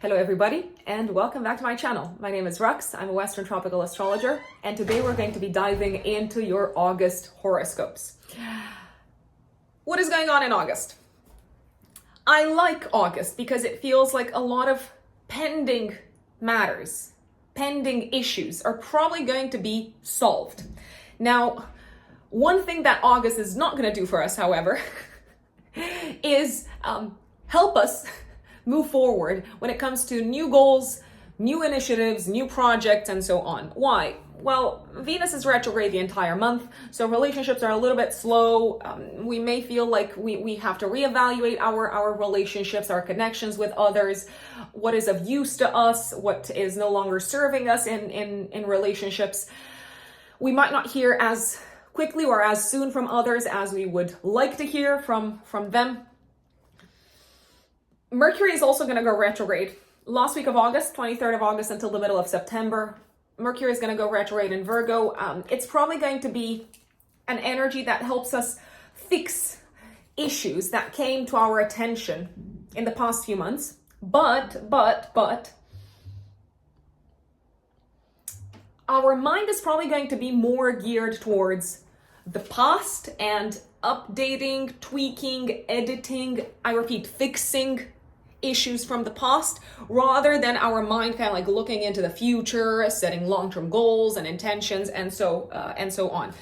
Hello everybody, and welcome back to my channel. My name is Rux, I'm a Western tropical astrologer, and today we're going to be diving into your August horoscopes. What is going on in August? I like August because it feels like a lot of pending matters, pending issues are probably going to be solved. Now, one thing that August is not going to do for us, however, is help us move forward when it comes to new goals, new initiatives, new projects, and so on. Why? Well, Venus is retrograde the entire month, so relationships are a little bit slow. We may feel like we have to reevaluate our relationships, our connections with others, what is of use to us, what is no longer serving us in relationships. We might not hear as quickly or as soon from others as we would like to hear from them. Mercury is also going to go retrograde. Last week of August, 23rd of August until the middle of September, Mercury is going to go retrograde in Virgo. It's probably going to be an energy that helps us fix issues that came to our attention in the past few months. But, our mind is probably going to be more geared towards the past and updating, tweaking, editing, I repeat, fixing issues from the past, rather than our mind kind of like looking into the future, setting long-term goals and intentions, and so on.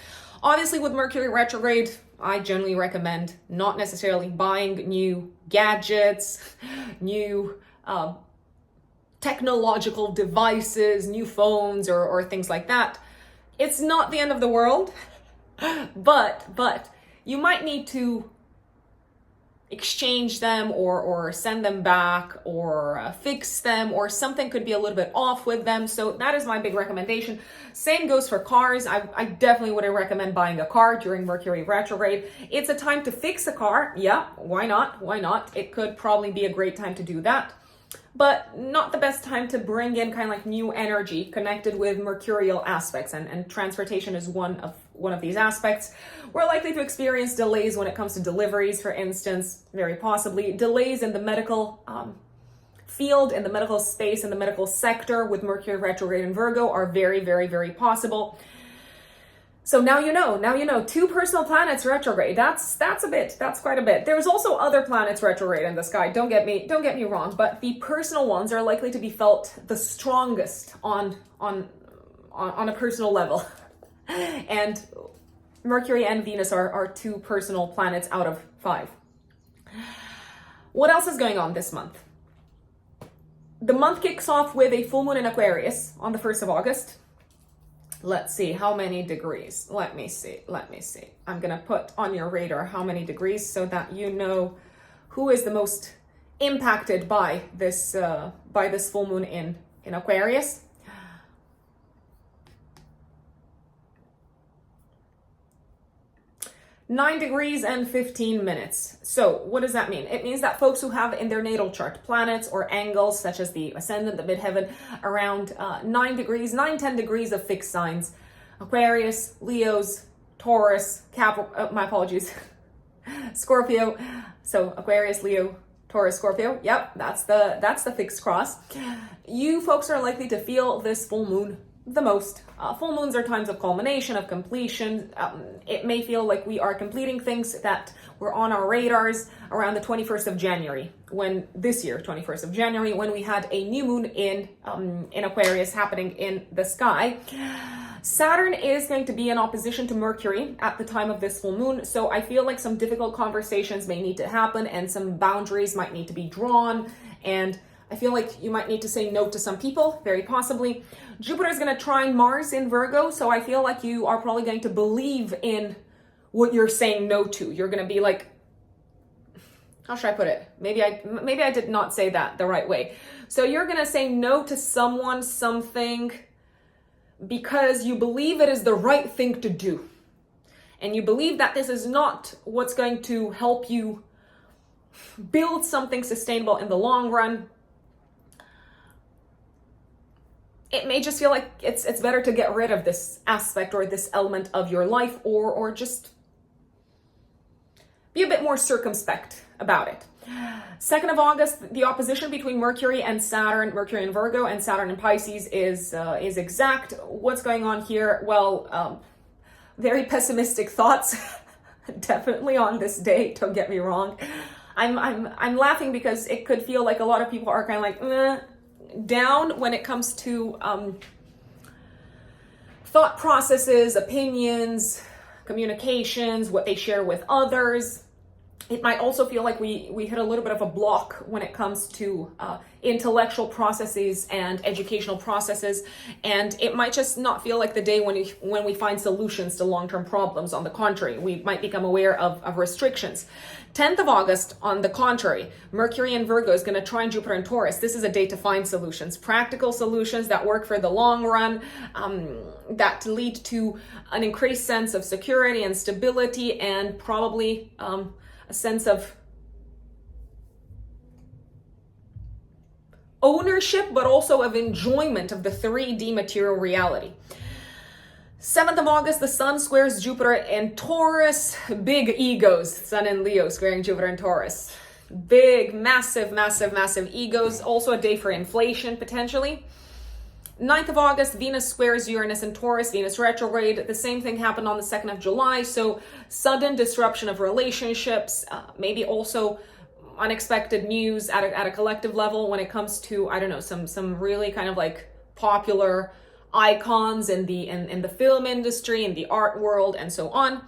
Obviously, with Mercury retrograde, I generally recommend not necessarily buying new gadgets, new technological devices, new phones, or things like that. It's not the end of the world, but you might need to exchange them or send them back or fix them, or something could be a little bit off with them. So that is my big recommendation. Same goes for cars. I definitely wouldn't recommend buying a car during Mercury retrograde. It's a time to fix a car. Yeah, why not? Why not? It could probably be a great time to do that, but not the best time to bring in kind of like new energy connected with mercurial aspects, and transportation is one of these aspects. We're likely to experience delays when it comes to deliveries, for instance, very possibly. Delays in the medical field, in the medical space, in the medical sector with Mercury retrograde in Virgo are very, very, very possible. So now you know, 2 personal planets retrograde. That's quite a bit. There's also other planets retrograde in the sky. Don't get me wrong, but the personal ones are likely to be felt the strongest on a personal level. And Mercury and Venus are 2 personal planets out of 5. What else is going on this month? The month kicks off with a full moon in Aquarius on the 1st of August. Let's see, how many degrees? Let me see. I'm going to put on your radar how many degrees so that you know who is the most impacted by this full moon in Aquarius. 9 degrees and 15 minutes. So what does that mean? It means that folks who have in their natal chart planets or angles such as the ascendant, the midheaven, around 10 degrees of fixed signs. Aquarius, Leos, Taurus, Scorpio. So Aquarius, Leo, Taurus, Scorpio. Yep, that's the fixed cross. You folks are likely to feel this full moon the most. Full moons are times of culmination, of completion. It may feel like we are completing things that were on our radars around the 21st of January, when we had a new moon in Aquarius happening in the sky. Saturn is going to be in opposition to Mercury at the time of this full moon, so I feel like some difficult conversations may need to happen and some boundaries might need to be drawn, and I feel like you might need to say no to some people, very possibly. Jupiter is going to trine Mars in Virgo, so I feel like you are probably going to believe in what you're saying no to. You're going to be like, how should I put it? Maybe I did not say that the right way. So you're going to say no to someone, something, because you believe it is the right thing to do. And you believe that this is not what's going to help you build something sustainable in the long run. It may just feel like it's better to get rid of this aspect or this element of your life, or just be a bit more circumspect about it. 2nd of August, the opposition between Mercury and Saturn, Mercury in Virgo and Saturn in Pisces is exact. What's going on here? Well, very pessimistic thoughts, definitely on this day. Don't get me wrong. I'm laughing because it could feel like a lot of people are kind of like down when it comes to thought processes, opinions, communications, what they share with others. It might also feel like we hit a little bit of a block when it comes to intellectual processes and educational processes, and it might just not feel like the day when we find solutions to long-term problems. On the contrary, we might become aware of restrictions. 10th of August, on the contrary, Mercury in Virgo is going to trine Jupiter in Taurus. This is a day to find solutions, practical solutions that work for the long run, that lead to an increased sense of security and stability, and probably a sense of ownership, but also of enjoyment of the 3D material reality. 7th of August, the Sun squares Jupiter in Taurus. Big egos, Sun in Leo squaring Jupiter in Taurus. Big, massive, massive, massive egos. Also a day for inflation, potentially. 9th of August, Venus squares Uranus in Taurus, Venus retrograde. The same thing happened on the 2nd of July. So sudden disruption of relationships, maybe also unexpected news at a collective level when it comes to, I don't know, some really kind of like popular icons in the film industry, in the art world, and so on.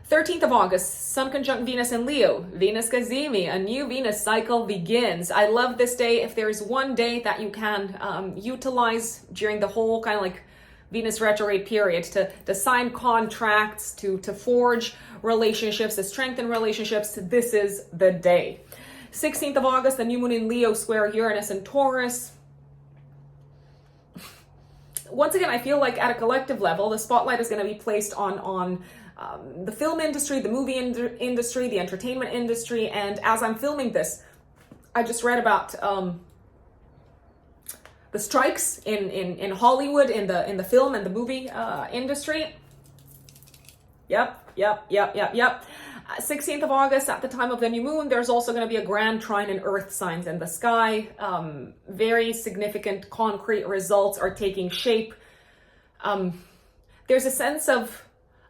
13th of August, Sun conjunct Venus in Leo, Venus Kazimi, a new Venus cycle begins. I love this day. If there's one day that you can utilize during the whole kind of like Venus retrograde period to sign contracts, to forge relationships, to strengthen relationships, this is the day. 16th of August, the new moon in Leo square Uranus and Taurus. Once again, I feel like at a collective level, the spotlight is going to be placed on the film industry, the movie industry, the entertainment industry. And as I'm filming this, I just read about the strikes in Hollywood, in the film and the movie industry. Yep. 16th of August, at the time of the new moon, there's also going to be a grand trine in earth signs in the sky. Very significant concrete results are taking shape. There's a sense of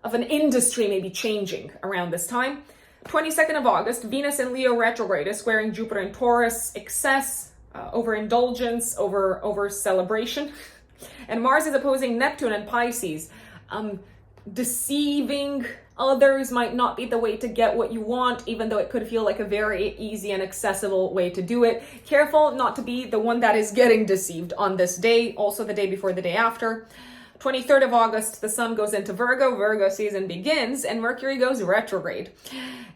an industry maybe changing around this time. 22nd of August, Venus in Leo retrograde is squaring Jupiter in Taurus. Excess, overindulgence, over celebration. And Mars is opposing Neptune in Pisces. Deceiving others might not be the way to get what you want, even though it could feel like a very easy and accessible way to do it. Careful not to be the one that is getting deceived on this day, also the day before, the day after. 23rd of August, the Sun goes into Virgo, Virgo season begins, and Mercury goes retrograde.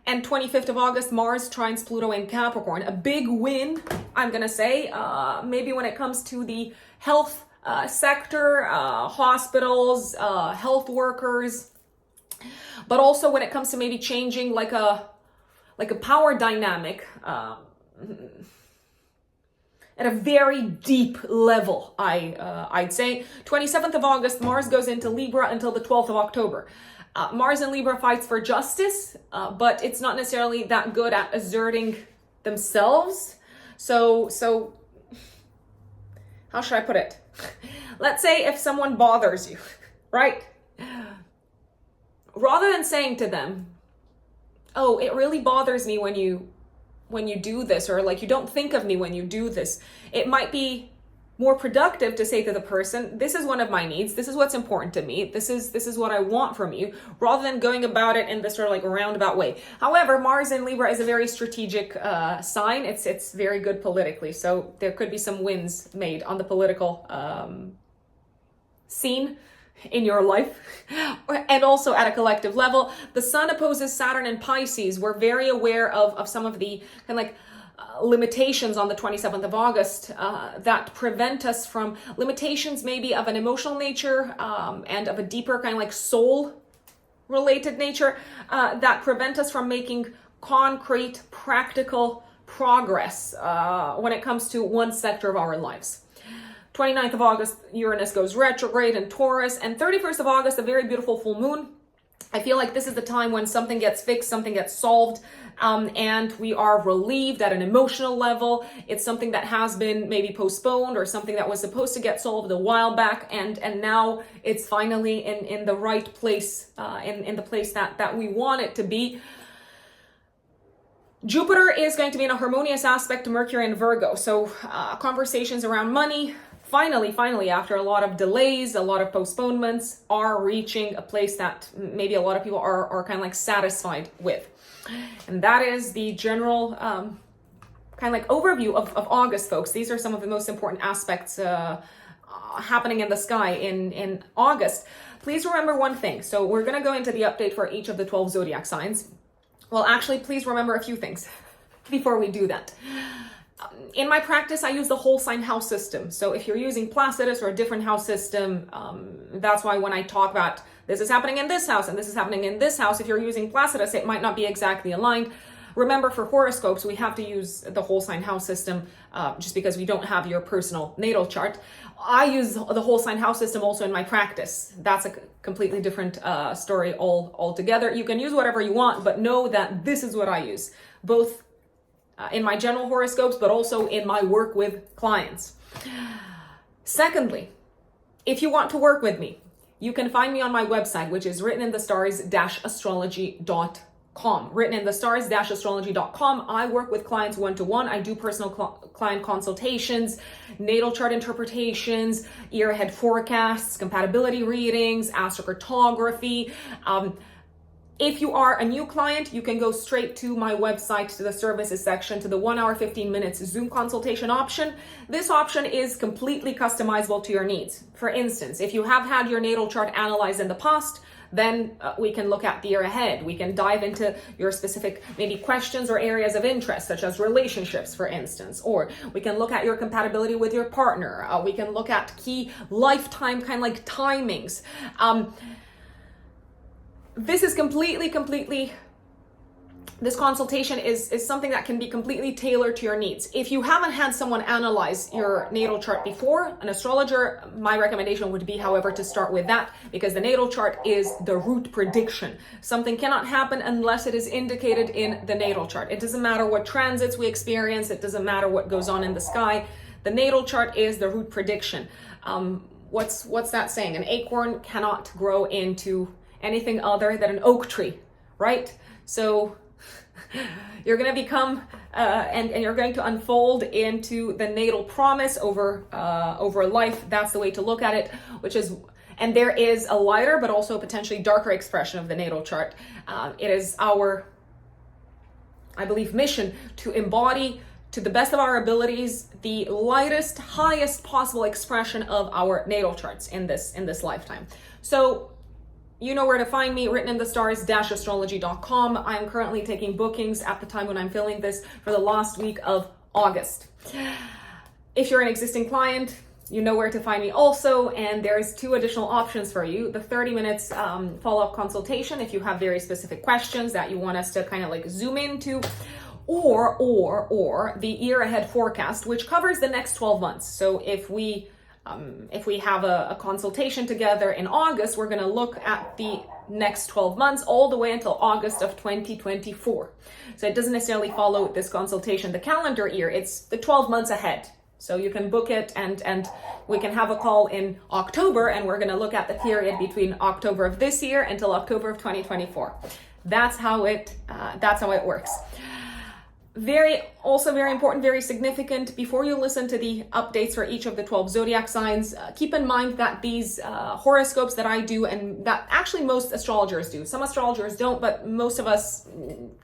And 25th of August, Mars trines Pluto in Capricorn. A big win, I'm gonna say, maybe when it comes to the health sector, hospitals, health workers, but also when it comes to maybe changing like a power dynamic at a very deep level, I'd say. 27th of August, Mars goes into Libra until the 12th of October. Mars in Libra fights for justice, but it's not necessarily that good at asserting themselves. So how should I put it? Let's say if someone bothers you, right? Rather than saying to them, oh, it really bothers me when you do this, or like you don't think of me when you do this, it might be more productive to say to the person, this is one of my needs, this is what's important to me, this is what I want from you, rather than going about it in this sort of like roundabout way. However, Mars in Libra is a very strategic sign. It's very good politically, so there could be some wins made on the political scene in your life, and also at a collective level. The Sun opposes Saturn in Pisces. We're very aware of some of the kind of like limitations on the 27th of August that prevent us from limitations maybe of an emotional nature and of a deeper kind of like soul related nature that prevent us from making concrete, practical progress when it comes to one sector of our lives. 29th of August, Uranus goes retrograde in Taurus, and 31st of August, a very beautiful full moon I feel like this is the time when something gets fixed, something gets solved, and we are relieved at an emotional level. It's something that has been maybe postponed or something that was supposed to get solved a while back, and now it's finally in the right place, in the place that we want it to be. Jupiter is going to be in a harmonious aspect to Mercury and Virgo, so conversations around money, finally, after a lot of delays, a lot of postponements, are reaching a place that maybe a lot of people are kind of like satisfied with. And that is the general kind of like overview of August, folks. These are some of the most important aspects happening in the sky in August. Please remember one thing. So we're going to go into the update for each of the 12 zodiac signs. Well, actually, please remember a few things before we do that. In my practice, I use the whole sign house system. So if you're using Placidus or a different house system, that's why when I talk about this is happening in this house and this is happening in this house, if you're using Placidus, it might not be exactly aligned. Remember, for horoscopes, we have to use the whole sign house system just because we don't have your personal natal chart. I use the whole sign house system also in my practice. That's a completely different story altogether. You can use whatever you want, but know that this is what I use, both in my general horoscopes, but also in my work with clients. Secondly, if you want to work with me, you can find me on my website, which is writteninthestars-astrology.com. Writteninthestars-astrology.com. I work with clients one-to-one. I do personal client consultations, natal chart interpretations, year ahead forecasts, compatibility readings, astrocartography. If you are a new client, you can go straight to my website, to the services section, to the 1 hour, 15 minutes Zoom consultation option. This option is completely customizable to your needs. For instance, if you have had your natal chart analyzed in the past, then we can look at the year ahead. We can dive into your specific maybe questions or areas of interest, such as relationships, for instance, or we can look at your compatibility with your partner. We can look at key lifetime kind of like timings. This is this consultation is something that can be completely tailored to your needs. If you haven't had someone analyze your natal chart before, an astrologer, my recommendation would be, however, to start with that, because the natal chart is the root prediction. Something cannot happen unless it is indicated in the natal chart. It doesn't matter what transits we experience. It doesn't matter what goes on in the sky. The natal chart is the root prediction. What's that saying? An acorn cannot grow into anything other than an oak tree, right? So you're going to become and you're going to unfold into the natal promise over life. That's the way to look at it, and there is a lighter but also potentially darker expression of the natal chart. It is our, I believe, mission to embody, to the best of our abilities, the lightest, highest possible expression of our natal charts in this lifetime. So you know where to find me, writteninthestars-astrology.com. I'm currently taking bookings at the time when I'm filming this for the last week of August. If you're an existing client, you know where to find me also, and there's 2 additional options for you. The 30 minutes follow-up consultation if you have very specific questions that you want us to kind of like zoom into, or the year ahead forecast, which covers the next 12 months. So if we have a consultation together in August, we're going to look at the next 12 months all the way until August of 2024. So it doesn't necessarily follow this consultation, the calendar year, it's the 12 months ahead. So you can book it and we can have a call in October, and we're going to look at the period between October of this year until October of 2024. That's how it works. Very important, very significant. Before you listen to the updates for each of the 12 zodiac signs, keep in mind that these horoscopes that I do, and that actually most astrologers do, some astrologers don't, but most of us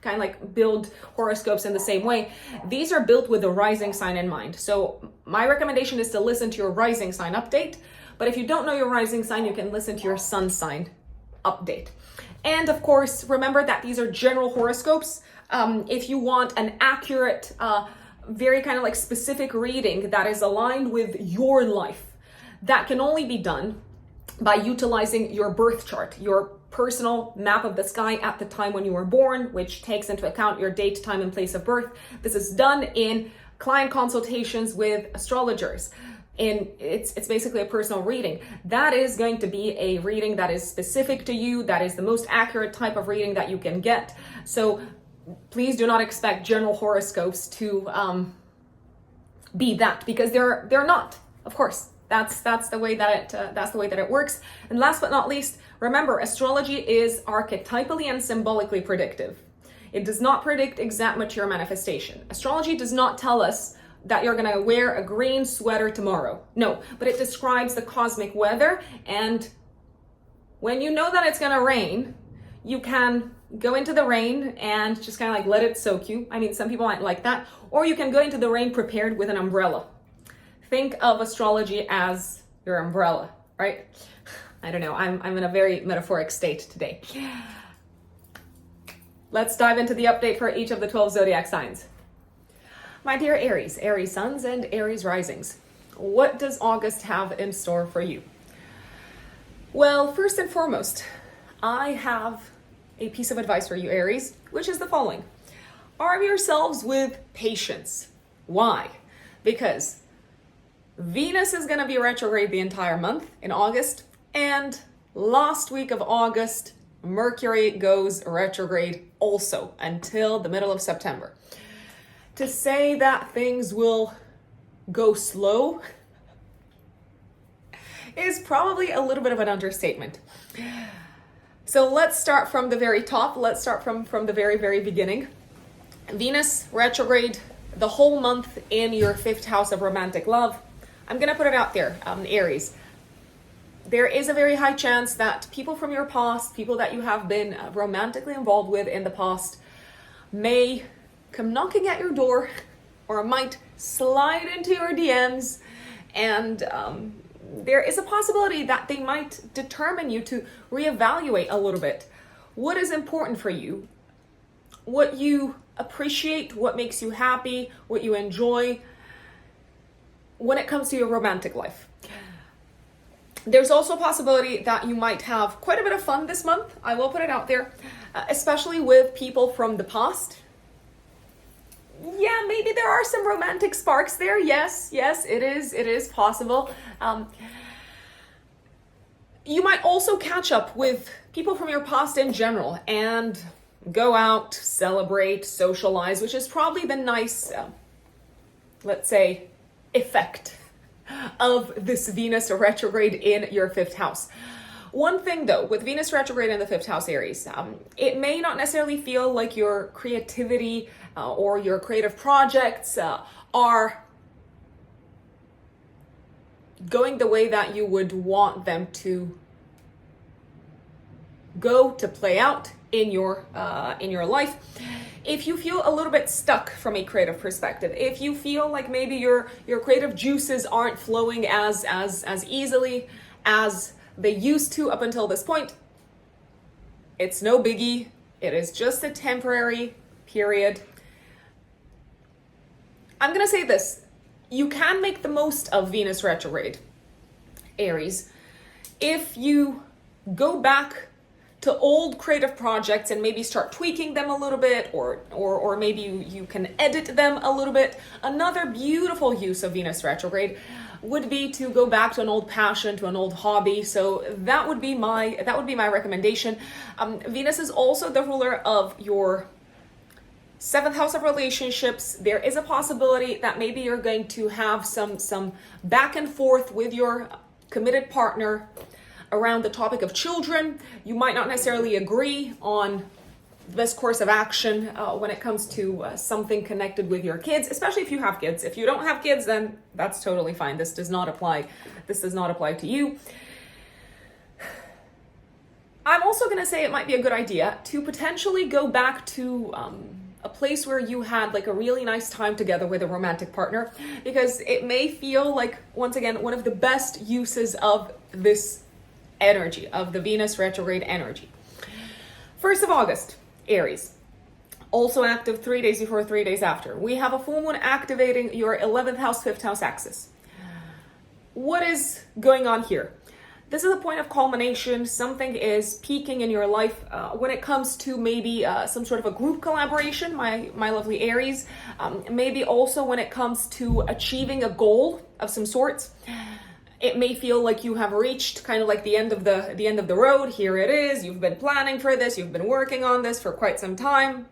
kind of like build horoscopes in the same way. These are built with the rising sign in mind. So my recommendation is to listen to your rising sign update. But if you don't know your rising sign, you can listen to your sun sign update. And of course, remember that these are general horoscopes. If you want an accurate, very kind of like specific reading that is aligned with your life, that can only be done by utilizing your birth chart, your personal map of the sky at the time when you were born, which takes into account your date, time, and place of birth. This is done in client consultations with astrologers. and it's basically a personal reading. That is going to be a reading that is specific to you, that is the most accurate type of reading that you can get. So please do not expect general horoscopes to be that, because they're not. Of course, that's the way that it works. And last but not least, remember, astrology is archetypally and symbolically predictive. It does not predict exact material manifestation. Astrology does not tell us that you're gonna wear a green sweater tomorrow. No, but it describes the cosmic weather, and when you know that it's gonna rain, you can go into the rain and just kind of like let it soak you. I mean, some people might like that. Or you can go into the rain prepared with an umbrella. Think of astrology as your umbrella, right? I don't know, I'm in a very metaphoric state today. Let's dive into the update for each of the 12 zodiac signs. My dear Aries, Aries suns and Aries risings, what does August have in store for you? Well, first and foremost, I have a piece of advice for you, Aries, which is the following. Arm yourselves with patience. Why? Because Venus is going to be retrograde the entire month in August, and last week of August, Mercury goes retrograde also until the middle of September. To say that things will go slow is probably a little bit of an understatement. So let's start from the very top. Let's start from the very, very beginning. Venus retrograde the whole month in your 5th house of romantic love. I'm going to put it out there, Aries. There is a very high chance that people from your past, people that you have been romantically involved with in the past, may come knocking at your door or might slide into your DMs, and there is a possibility that they might determine you to reevaluate a little bit what is important for you, what you appreciate, what makes you happy, what you enjoy when it comes to your romantic life. There's also a possibility that you might have quite a bit of fun this month. I will put it out there, especially with people from the past. Yeah, maybe there are some romantic sparks there. Yes, it is possible. You might also catch up with people from your past in general and go out, celebrate, socialize, which is probably the nice, let's say, effect of this Venus retrograde in your 5th house. One thing though, with Venus retrograde in the 5th house, Aries, it may not necessarily feel like your creativity or your creative projects are going the way that you would want them to go, to play out in your life. If you feel a little bit stuck from a creative perspective, if you feel like maybe your creative juices aren't flowing as easily as they used to up until this point, it's no biggie. It is just a temporary period. I'm gonna say this. You can make the most of Venus retrograde, Aries, if you go back to old creative projects and maybe start tweaking them a little bit, or maybe you can edit them a little bit. Another beautiful use of Venus retrograde would be to go back to an old passion, to an old hobby. So that would be my recommendation. Venus is also the ruler of your 7th house of relationships. There is a possibility that maybe you're going to have some back and forth with your committed partner around the topic of children. You might not necessarily agree on the best course of action when it comes to something connected with your kids, especially if you have kids. If you don't have kids, then that's totally fine. This does not apply to you. I'm also going to say it might be a good idea to potentially go back to a place where you had like a really nice time together with a romantic partner, because it may feel like, once again, one of the best uses of this energy, of the Venus retrograde energy. 1st of August, Aries, also active 3 days before, 3 days after. We have a full moon activating your 11th house, 5th house axis. What is going on here? This is a point of culmination. Something is peaking in your life when it comes to maybe some sort of a group collaboration, my lovely Aries. Maybe also when it comes to achieving a goal of some sorts. It may feel like you have reached kind of like the end of the road. Here it is. You've been planning for this. You've been working on this for quite some time.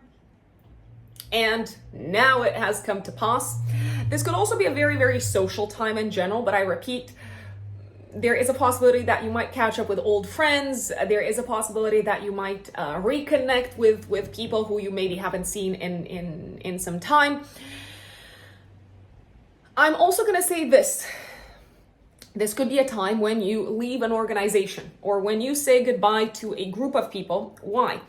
And now it has come to pass. This could also be a very, very social time in general, but I repeat, there is a possibility that you might catch up with old friends. There is a possibility that you might reconnect with people who you maybe haven't seen in some time. I'm also going to say this. This could be a time when you leave an organization or when you say goodbye to a group of people. Why?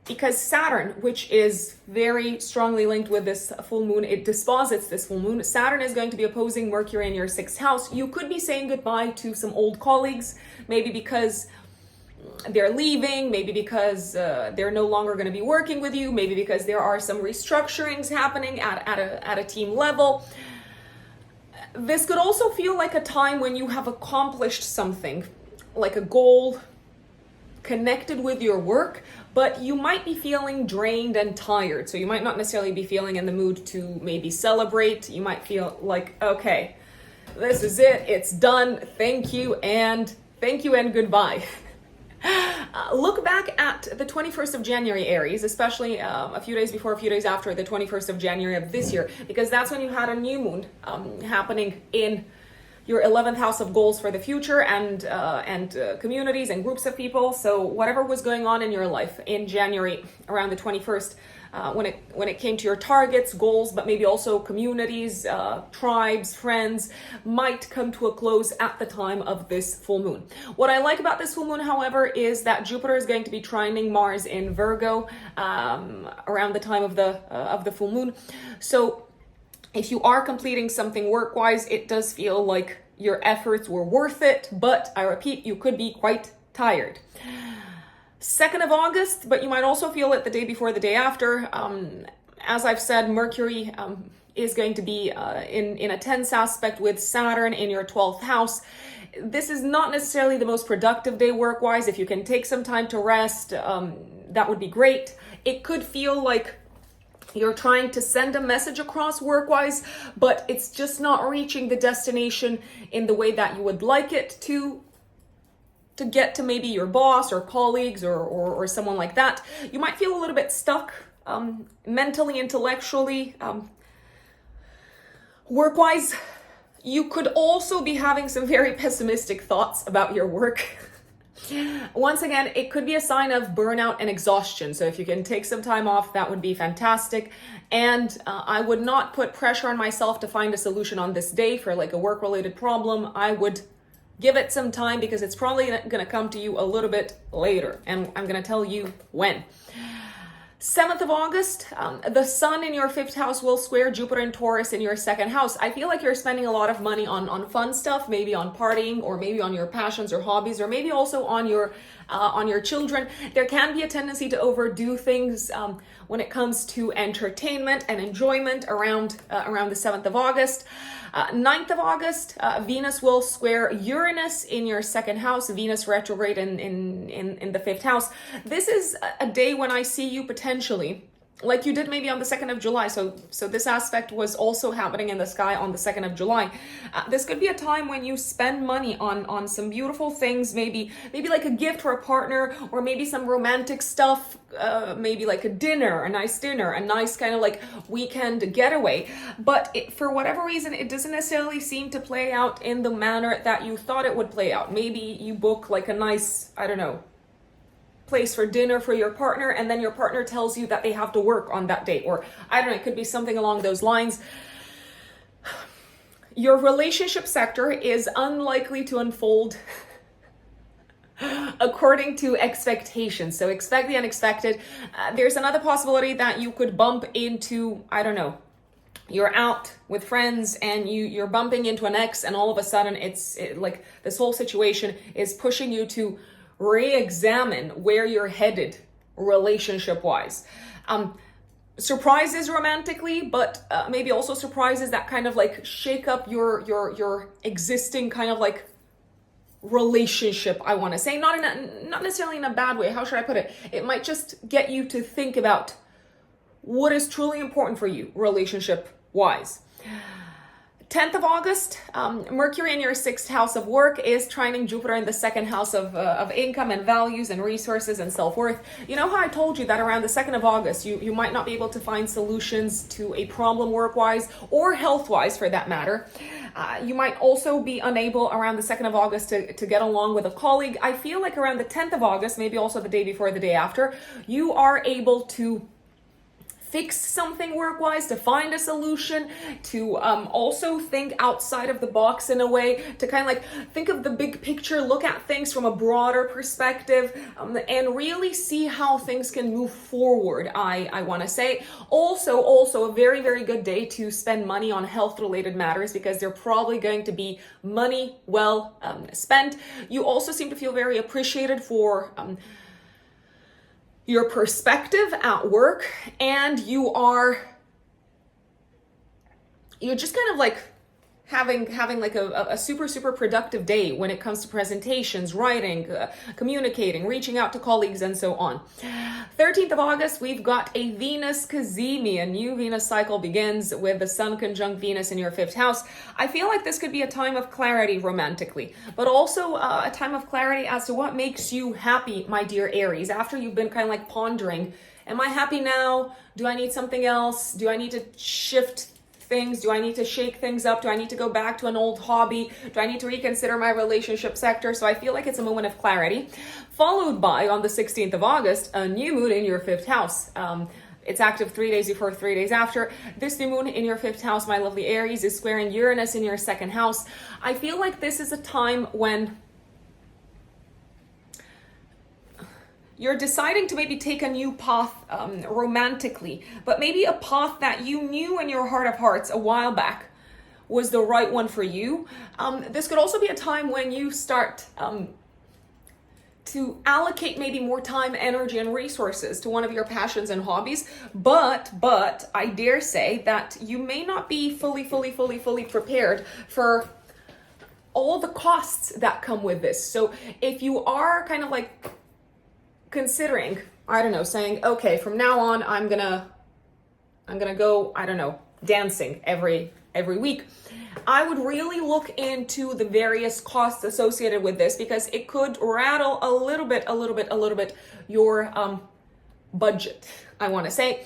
Because Saturn, which is very strongly linked with this full moon, it disposits this full moon. Saturn is going to be opposing Mercury in your 6th house. You could be saying goodbye to some old colleagues, maybe because they're leaving, maybe because they're no longer going to be working with you, maybe because there are some restructurings happening at a team level. This could also feel like a time when you have accomplished something, like a goal connected with your work, but you might be feeling drained and tired. So you might not necessarily be feeling in the mood to maybe celebrate. You might feel like, okay, this is it, it's done, thank you and goodbye. Look back at the 21st of January, Aries, especially a few days before, a few days after the 21st of January of this year, because that's when you had a new moon happening in your 11th house of goals for the future and communities and groups of people. So whatever was going on in your life in January around the 21st, when it came to your targets, goals, but maybe also communities, tribes, friends, might come to a close at the time of this full moon. What I like about this full moon, however, is that Jupiter is going to be trining Mars in Virgo around the time of the full moon. So if you are completing something work-wise, it does feel like your efforts were worth it, but I repeat, you could be quite tired. 2nd of August, but you might also feel it the day before, the day after. As I've said, Mercury is going to be in a tense aspect with Saturn in your 12th house. This is not necessarily the most productive day work-wise. If you can take some time to rest, that would be great. It could feel like you're trying to send a message across work-wise, but it's just not reaching the destination in the way that you would like it to get to maybe your boss or colleagues or someone like that. You might feel a little bit stuck mentally, intellectually, work-wise. You could also be having some very pessimistic thoughts about your work. Once again, it could be a sign of burnout and exhaustion. So if you can take some time off, that would be fantastic. And I would not put pressure on myself to find a solution on this day for like a work-related problem. I would give it some time because it's probably going to come to you a little bit later. And I'm going to tell you when. 7th of August, the sun in your 5th house will square Jupiter and Taurus in your 2nd house. I feel like you're spending a lot of money on fun stuff, maybe on partying, or maybe on your passions or hobbies, or maybe also on your children. There can be a tendency to overdo things when it comes to entertainment and enjoyment around the 7th of August. 9th of August, Venus will square Uranus in your 2nd house, Venus retrograde in the 5th house. This is a day when I see you potentially, like you did maybe on the 2nd of July. So this aspect was also happening in the sky on the 2nd of July. This could be a time when you spend money on some beautiful things, maybe like a gift for a partner, or maybe some romantic stuff, maybe like a nice dinner, a nice kind of like weekend getaway. But for whatever reason, it doesn't necessarily seem to play out in the manner that you thought it would play out. Maybe you book like a nice, I don't know, place for dinner for your partner, and then your partner tells you that they have to work on that day, or I don't know, it could be something along those lines. Your relationship sector is unlikely to unfold according to expectations. So expect the unexpected. There's another possibility that you could bump into, I don't know, you're out with friends and you're bumping into an ex, and all of a sudden like this whole situation is pushing you to re-examine where you're headed relationship-wise. Surprises romantically, but maybe also surprises that kind of like shake up your existing kind of like relationship, I want to say, not necessarily in a bad way. How should I put it? It might just get you to think about what is truly important for you relationship wise. 10th of August, Mercury in your 6th house of work is trining Jupiter in the 2nd house of income and values and resources and self-worth. You know how I told you that around the 2nd of August, you might not be able to find solutions to a problem work-wise or health-wise for that matter. You might also be unable around the 2nd of August to get along with a colleague. I feel like around the 10th of August, maybe also the day before, the day after, you are able to fix something work-wise, to find a solution, to also think outside of the box in a way, to kind of like think of the big picture, look at things from a broader perspective, and really see how things can move forward, I want to say. Also a very, very good day to spend money on health-related matters because they're probably going to be money well spent. You also seem to feel very appreciated for your perspective at work, and you're just kind of like having like a super productive day when it comes to presentations, writing, communicating, reaching out to colleagues, and so on. 13th of August, we've got a Venus cazimi. A new Venus cycle begins with the Sun conjunct Venus in your 5th house. I feel like this could be a time of clarity romantically, but also a time of clarity as to what makes you happy, my dear Aries, after you've been kind of like pondering, am I happy now? Do I need something else? Do I need to shift things? Do I need to shake things up? Do I need to go back to an old hobby? Do I need to reconsider my relationship sector? So I feel like it's a moment of clarity, followed by, on the 16th of August, a new moon in your 5th house. It's active 3 days before, 3 days after. This new moon in your 5th house, my lovely Aries, is squaring Uranus in your 2nd house. I feel like this is a time when you're deciding to maybe take a new path romantically, but maybe a path that you knew in your heart of hearts a while back was the right one for you. This could also be a time when you start to allocate maybe more time, energy, and resources to one of your passions and hobbies, but I dare say that you may not be fully prepared for all the costs that come with this. So if you are kind of like considering, I don't know, saying, okay, from now on, I'm gonna go, I don't know, dancing every week, I would really look into the various costs associated with this, because it could rattle a little bit your budget, I want to say.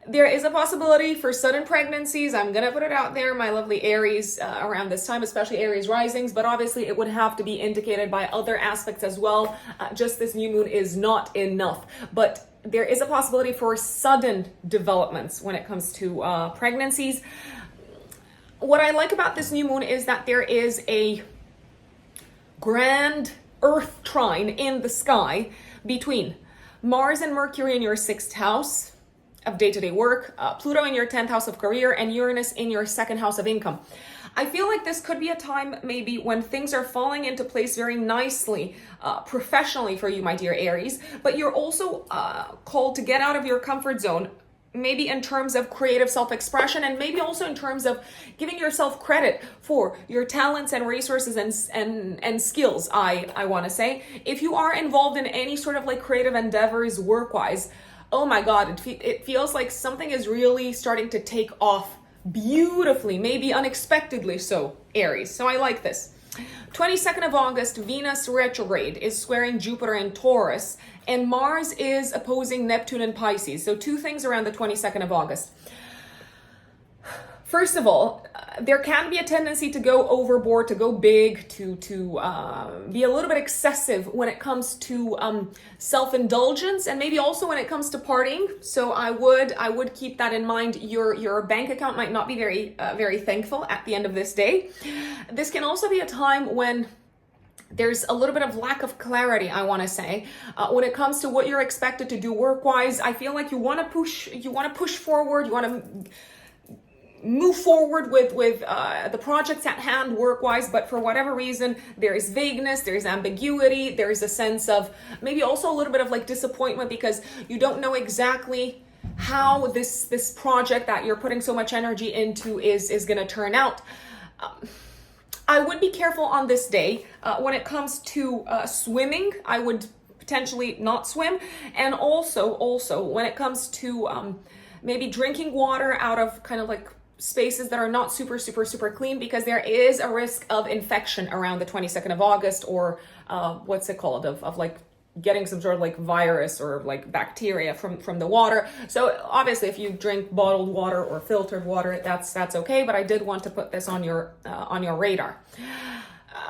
There is a possibility for sudden pregnancies. I'm going to put it out there, my lovely Aries, around this time, especially Aries risings, but obviously it would have to be indicated by other aspects as well. Just this new moon is not enough, but there is a possibility for sudden developments when it comes to pregnancies. What I like about this new moon is that there is a grand Earth trine in the sky between Mars and Mercury in your 6th house of day-to-day work, Pluto in your 10th house of career, and Uranus in your 2nd house of income. I feel like this could be a time maybe when things are falling into place very nicely professionally for you, my dear Aries, but you're also called to get out of your comfort zone, maybe in terms of creative self-expression, and maybe also in terms of giving yourself credit for your talents and resources and skills, I want to say. If you are involved in any sort of like creative endeavors work-wise, oh my God, it feels like something is really starting to take off beautifully, maybe unexpectedly so, Aries. So I like this. 22nd of August, Venus retrograde is squaring Jupiter in Taurus, and Mars is opposing Neptune in Pisces. So two things around the 22nd of August. First of all, there can be a tendency to go overboard, to go big, to be a little bit excessive when it comes to self-indulgence, and maybe also when it comes to partying. So I would keep that in mind. Your bank account might not be very thankful at the end of this day. This can also be a time when there's a little bit of lack of clarity, I want to say, when it comes to what you're expected to do work-wise. I feel like you want to push forward, you want to move forward with the projects at hand work-wise, but for whatever reason, there is vagueness, there is ambiguity, there is a sense of maybe also a little bit of like disappointment because you don't know exactly how this project that you're putting so much energy into is going to turn out. I would be careful on this day. When it comes to swimming, I would potentially not swim. And also when it comes to maybe drinking water out of kind of like spaces that are not super clean, because there is a risk of infection around the 22nd of August, or what's it called, of like getting some sort of like virus or like bacteria from the water. So obviously if you drink bottled water or filtered water, that's okay, but I did want to put this on your radar.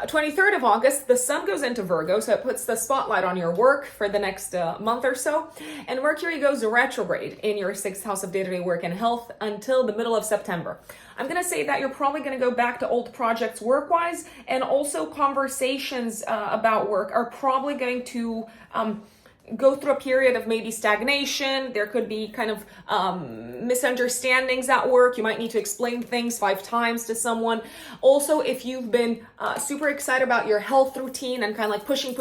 23rd of August, the sun goes into Virgo, so it puts the spotlight on your work for the next month or so. And Mercury goes retrograde in your 6th house of day-to-day work and health until the middle of September. I'm going to say that you're probably going to go back to old projects work-wise, and also conversations about work are probably going to go through a period of maybe stagnation. There could be kind of misunderstandings at work. You might need to explain things 5 times to someone. Also, if you've been super excited about your health routine and kind of like pushing,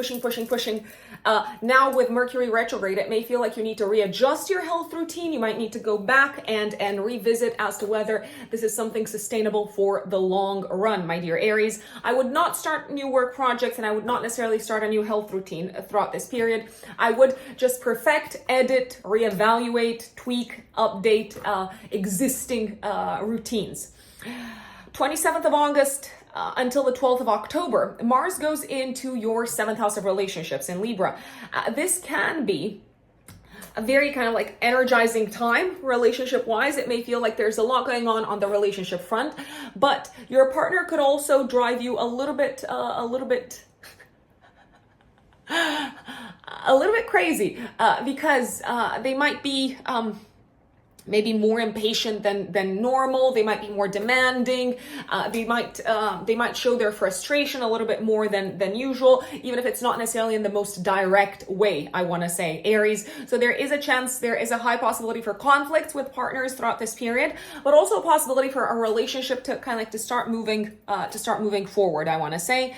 now with Mercury retrograde, it may feel like you need to readjust your health routine. You might need to go back and revisit as to whether this is something sustainable for the long run, my dear Aries. I would not start new work projects, and I would not necessarily start a new health routine throughout this period. I would just perfect, edit, reevaluate, tweak, update existing routines. 27th of August until the 12th of October, Mars goes into your 7th house of relationships in Libra. This can be a very kind of like energizing time relationship-wise. It may feel like there's a lot going on the relationship front, but your partner could also drive you a little bit crazy because they might be maybe more impatient than normal. They might be more demanding. They might show their frustration a little bit more than usual, even if it's not necessarily in the most direct way, I want to say, Aries. So there is a high possibility for conflicts with partners throughout this period, but also a possibility for a relationship to kind of like to start moving forward, I want to say.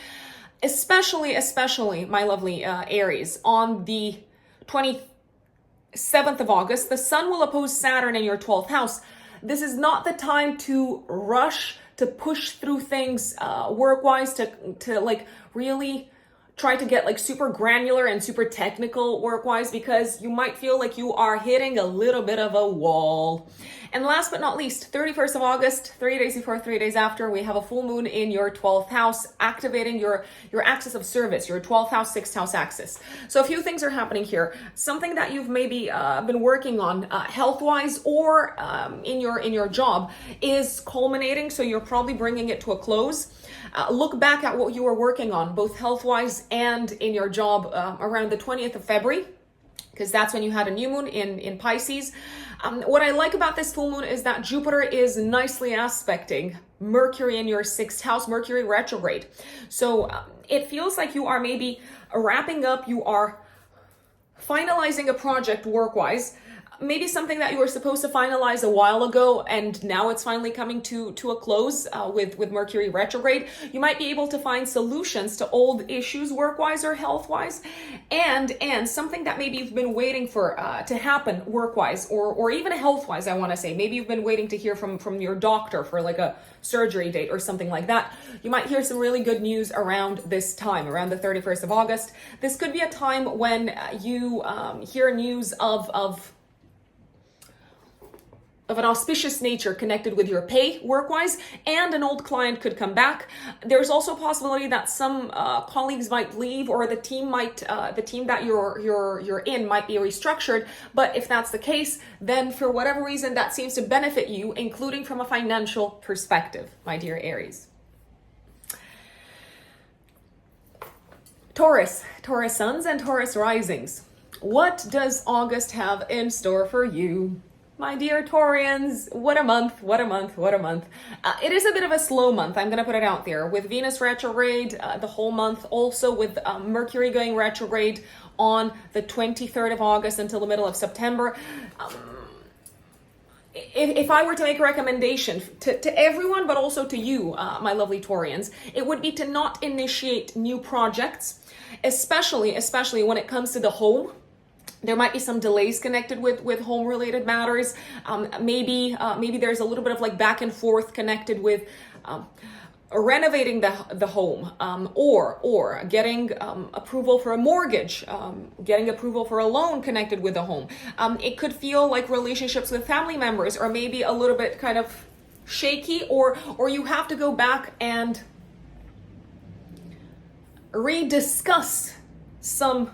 Especially, my lovely Aries, on the 27th of August, the sun will oppose Saturn in your 12th house. This is not the time to rush, to push through things work-wise, to like really try to get like super granular and super technical work-wise, because you might feel like you are hitting a little bit of a wall. And last but not least, 31st of August, 3 days before, 3 days after, we have a full moon in your 12th house, activating your axis of service, your 12th house, 6th house axis. So a few things are happening here. Something that you've maybe been working on health-wise or in your job is culminating, so you're probably bringing it to a close. Look back at what you were working on, both health-wise and in your job around the 20th of February, because that's when you had a new moon in Pisces. What I like about this full moon is that Jupiter is nicely aspecting Mercury in your 6th house, Mercury retrograde. So it feels like you are maybe wrapping up, you are finalizing a project work-wise, maybe something that you were supposed to finalize a while ago, and now it's finally coming to a close with Mercury retrograde. You might be able to find solutions to old issues work-wise or health-wise, and something that maybe you've been waiting for to happen work-wise or even health-wise, I want to say. Maybe you've been waiting to hear from your doctor for like a surgery date or something like that. You might hear some really good news around this time, around the 31st of August. This could be a time when you hear news of an auspicious nature connected with your pay work-wise, and an old client could come back. There's also a possibility that some colleagues might leave, or the team that you're in might be restructured. But if that's the case, then for whatever reason that seems to benefit you, including from a financial perspective, my dear Aries. Taurus suns and Taurus risings. What does August have in store for you? My dear Taurians, what a month. It is a bit of a slow month, I'm going to put it out there, with Venus retrograde the whole month, also with Mercury going retrograde on the 23rd of August until the middle of September. If I were to make a recommendation to everyone, but also to you, my lovely Taurians, it would be to not initiate new projects, especially when it comes to the home. There might be some delays connected with home related matters. Maybe there's a little bit of like back and forth connected with renovating the home, or getting approval for a mortgage, getting approval for a loan connected with the home. It could feel like relationships with family members are maybe a little bit kind of shaky, or you have to go back and rediscuss some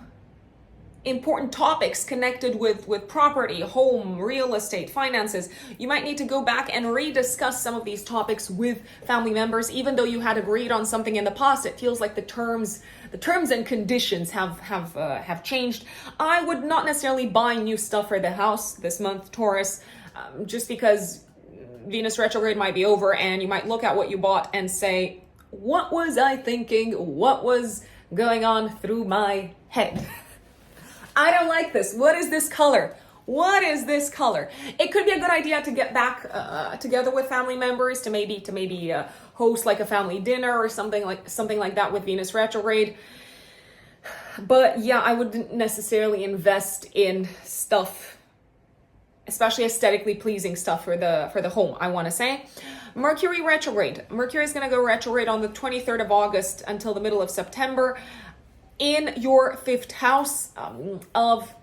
important topics connected with property, home, real estate, finances. You might need to go back and rediscuss some of these topics with family members, even though you had agreed on something in the past. It feels like the terms and conditions have changed. I would not necessarily buy new stuff for the house this month, Taurus, just because Venus retrograde might be over, and you might look at what you bought and say, what was I thinking? What was going on through my head? I don't like this. What is this color? What is this color? It could be a good idea to get back together with family members, to maybe host like a family dinner or something like that with Venus retrograde. But yeah, I wouldn't necessarily invest in stuff, especially aesthetically pleasing stuff for the home, I want to say. Mercury retrograde. Mercury is going to go retrograde on the 23rd of August until the middle of September. In your 5th house of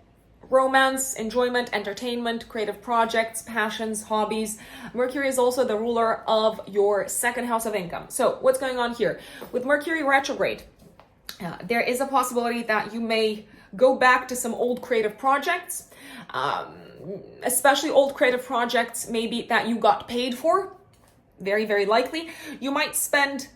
romance, enjoyment, entertainment, creative projects, passions, hobbies. Mercury is also the ruler of your 2nd house of income. So what's going on here? With Mercury retrograde, there is a possibility that you may go back to some old creative projects, especially old creative projects maybe that you got paid for. Very, very likely. You might spend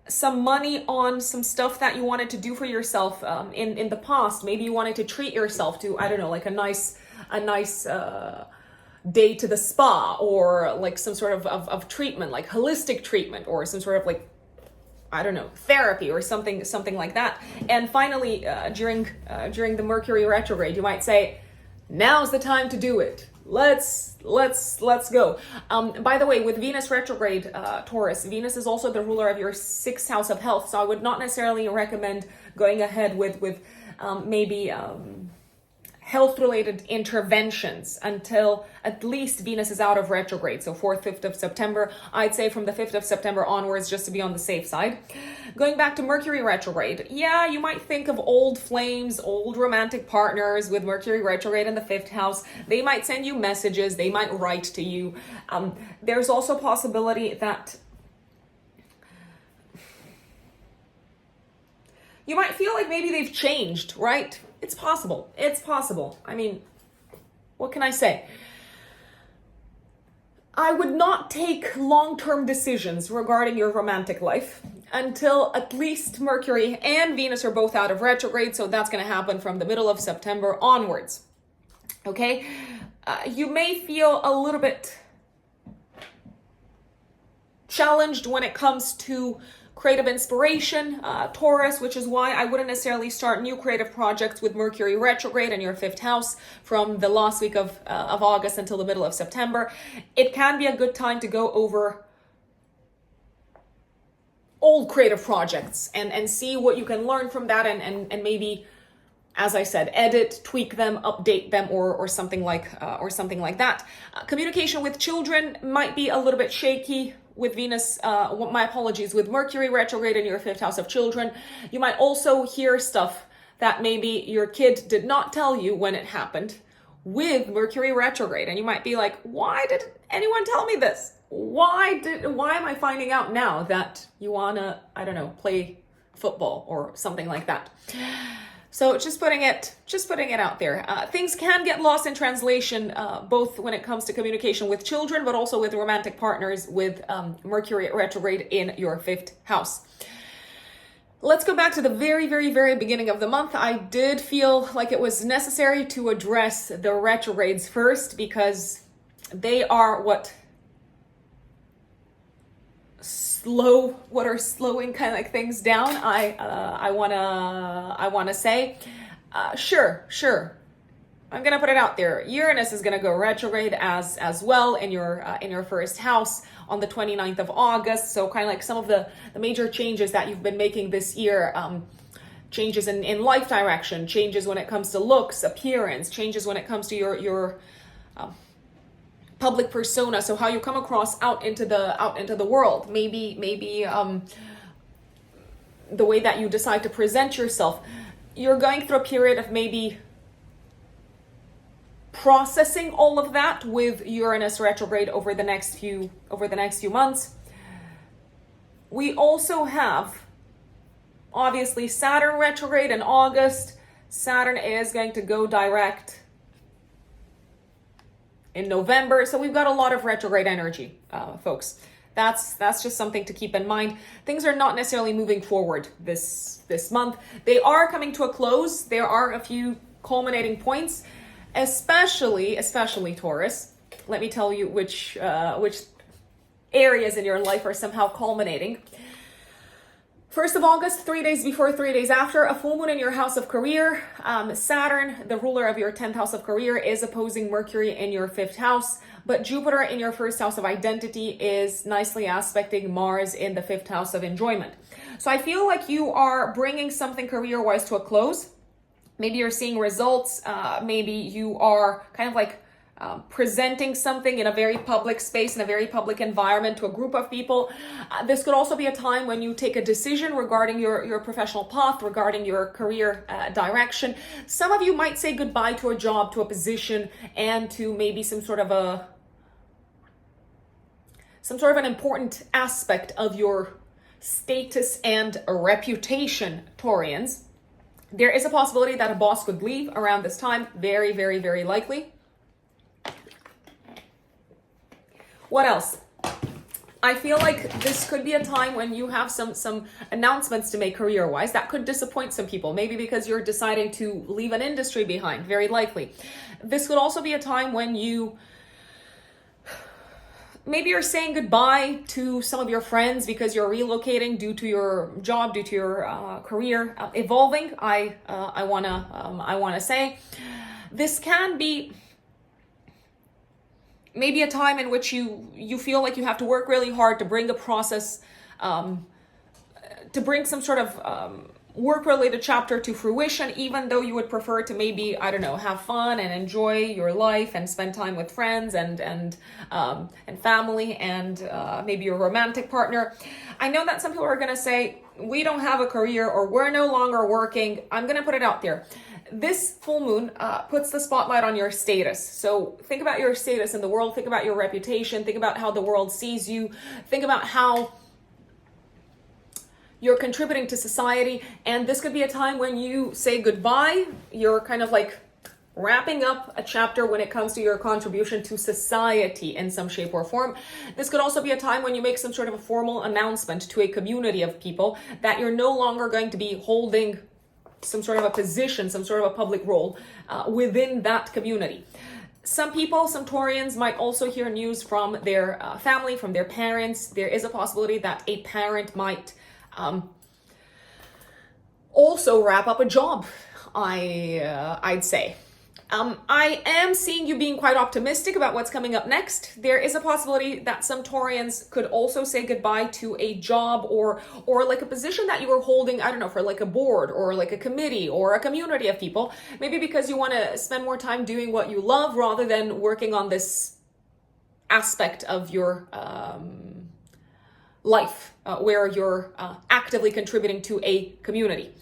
some money on some stuff that you wanted to do for yourself in the past. Maybe you wanted to treat yourself to, I don't know, like a nice day to the spa, or like some sort of treatment, like holistic treatment, or some sort of like, I don't know, therapy or something like that. And finally, during the Mercury retrograde, you might say, now's the time to do it. Let's go. By the way, with Venus retrograde, Taurus, Venus is also the ruler of your 6th house of health. So I would not necessarily recommend going ahead with maybe health-related interventions until at least Venus is out of retrograde. So 4th, 5th of September, I'd say from the 5th of September onwards, just to be on the safe side. Going back to Mercury retrograde, yeah, you might think of old flames, old romantic partners with Mercury retrograde in the 5th house. They might send you messages, they might write to you. There's also a possibility that you might feel like maybe they've changed, right? It's possible. It's possible. I mean, what can I say? I would not take long-term decisions regarding your romantic life until at least Mercury and Venus are both out of retrograde. So that's going to happen from the middle of September onwards. Okay? You may feel a little bit challenged when it comes to creative inspiration, Taurus, which is why I wouldn't necessarily start new creative projects with Mercury retrograde in your 5th house from the last week of August until the middle of September. It can be a good time to go over old creative projects and see what you can learn from that, and maybe, as I said, edit, tweak them, update them, or something like that. Communication with children might be a little bit shaky with Venus, my apologies, with Mercury retrograde in your 5th house of children. You might also hear stuff that maybe your kid did not tell you when it happened with Mercury retrograde. And you might be like, why did anyone tell me this? Why am I finding out now that you wanna, I don't know, play football or something like that? So just putting it out there. Things can get lost in translation, both when it comes to communication with children, but also with romantic partners with Mercury retrograde in your 5th house. Let's go back to the very, very, very beginning of the month. I did feel like it was necessary to address the retrogrades first, because they are what are slowing kind of like things down. I wanna say, sure. I'm gonna put it out there. Uranus is gonna go retrograde as well in your 1st house on the 29th of August. So kind of like some of the major changes that you've been making this year, changes in life direction, changes when it comes to looks, appearance, changes when it comes to your public persona, so how you come across out into the world. Maybe the way that you decide to present yourself. You're going through a period of maybe processing all of that with Uranus retrograde over the next few months. We also have obviously Saturn retrograde in August. Saturn is going to go direct in November. So we've got a lot of retrograde energy, folks. That's just something to keep in mind. Things are not necessarily moving forward this month. They are coming to a close. There are a few culminating points, especially Taurus. Let me tell you which areas in your life are somehow culminating. 1st of August, 3 days before, 3 days after, a full moon in your house of career. Saturn, the ruler of your 10th house of career, is opposing Mercury in your 5th house, but Jupiter in your 1st house of identity is nicely aspecting Mars in the 5th house of enjoyment. So I feel like you are bringing something career-wise to a close. Maybe you're seeing results. Maybe you are kind of like presenting something in a very public space, in a very public environment to a group of people. This could also be a time when you take a decision regarding your professional path, regarding your career direction. Some of you might say goodbye to a job, to a position, and to maybe some sort of an important aspect of your status and reputation, Taurians. There is a possibility that a boss could leave around this time. Very, very, very likely. What else? I feel like this could be a time when you have some announcements to make career-wise that could disappoint some people, maybe because you're deciding to leave an industry behind, very likely. This could also be a time when maybe you're saying goodbye to some of your friends because you're relocating due to your job, due to your career evolving. I wanna say this can be maybe a time in which you feel like you have to work really hard to bring a process, to bring some sort of work-related chapter to fruition, even though you would prefer to maybe, I don't know, have fun and enjoy your life and spend time with friends and family and maybe your romantic partner. I know that some people are going to say, we don't have a career or we're no longer working. I'm going to put it out there. This full moon puts the spotlight on your status. So think about your status in the world. Think about your reputation. Think about how the world sees you. Think about how you're contributing to society. And this could be a time when you say goodbye. You're kind of like wrapping up a chapter when it comes to your contribution to society in some shape or form. This could also be a time when you make some sort of a formal announcement to a community of people that you're no longer going to be holding some sort of a position, some sort of a public role within that community. Some people, some Taurians, might also hear news from their family, from their parents. There is a possibility that a parent might also wrap up a job, I'd say. I am seeing you being quite optimistic about what's coming up next. There is a possibility that some Taurians could also say goodbye to a job or like a position that you were holding, I don't know, for like a board or like a committee or a community of people. Maybe because you want to spend more time doing what you love rather than working on this aspect of your life where you're actively contributing to a community.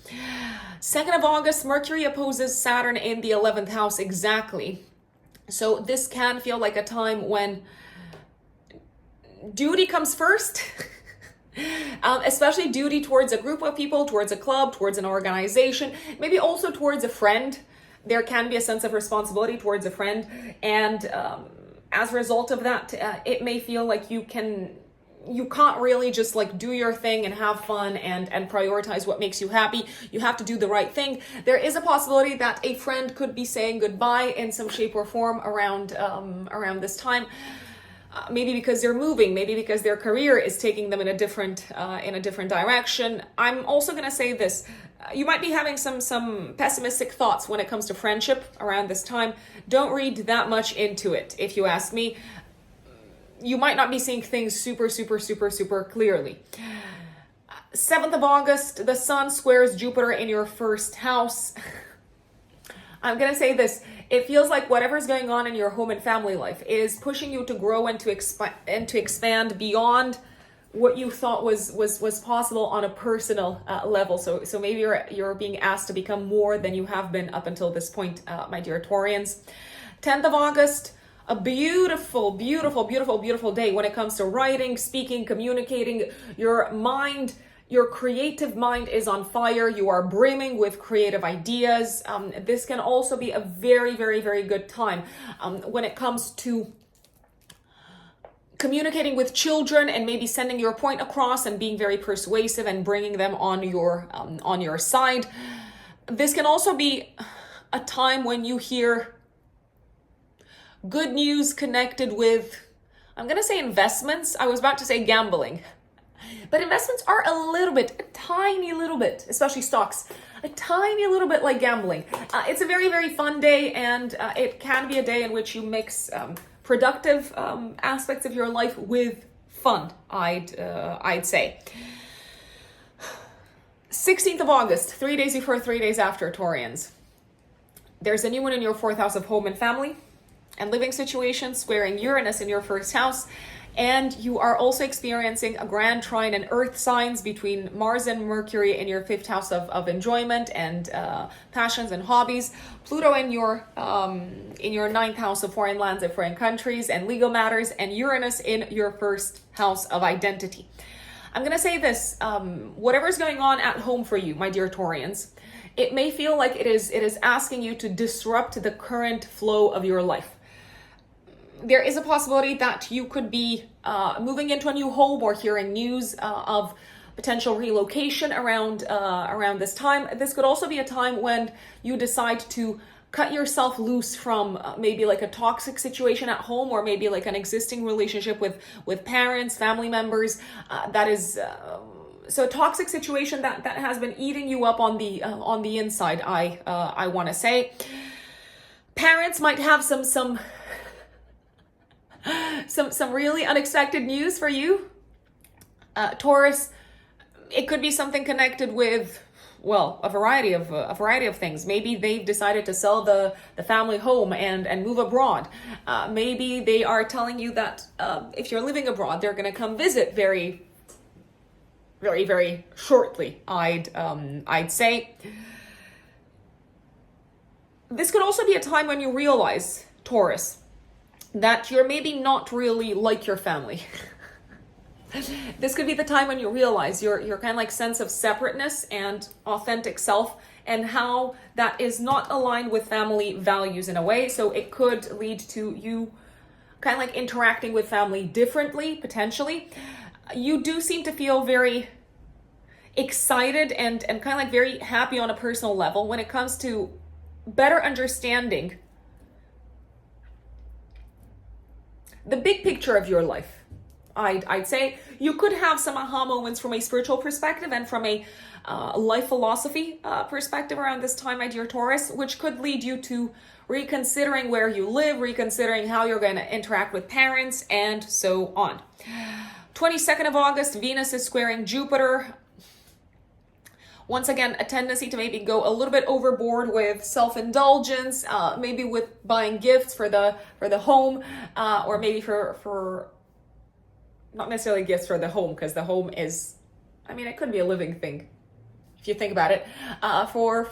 2nd of August, Mercury opposes Saturn in the 11th house exactly. So this can feel like a time when duty comes first, especially duty towards a group of people, towards a club, towards an organization, maybe also towards a friend. There can be a sense of responsibility towards a friend. And as a result of that, it may feel like you can't really just like do your thing and have fun and prioritize what makes you happy. You have to do the right thing. There is a possibility that a friend could be saying goodbye in some shape or form around this time. Maybe because they're moving, maybe because their career is taking them in a different direction. I'm also going to say this. You might be having some pessimistic thoughts when it comes to friendship around this time. Don't read that much into it, if you ask me. You might not be seeing things super clearly. 7th of August, the Sun squares Jupiter in your 1st house. I'm going to say this. It feels like whatever's going on in your home and family life is pushing you to grow and to expand beyond what you thought was possible on a personal level. So maybe you're being asked to become more than you have been up until this point, my dear Taurians. 10th of August, a beautiful, beautiful, beautiful, beautiful day when it comes to writing, speaking, communicating. Your mind, your creative mind is on fire. You are brimming with creative ideas. This can also be a very, very, very good time when it comes to communicating with children and maybe sending your point across and being very persuasive and bringing them on your side. This can also be a time when you hear good news connected with, I'm going to say investments. I was about to say gambling. But investments are a tiny little bit, especially stocks, a tiny little bit like gambling. It's a very, very fun day, and it can be a day in which you mix productive aspects of your life with fun, I'd say. 16th of August, 3 days before, 3 days after, Taurians. There's a new one in your 4th house of home and family and living situations, squaring Uranus in your 1st house. And you are also experiencing a grand trine in earth signs between Mars and Mercury in your 5th house of enjoyment and passions and hobbies. Pluto in your 9th house of foreign lands and foreign countries and legal matters, and Uranus in your 1st house of identity. I'm going to say this, whatever's going on at home for you, my dear Taurians, it may feel like it is asking you to disrupt the current flow of your life. There is a possibility that you could be moving into a new home or hearing news of potential relocation around this time. This could also be a time when you decide to cut yourself loose from maybe like a toxic situation at home, or maybe like an existing relationship with parents, family members. That is so a toxic situation that has been eating you up on the inside. I want to say parents might have some really unexpected news for you, Taurus. It could be something connected with, well, a variety of things. Maybe they've decided to sell the family home and move abroad. Maybe they are telling you that if you're living abroad, they're going to come visit very, very, very shortly. I'd say this could also be a time when you realize, Taurus, that you're maybe not really like your family. This could be the time when you realize your kind of like sense of separateness and authentic self, and how that is not aligned with family values in a way. So it could lead to you kind of like interacting with family differently, potentially. You do seem to feel very excited and kind of like very happy on a personal level when it comes to better understanding the big picture of your life. I'd say you could have some aha moments from a spiritual perspective and from a life philosophy perspective around this time, my dear Taurus, which could lead you to reconsidering where you live, reconsidering how you're going to interact with parents, and so on. 22nd of August, Venus is squaring Jupiter. Once again, a tendency to maybe go a little bit overboard with self-indulgence, maybe with buying gifts for the home, or maybe for not necessarily gifts for the home, because the home is, I mean, it could be a living thing if you think about it, for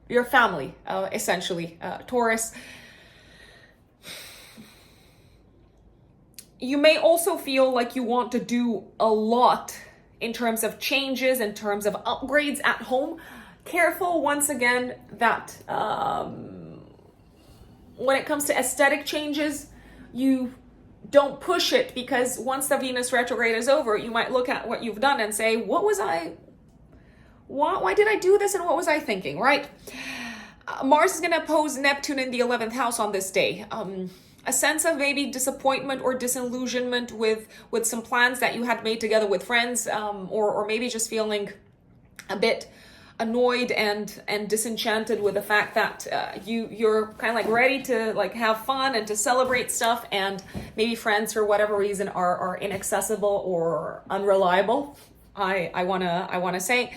your family, essentially, Taurus. You may also feel like you want to do a lot in terms of changes, in terms of upgrades at home. Careful, once again, that when it comes to aesthetic changes, you don't push it, because once the Venus retrograde is over, you might look at what you've done and say, why did I do this, and what was I thinking, right? Mars is going to oppose Neptune in the 11th house on this day. A sense of maybe disappointment or disillusionment with some plans that you had made together with friends, or maybe just feeling a bit annoyed and disenchanted with the fact that you're kind of like ready to like have fun and to celebrate stuff, and maybe friends for whatever reason are inaccessible or unreliable. I wanna say.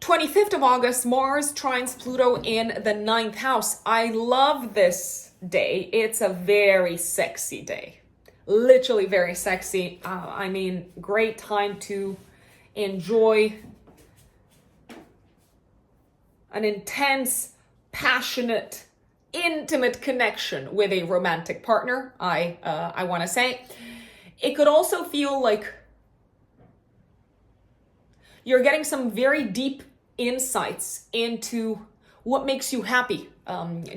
25th of August, Mars trines Pluto in the 9th house. I love this day. It's a very sexy day. Literally very sexy. I mean, great time to enjoy an intense, passionate, intimate connection with a romantic partner, I want to say. It could also feel like you're getting some very deep insights into what makes you happy,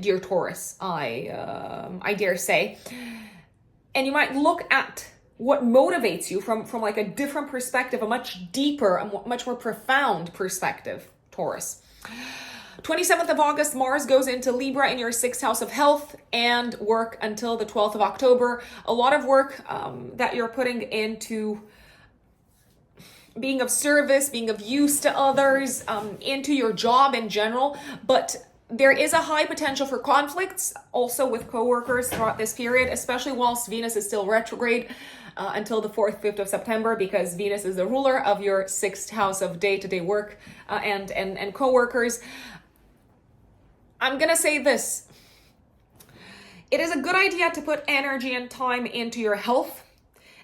dear Taurus, I dare say. And you might look at what motivates you from like a different perspective, a much deeper, a much more profound perspective, Taurus. 27th of August, Mars goes into Libra in your 6th house of health and work until the 12th of October. A lot of work that you're putting into being of service, being of use to others, into your job in general. But there is a high potential for conflicts also with coworkers throughout this period, especially whilst Venus is still retrograde until the 4th, 5th of September, because Venus is the ruler of your 6th house of day-to-day work and coworkers. I'm gonna say this. It is a good idea to put energy and time into your health,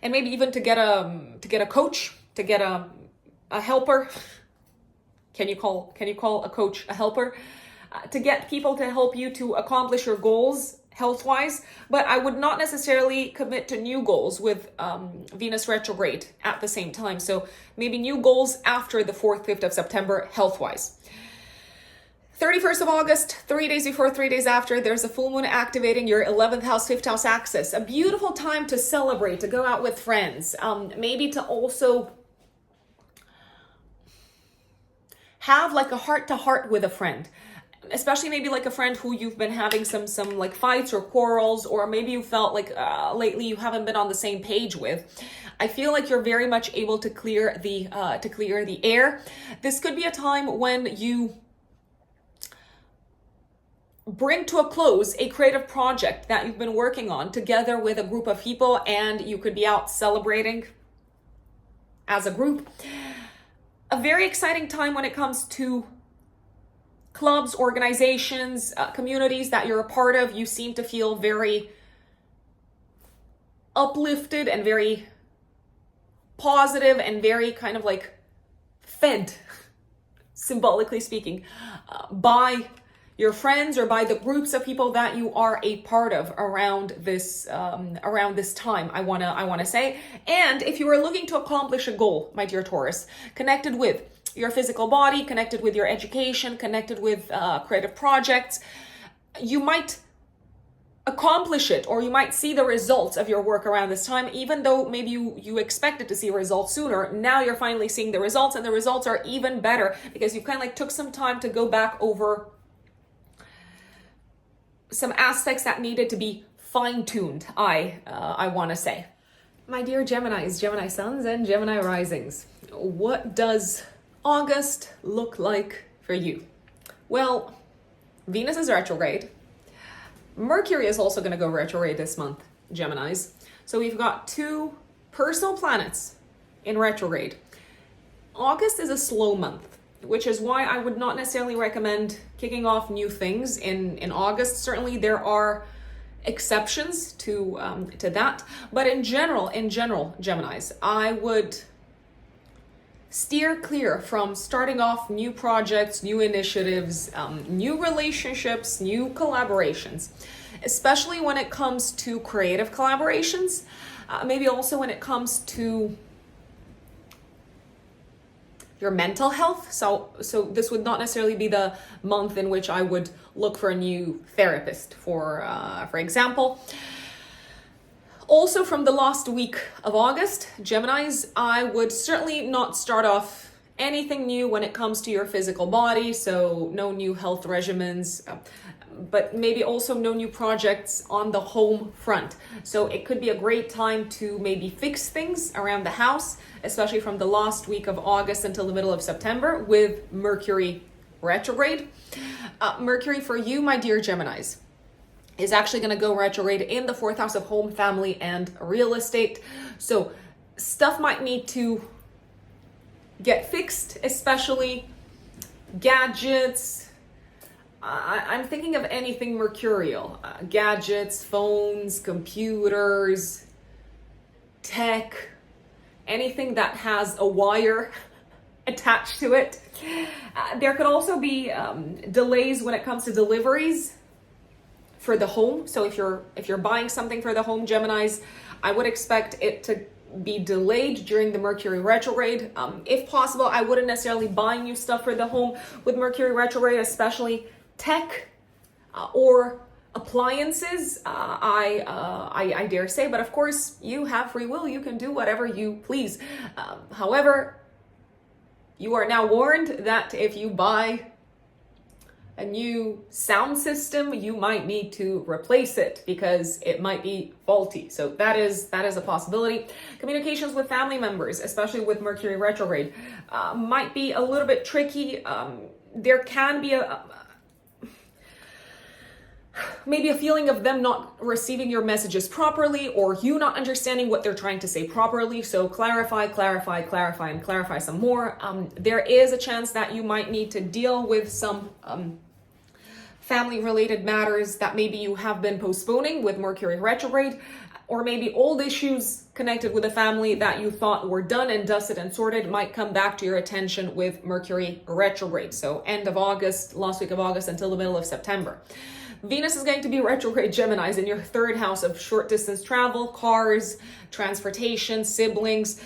and maybe even to get a coach, to get a helper. Can you call a coach a helper? To get people to help you to accomplish your goals health-wise, but I would not necessarily commit to new goals with Venus retrograde at the same time. So maybe new goals after the 4th, 5th of September health-wise. 31st of August, 3 days before, 3 days after, there's a full moon activating your 11th house, 5th house axis. A beautiful time to celebrate, to go out with friends, maybe to also have like a heart-to-heart with a friend. Especially maybe like a friend who you've been having some like fights or quarrels, or maybe you felt like lately you haven't been on the same page with. I feel like you're very much able to clear the air. This could be a time when you bring to a close a creative project that you've been working on together with a group of people, and you could be out celebrating as a group. A very exciting time when it comes to clubs, organizations, communities that you're a part of. You seem to feel very uplifted and very positive and very kind of like fed, symbolically speaking, by your friends or by the groups of people that you are a part of around this time, I wanna say. And if you are looking to accomplish a goal, my dear Taurus, connected with your physical body, connected with your education, connected with creative projects, you might accomplish it, or you might see the results of your work around this time, even though maybe you expected to see results sooner. Now you're finally seeing the results, and the results are even better because you kind of like took some time to go back over some aspects that needed to be fine-tuned, I want to say. My dear Geminis, Gemini suns and Gemini risings, what does August look like for you? Well, Venus is retrograde. Mercury is also going to go retrograde this month, Geminis. So we've got two personal planets in retrograde. August is a slow month, which is why I would not necessarily recommend kicking off new things in August. Certainly there are exceptions to that, but in general, Geminis, I would steer clear from starting off new projects, new initiatives, new relationships, new collaborations, especially when it comes to creative collaborations, maybe also when it comes to your mental health. So this would not necessarily be the month in which I would look for a new therapist, for example. Also, from the last week of August, Geminis, I would certainly not start off anything new when it comes to your physical body. So no new health regimens, but maybe also no new projects on the home front. So it could be a great time to maybe fix things around the house, especially from the last week of August until the middle of September with Mercury retrograde. Mercury for you, my dear Geminis, is actually going to go retrograde in the 4th house of home, family, and real estate. So stuff might need to get fixed, especially gadgets. I'm thinking of anything mercurial. Gadgets, phones, computers, tech, anything that has a wire attached to it. There could also be delays when it comes to deliveries for the home. So if you're buying something for the home, Geminis, I would expect it to be delayed during the Mercury retrograde. If possible, I wouldn't necessarily buy new stuff for the home with Mercury retrograde, especially tech or appliances. I dare say, but of course you have free will. You can do whatever you please. However, you are now warned that if you buy a new sound system, you might need to replace it because it might be faulty. So that is a possibility. Communications with family members, especially with Mercury retrograde, might be a little bit tricky. There can be maybe a feeling of them not receiving your messages properly, or you not understanding what they're trying to say properly. So clarify, and clarify some more. There is a chance that you might need to deal with some family related matters that maybe you have been postponing with Mercury retrograde, or maybe old issues connected with a family that you thought were done and dusted and sorted might come back to your attention with Mercury retrograde. So end of August, last week of August until the middle of September. Venus is going to be retrograde, Geminis, in your third house of short distance travel, cars, transportation, siblings.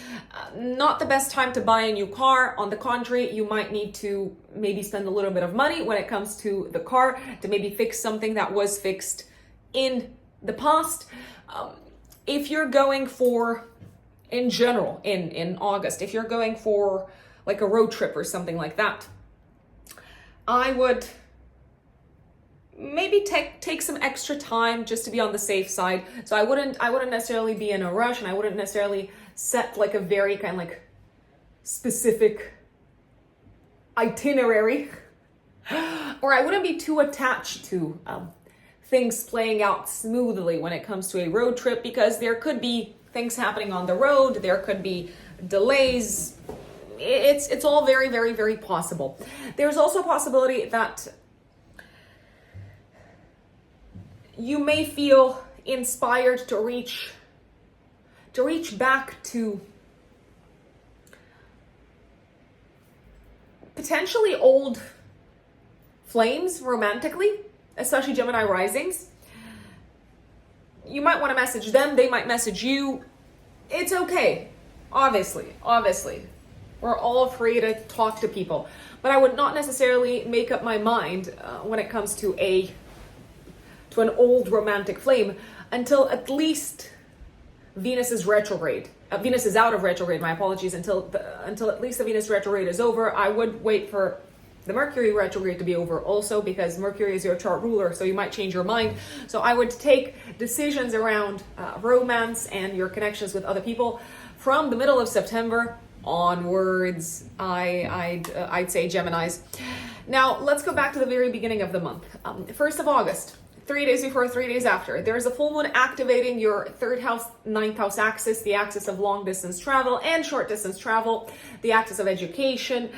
Not the best time to buy a new car. On the contrary, you might need to maybe spend a little bit of money when it comes to the car to maybe fix something that was fixed in the past. If you're going for, in general, in August, if you're going for like a road trip or something like that, I would maybe take some extra time just to be on the safe side. So I wouldn't necessarily be in a rush, and I wouldn't necessarily set like a very kind of like specific itinerary, or I wouldn't be too attached to things playing out smoothly when it comes to a road trip, because there could be things happening on the road, there could be delays. It's all very, very, very possible. There's also a possibility that you may feel inspired to reach back to potentially old flames romantically, especially Gemini risings. You might want to message them, they might message you. It's okay. Obviously. We're all free to talk to people. But I would not necessarily make up my mind when it comes to an old romantic flame until at least Venus is retrograde. Venus is out of retrograde, my apologies, until at least the Venus retrograde is over. I would wait for the Mercury retrograde to be over also, because Mercury is your chart ruler, so you might change your mind. So I would take decisions around romance and your connections with other people from the middle of September onwards. I'd say, Geminis. Now let's go back to the very beginning of the month. 1st of August. 3 days before, 3 days after, there's a full moon activating your 3rd house, 9th house axis, the axis of long distance travel and short distance travel, the axis of education,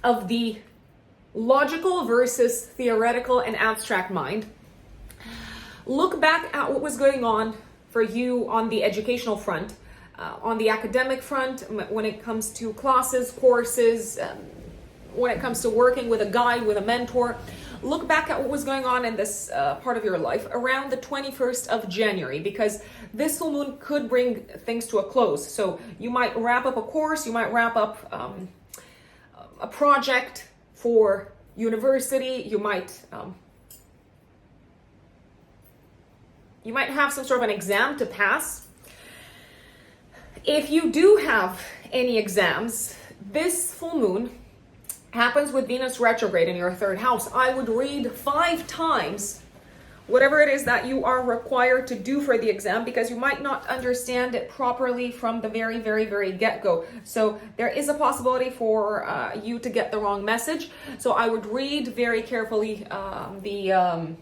of the logical versus theoretical and abstract mind. Look back at what was going on for you on the educational front, on the academic front, when it comes to classes, courses, when it comes to working with a guide, with a mentor. Look back at what was going on in this part of your life around the 21st of January, because this full moon could bring things to a close. So you might wrap up a course, you might wrap up a project for university, you might have some sort of an exam to pass. If you do have any exams, this full moon happens with Venus retrograde in your 3rd house. I would read 5 times whatever it is that you are required to do for the exam, because you might not understand it properly from the very, very, very get-go. So there is a possibility for you to get the wrong message. So I would read very carefully the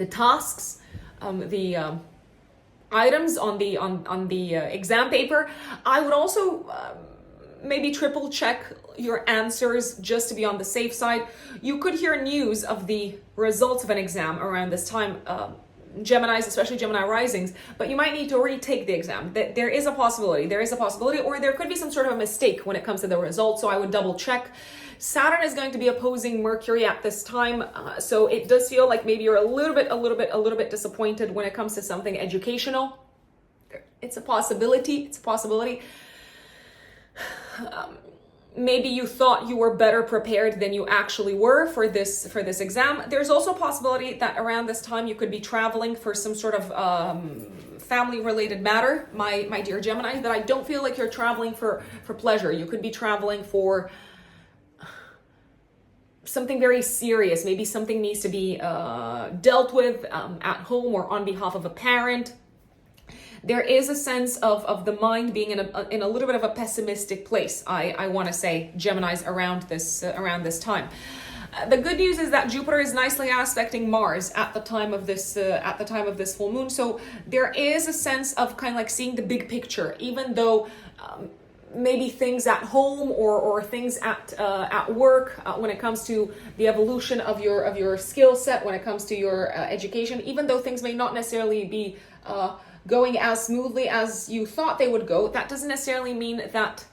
tasks, the items on the exam paper. I would also maybe triple check your answers just to be on the safe side. You could hear news of the results of an exam around this time, Geminis, especially Gemini risings, but you might need to retake the exam. There is a possibility, or there could be some sort of a mistake when it comes to the results, so I would double check. Saturn is going to be opposing Mercury at this time, so it does feel like maybe you're a little bit disappointed when it comes to something educational. It's a possibility. Maybe you thought you were better prepared than you actually were for this exam. There's also a possibility that around this time you could be traveling for some sort of family related matter, my dear Gemini, but I don't feel like you're traveling for pleasure. You could be traveling for something very serious. Maybe something needs to be dealt with at home or on behalf of a parent. There is a sense of the mind being in a little bit of a pessimistic place, I want to say, Geminis, around this time. The good news is that Jupiter is nicely aspecting Mars at the time of this full moon, so there is a sense of kind of like seeing the big picture, even though maybe things at home or things at work, when it comes to the evolution of your skill set, when it comes to your education, even though things may not necessarily be going as smoothly as you thought they would go, that doesn't necessarily mean that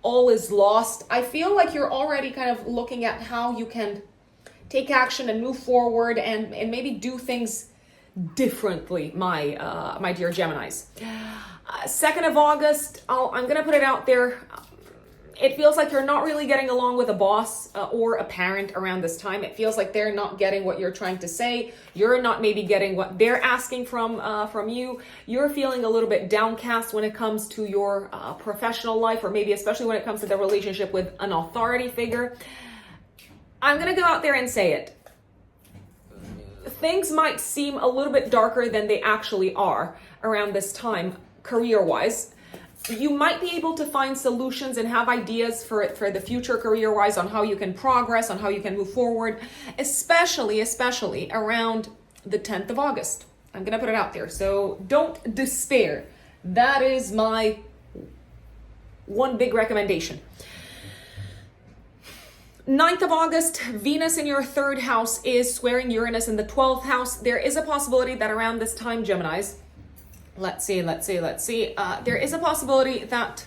all is lost. I feel like you're already kind of looking at how you can take action and move forward and maybe do things differently, my dear Geminis. 2nd of August, I'm gonna put it out there. It feels like you're not really getting along with a boss or a parent around this time. It feels like they're not getting what you're trying to say. You're not maybe getting what they're asking from you. You're feeling a little bit downcast when it comes to your professional life, or maybe especially when it comes to the relationship with an authority figure. I'm going to go out there and say it. Things might seem a little bit darker than they actually are around this time, career-wise. You might be able to find solutions and have ideas for the future career-wise on how you can progress, on how you can move forward, especially around the 10th of August. I'm going to put it out there. So don't despair. That is my one big recommendation. 9th of August, Venus in your 3rd house is squaring Uranus in the 12th house. There is a possibility that around this time, Geminis, let's see. There is a possibility that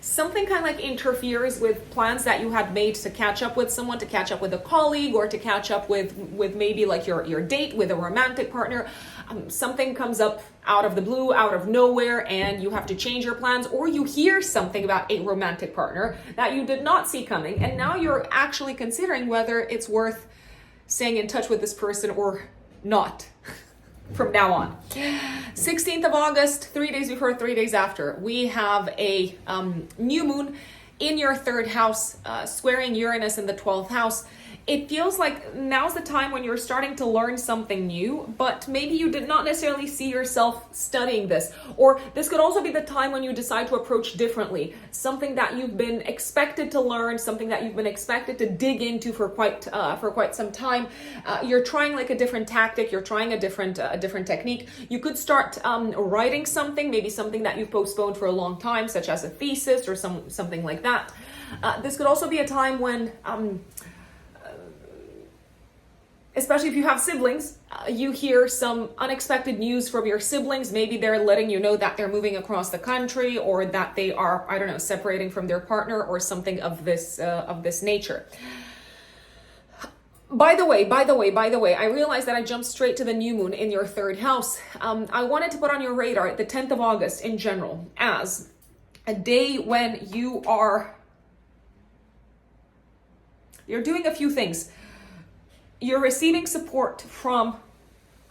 something kind of like interferes with plans that you had made to catch up with someone, to catch up with a colleague, or to catch up with maybe like your date with a romantic partner. Something comes up out of the blue, out of nowhere, and you have to change your plans, or you hear something about a romantic partner that you did not see coming, and now you're actually considering whether it's worth staying in touch with this person or not. From now on. 16th of August, 3 days before, 3 days after, we have a new moon in your 3rd house, squaring Uranus in the 12th house. It feels like now's the time when you're starting to learn something new, but maybe you did not necessarily see yourself studying this. Or this could also be the time when you decide to approach differently. Something that you've been expected to learn, something that you've been expected to dig into for quite some time. You're trying like a different tactic. You're trying a different technique. You could start writing something, maybe something that you've postponed for a long time, such as a thesis or something like that. This could also be a time when especially if you have siblings, you hear some unexpected news from your siblings. Maybe they're letting you know that they're moving across the country, or that they are, I don't know, separating from their partner, or something of this nature. By the way, I realized that I jumped straight to the new moon in your 3rd house. I wanted to put on your radar the 10th of August in general as a day when you're doing a few things. You're receiving support from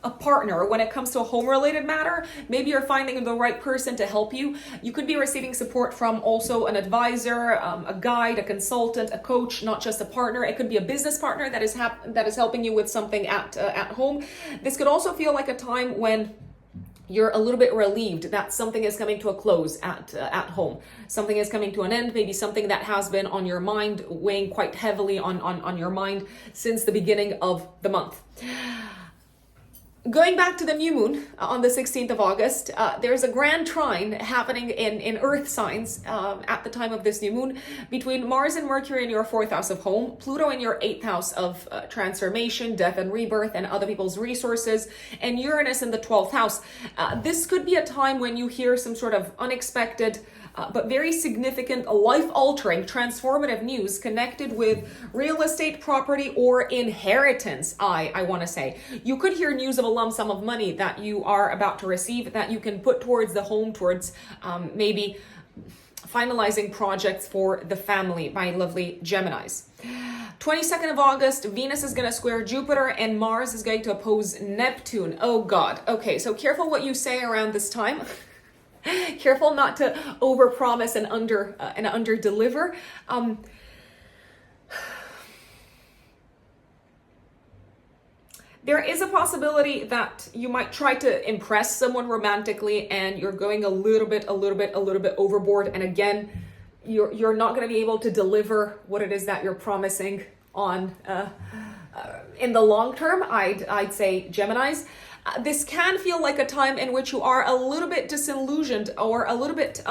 a partner when it comes to a home-related matter. Maybe you're finding the right person to help you. You could be receiving support from also an advisor, a guide, a consultant, a coach, not just a partner. It could be a business partner that is helping you with something at home. This could also feel like a time when you're a little bit relieved that something is coming to a close at home. Something is coming to an end, maybe something that has been on your mind, weighing quite heavily on your mind since the beginning of the month. Going back to the new moon on the 16th of August, there's a grand trine happening in earth signs at the time of this new moon between Mars and Mercury in your 4th house of home, Pluto in your 8th house of transformation, death and rebirth and other people's resources, and Uranus in the 12th house. This could be a time when you hear some sort of unexpected but very significant, life-altering, transformative news connected with real estate, property, or inheritance, I want to say. You could hear news of a lump sum of money that you are about to receive that you can put towards the home, towards maybe finalizing projects for the family, my lovely Geminis. 22nd of August, Venus is going to square Jupiter and Mars is going to oppose Neptune. Oh God. Okay, so careful what you say around this time. Careful not to overpromise and under deliver. There is a possibility that you might try to impress someone romantically and you're going a little bit overboard. And again, you're not going to be able to deliver what it is that you're promising on in the long term. I'd say Geminis. This can feel like a time in which you are a little bit disillusioned or a little bit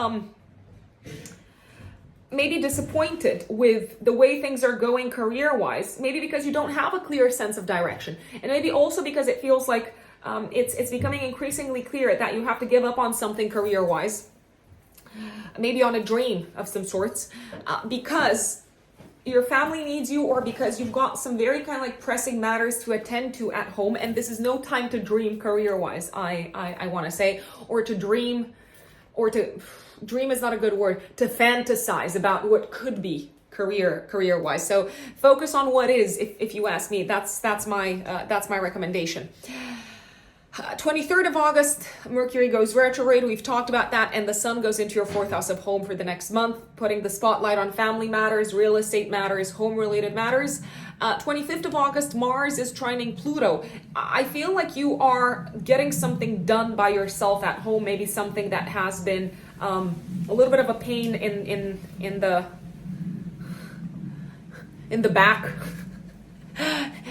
maybe disappointed with the way things are going career-wise, maybe because you don't have a clear sense of direction, and maybe also because it feels like it's becoming increasingly clear that you have to give up on something career-wise, maybe on a dream of some sorts, because your family needs you, or because you've got some very kind of like pressing matters to attend to at home, and this is no time to dream career-wise, I want to say, or to dream, or to dream is not a good word, to fantasize about what could be career-wise. So focus on what is, if you ask me. That's my recommendation. 23rd of August, Mercury goes retrograde. We've talked about that. And the sun goes into your 4th house of home for the next month, putting the spotlight on family matters, real estate matters, home-related matters. 25th of August, Mars is trining Pluto. I feel like you are getting something done by yourself at home, maybe something that has been a little bit of a pain in the back.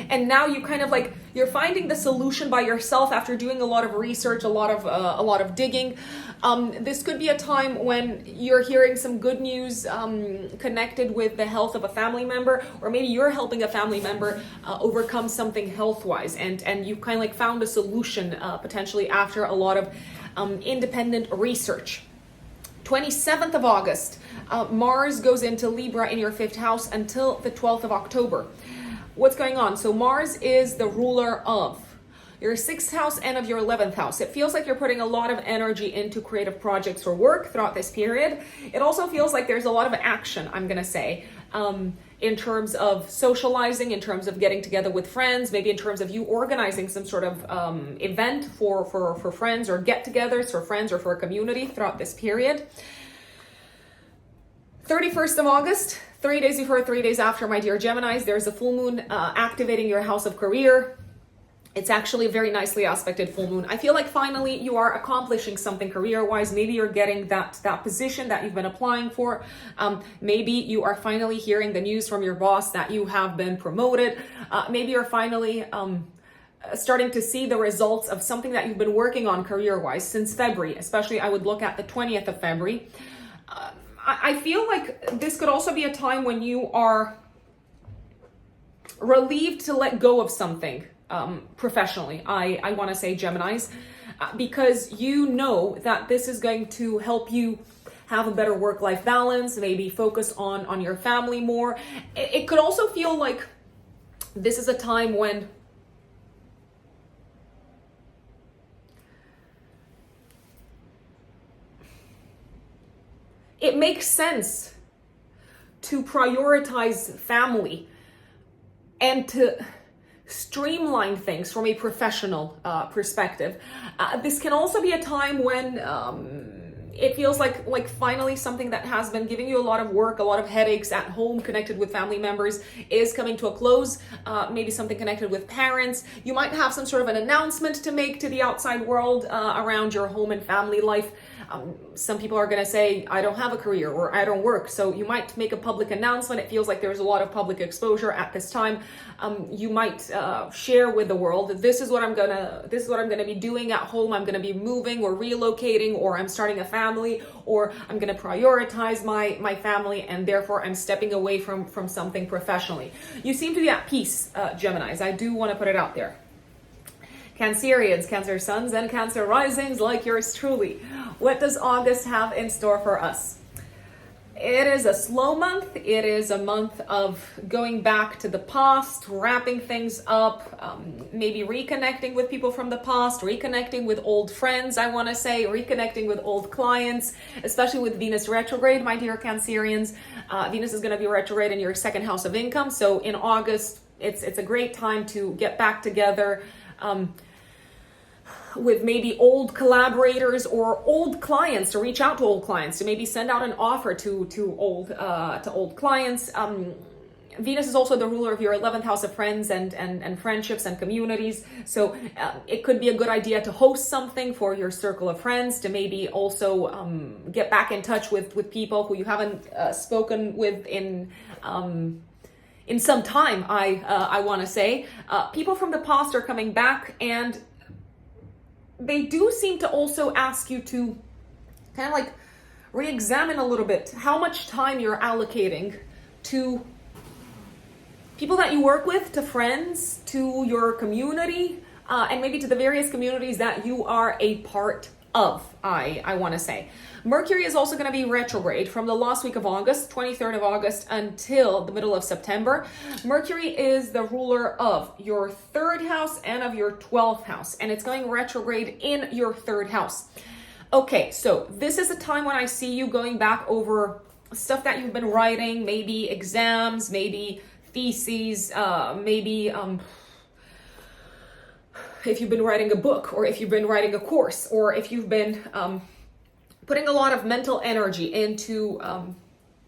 And now you kind of like, you're finding the solution by yourself after doing a lot of research, a lot of digging. This could be a time when you're hearing some good news connected with the health of a family member, or maybe you're helping a family member overcome something health-wise, and you kind of like found a solution potentially after a lot of independent research. 27th of August, Mars goes into Libra in your 5th house until the 12th of October. What's going on? So Mars is the ruler of your 6th house and of your 11th house. It feels like you're putting a lot of energy into creative projects or work throughout this period. It also feels like there's a lot of action, I'm going to say, in terms of socializing, in terms of getting together with friends, maybe in terms of you organizing some sort of event for friends, or get-togethers for friends or for a community throughout this period. 31st of August, 3 days before, 3 days after, my dear Geminis, there's a full moon activating your house of career. It's actually a very nicely aspected full moon. I feel like finally you are accomplishing something career-wise. Maybe you're getting that position that you've been applying for. Maybe you are finally hearing the news from your boss that you have been promoted. Maybe you're finally starting to see the results of something that you've been working on career-wise since February. Especially, I would look at the 20th of February. I feel like this could also be a time when you are relieved to let go of something professionally. I want to say, Geminis, because you know that this is going to help you have a better work-life balance, maybe focus on your family more. It could also feel like this is a time when it makes sense to prioritize family and to streamline things from a professional perspective. This can also be a time when it feels like finally something that has been giving you a lot of work, a lot of headaches at home connected with family members is coming to a close. Maybe something connected with parents. You might have some sort of an announcement to make to the outside world around your home and family life. Some people are going to say, I don't have a career or I don't work. So you might make a public announcement. It feels like there's a lot of public exposure at this time. You might share with the world, this is what I'm gonna be doing at home. I'm gonna be moving or relocating, or I'm starting a family, or I'm gonna prioritize my family, and therefore I'm stepping away from something professionally. You seem to be at peace, Geminis. I do want to put it out there. Cancerians, Cancer suns and Cancer risings like yours truly. What does August have in store for us? It is a slow month. It is a month of going back to the past, wrapping things up, maybe reconnecting with people from the past, reconnecting with old friends, I want to say, reconnecting with old clients, especially with Venus retrograde, my dear Cancerians. Venus is going to be retrograde in your second house of income. So in August, it's a great time to get back together, with maybe old collaborators or old clients, to reach out to old clients, to maybe send out an offer to old clients. Venus is also the ruler of your 11th house of friends and friendships and communities. So it could be a good idea to host something for your circle of friends, to maybe also get back in touch with people who you haven't spoken with in some time, I want to say. People from the past are coming back, and they do seem to also ask you to kind of like re-examine a little bit how much time you're allocating to people that you work with, to friends, to your community, and maybe to the various communities that you are a part of, I want to say. Mercury is also going to be retrograde from the last week of August, 23rd of August, until the middle of September. Mercury is the ruler of your 3rd house and of your 12th house, and it's going retrograde in your 3rd house. Okay, so this is a time when I see you going back over stuff that you've been writing, maybe exams, maybe theses, maybe if you've been writing a book, or if you've been writing a course, or if you've been putting a lot of mental energy into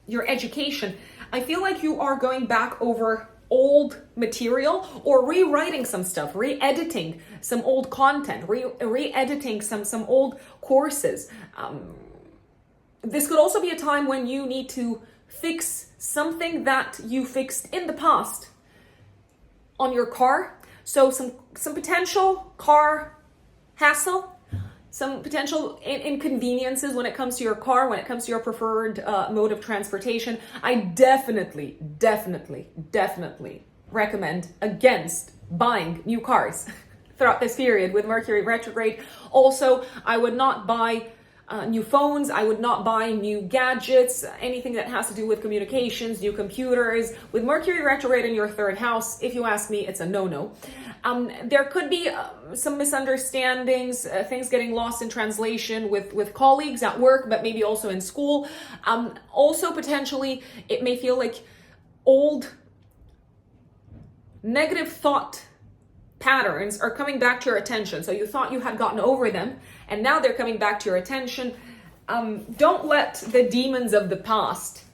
your education. I feel like you are going back over old material, or rewriting some stuff, re-editing some old content, re-editing some old courses. This could also be a time when you need to fix something that you fixed in the past on your car. So some potential car hassle, some potential inconveniences when it comes to your car, when it comes to your preferred mode of transportation. I definitely recommend against buying new cars throughout this period with Mercury retrograde. Also, I would not buy new phones. I would not buy new gadgets, anything that has to do with communications, new computers. With Mercury retrograde in your 3rd house, if you ask me, it's a no-no. There could be some misunderstandings, things getting lost in translation with colleagues at work, but maybe also in school. Also, potentially, it may feel like old negative thought patterns are coming back to your attention. So you thought you had gotten over them, and now they're coming back to your attention. Don't let the demons of the past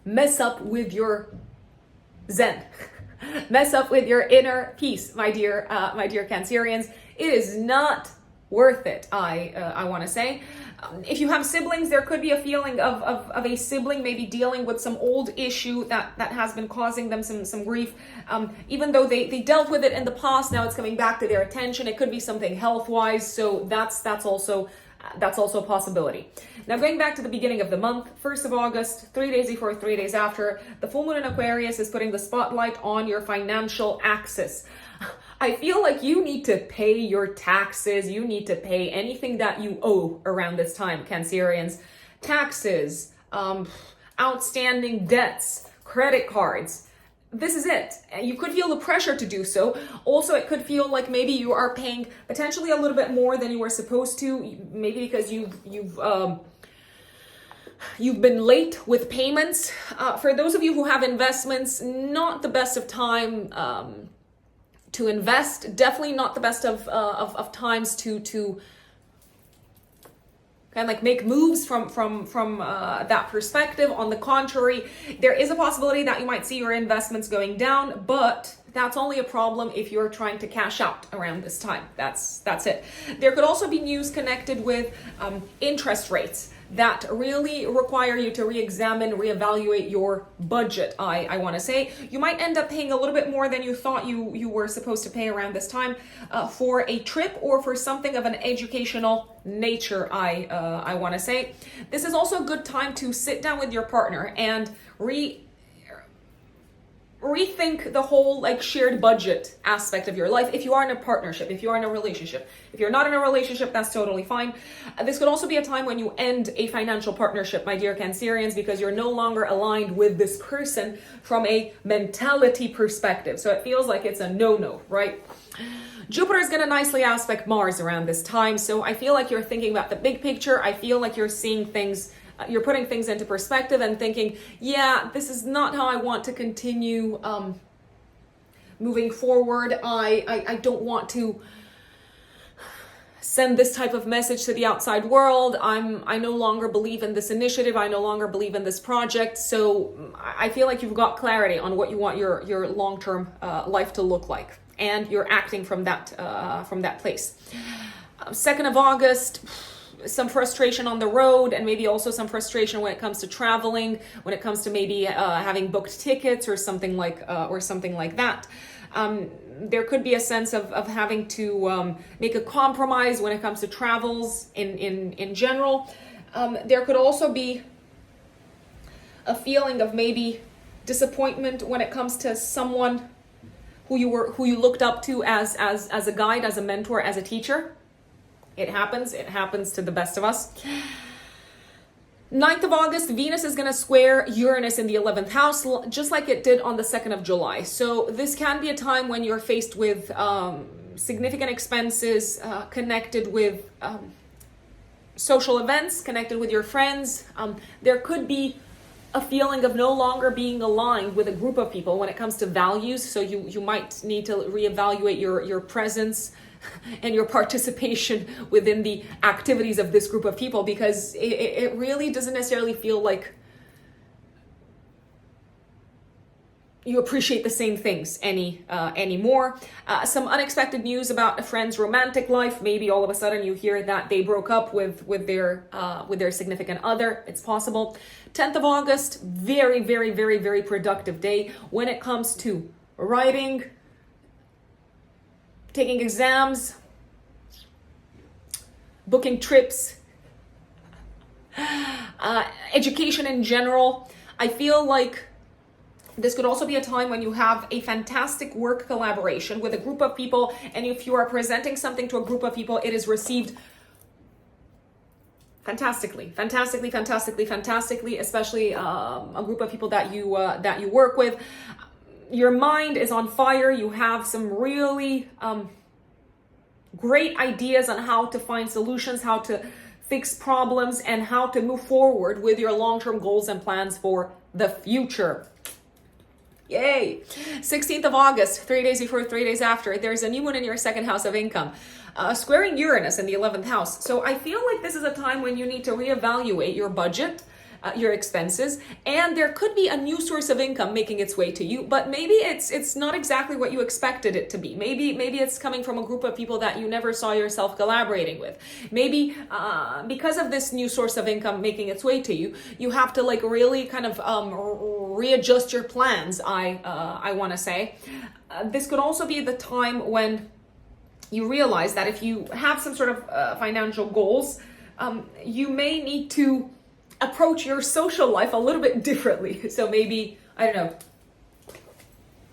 mess up with your Zen, mess up with your inner peace, my dear Cancerians. It is not worth it, I want to say. If you have siblings, there could be a feeling of a sibling maybe dealing with some old issue that has been causing them some grief. Even though they dealt with it in the past, now it's coming back to their attention. It could be something health-wise, so that's also a possibility. Now, going back to the beginning of the month, 1st of August, 3 days before, 3 days after, the full moon in Aquarius is putting the spotlight on your financial axis. I feel like you need to pay your taxes. You need to pay anything that you owe around this time, Cancerians. Taxes, outstanding debts, credit cards. This is it. You could feel the pressure to do so. Also, it could feel like maybe you are paying potentially a little bit more than you were supposed to, maybe because you've been late with payments. For those of you who have investments, not the best of time to invest. Definitely not the best of times to kind of like make moves from that perspective. On the contrary, there is a possibility that you might see your investments going down, but that's only a problem if you're trying to cash out around this time. That's it. There could also be news connected with interest rates that really require you to re-examine, reevaluate your budget. I want to say you might end up paying a little bit more than you thought you were supposed to pay around this time for a trip or for something of an educational nature. I want to say this is also a good time to sit down with your partner and rethink the whole like shared budget aspect of your life. If you are in a partnership, if you are in a relationship, if you're not in a relationship, that's totally fine. This could also be a time when you end a financial partnership, my dear Cancerians, because you're no longer aligned with this person from a mentality perspective. So it feels like it's a no-no, right? Jupiter is going to nicely aspect Mars around this time. So I feel like you're thinking about the big picture. I feel like you're seeing things, you're putting things into perspective and thinking, yeah, this is not how I want to continue moving forward. I don't want to send this type of message to the outside world. I no longer believe in this initiative. I no longer believe in this project. So I feel like you've got clarity on what you want your long-term life to look like, and you're acting from that place. 2nd of August, some frustration on the road, and maybe also some frustration when it comes to traveling, when it comes to maybe having booked tickets or something like that. There could be a sense of having to make a compromise when it comes to travels in general. There could also be a feeling of maybe disappointment when it comes to someone who you looked up to as a guide, as a mentor, as a teacher. It happens to the best of us. 9th of August, Venus is going to square Uranus in the 11th house, just like it did on the 2nd of July. So this can be a time when you're faced with significant expenses connected with social events, connected with your friends. There could be a feeling of no longer being aligned with a group of people when it comes to values. So you might need to reevaluate your presence and your participation within the activities of this group of people, because it really doesn't necessarily feel like you appreciate the same things anymore. Some unexpected news about a friend's romantic life. Maybe all of a sudden you hear that they broke up with their significant other. It's possible. 10th of August, very, very, very, very productive day when it comes to writing, taking exams, booking trips, education in general. I feel like this could also be a time when you have a fantastic work collaboration with a group of people, and if you are presenting something to a group of people, it is received fantastically, especially a group of people that you work with. Your mind is on fire. You have some really great ideas on how to find solutions, how to fix problems, and how to move forward with your long-term goals and plans for the future. Yay! 16th of August, 3 days before, 3 days after, there's a new moon in your 2nd house of income, squaring Uranus in the 11th house. So I feel like this is a time when you need to reevaluate your budget, your expenses, and there could be a new source of income making its way to you, but maybe it's not exactly what you expected it to be. Maybe it's coming from a group of people that you never saw yourself collaborating with. Maybe because of this new source of income making its way to you, you have to like really kind of readjust your plans. I want to say this could also be the time when you realize that if you have some sort of financial goals, you may need to approach your social life a little bit differently. So maybe, I don't know,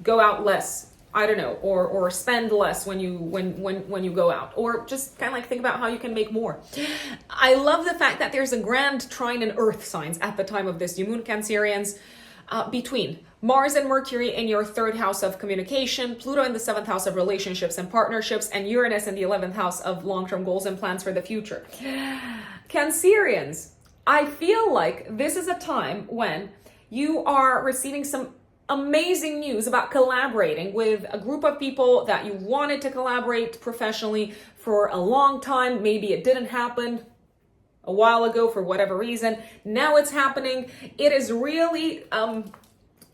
go out less, I don't know, or spend less when you go out, or just kind of like think about how you can make more. I love the fact that there's a grand trine in earth signs at the time of this new moon, Cancerians, between Mars and Mercury in your 3rd house of communication, Pluto in the 7th house of relationships and partnerships, and Uranus in the 11th house of long-term goals and plans for the future. Cancerians, I feel like this is a time when you are receiving some amazing news about collaborating with a group of people that you wanted to collaborate professionally for a long time. Maybe it didn't happen. a while ago for whatever reason. Now it's happening. It is really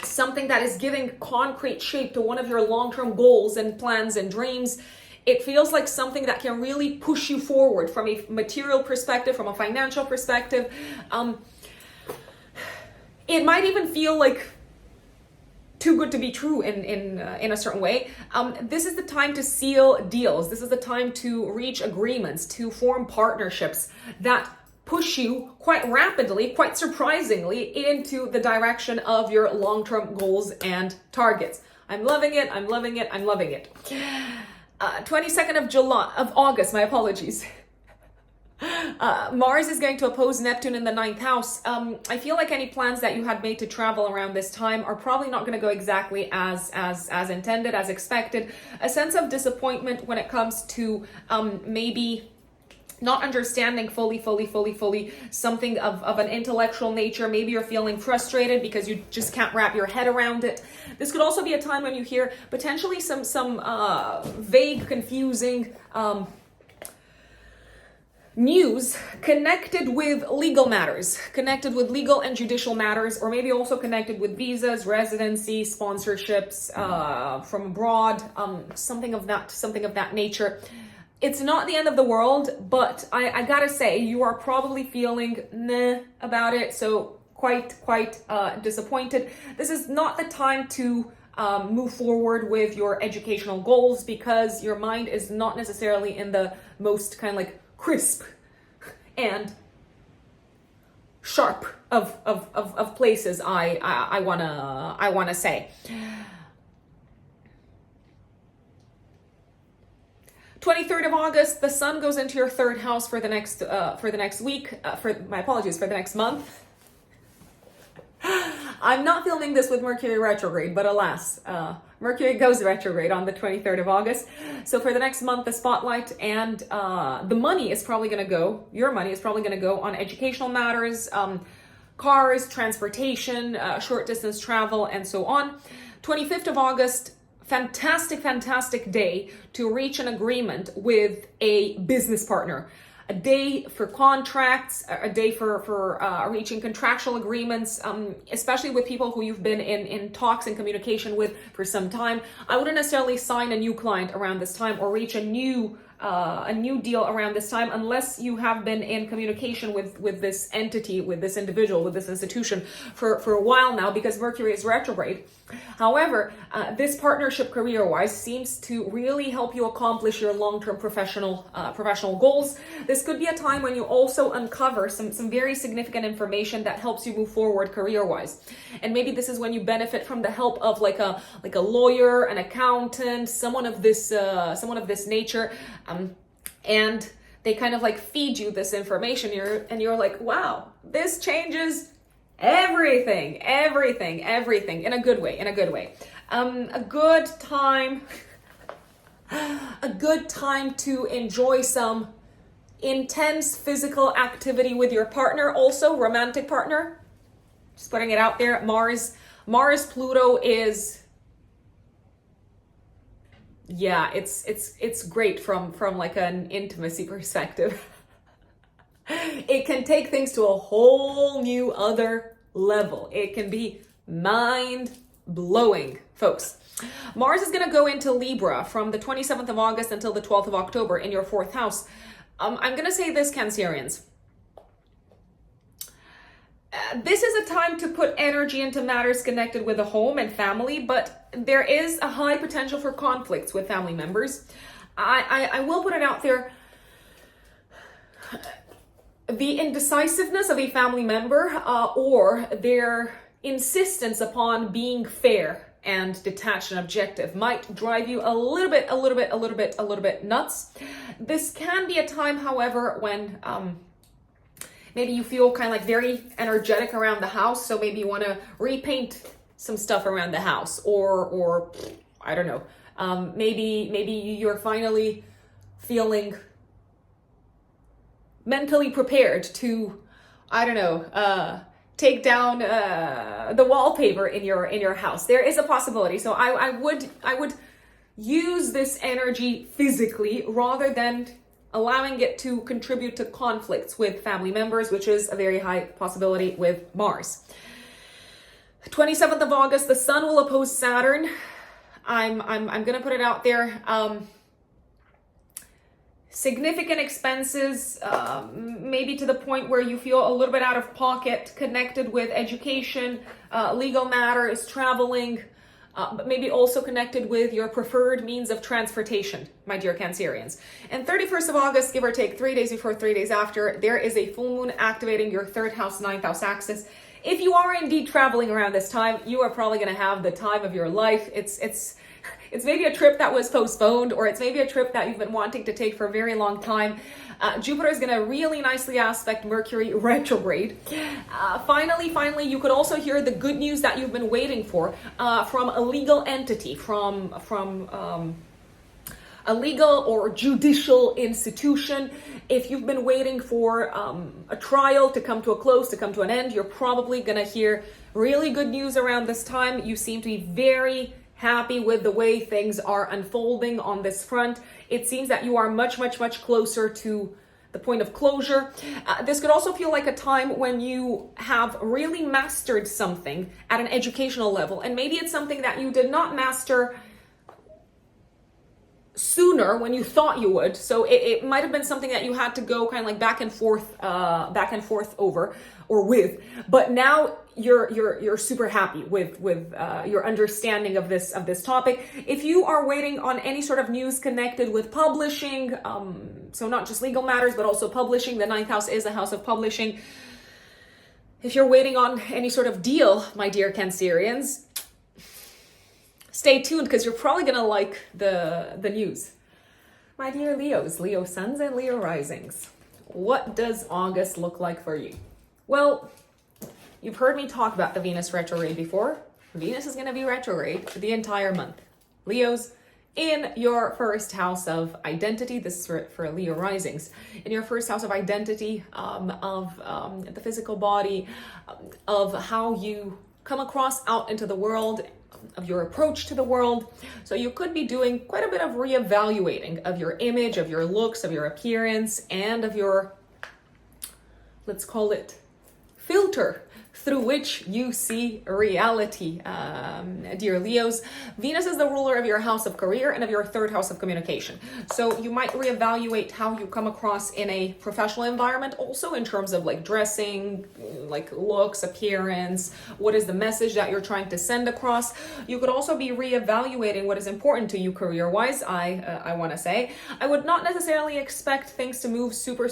something that is giving concrete shape to one of your long-term goals and plans and dreams. It feels like something that can really push you forward from a material perspective, from a financial perspective. It might even feel like too good to be true in a certain way. This is the time to seal deals. This is the time to reach agreements, to form partnerships that push you quite rapidly, quite surprisingly, into the direction of your long-term goals and targets. I'm loving it. I'm loving it. I'm loving it. 22nd of August, my apologies. Mars is going to oppose Neptune in the 9th house. I feel like any plans that you had made to travel around this time are probably not going to go exactly as intended, as expected. A sense of disappointment when it comes to maybe not understanding fully something of an intellectual nature. Maybe you're feeling frustrated because you just can't wrap your head around it. This could also be a time when you hear potentially some vague, confusing news connected with legal matters, connected with legal and judicial matters, or maybe also connected with visas, residency, sponsorships from abroad, something of that nature. It's not the end of the world, but I gotta say, you are probably feeling meh about it, so quite disappointed. This is not the time to move forward with your educational goals because your mind is not necessarily in the most kind of like crisp and sharp of places. I wanna say. 23rd of August, the sun goes into your 3rd house for the next week. For the next month. I'm not filming this with Mercury retrograde, but alas, Mercury goes retrograde on the 23rd of August. So for the next month, the spotlight and the money is probably going to go, your money is probably going to go on educational matters, cars, transportation, short distance travel, and so on. 25th of August, fantastic day to reach an agreement with a business partner. A day for contracts, a day for reaching contractual agreements, especially with people who you've been in talks and communication with for some time. I wouldn't necessarily sign a new client around this time or reach a new deal around this time unless you have been in communication with this entity, with this individual, with this institution for a while now, because Mercury is retrograde. However, this partnership career-wise seems to really help you accomplish your long-term professional goals. This could be a time when you also uncover some very significant information that helps you move forward career-wise. And maybe this is when you benefit from the help of like a lawyer, an accountant, someone of this nature, and they kind of like feed you this information. You're like, wow, this changes everything in a good way. A good time to enjoy some intense physical activity with your partner, also romantic partner. Just putting it out there. Mars Pluto is, yeah, it's great from like an intimacy perspective. It can take things to a whole new other level. It can be mind-blowing, folks. Mars is going to go into Libra from the 27th of August until the 12th of October in your 4th house. I'm going to say this, Cancerians. This is a time to put energy into matters connected with the home and family, but there is a high potential for conflicts with family members. I will put it out there. The indecisiveness of a family member or their insistence upon being fair and detached and objective might drive you a little bit nuts. This can be a time, however, when maybe you feel kind of like very energetic around the house, so maybe you want to repaint some stuff around the house, or I don't know, maybe you're finally feeling mentally prepared to, I don't know, take down the wallpaper in your house. There is a possibility. So I would use this energy physically rather than allowing it to contribute to conflicts with family members, which is a very high possibility with Mars. 27th of August, the Sun will oppose Saturn. I'm gonna put it out there. Significant expenses, maybe to the point where you feel a little bit out of pocket, connected with education, legal matters, traveling, but maybe also connected with your preferred means of transportation, my dear Cancerians. And 31st of August, give or take 3 days before, 3 days after, there is a full moon activating your 3rd house, 9th house axis. If you are indeed traveling around this time, you are probably going to have the time of your life. It's maybe a trip that was postponed, or it's maybe a trip that you've been wanting to take for a very long time. Jupiter is going to really nicely aspect Mercury retrograde. Finally, you could also hear the good news that you've been waiting for from a legal entity, from a legal or judicial institution. If you've been waiting for a trial to come to a close, to come to an end, you're probably going to hear really good news around this time. You seem to be very happy with the way things are unfolding on this front. It seems that you are much closer to the point of closure. This could also feel like a time when you have really mastered something at an educational level, and maybe it's something that you did not master sooner when you thought you would. So it might have been something that you had to go kind of like back and forth over or with, but now you're super happy with your understanding of this topic. If you are waiting on any sort of news connected with publishing, so not just legal matters, but also publishing, the 9th house is a house of publishing. If you're waiting on any sort of deal, my dear Cancerians, stay tuned, because you're probably gonna like the news. My dear Leos, Leo suns and Leo risings, what does August look like for you? Well, you've heard me talk about the Venus retrograde before. Venus is going to be retrograde for the entire month. Leos, in your 1st house of identity, this is for Leo risings, in your 1st house of identity, of the physical body, of how you come across out into the world, of your approach to the world. So you could be doing quite a bit of reevaluating of your image, of your looks, of your appearance, and of your, let's call it, filter through which you see reality, dear Leos. Venus is the ruler of your house of career and of your 3rd house of communication. So you might reevaluate how you come across in a professional environment, also in terms of like dressing, like looks, appearance, what is the message that you're trying to send across. You could also be reevaluating what is important to you career-wise. I want to say, I would not necessarily expect things to move super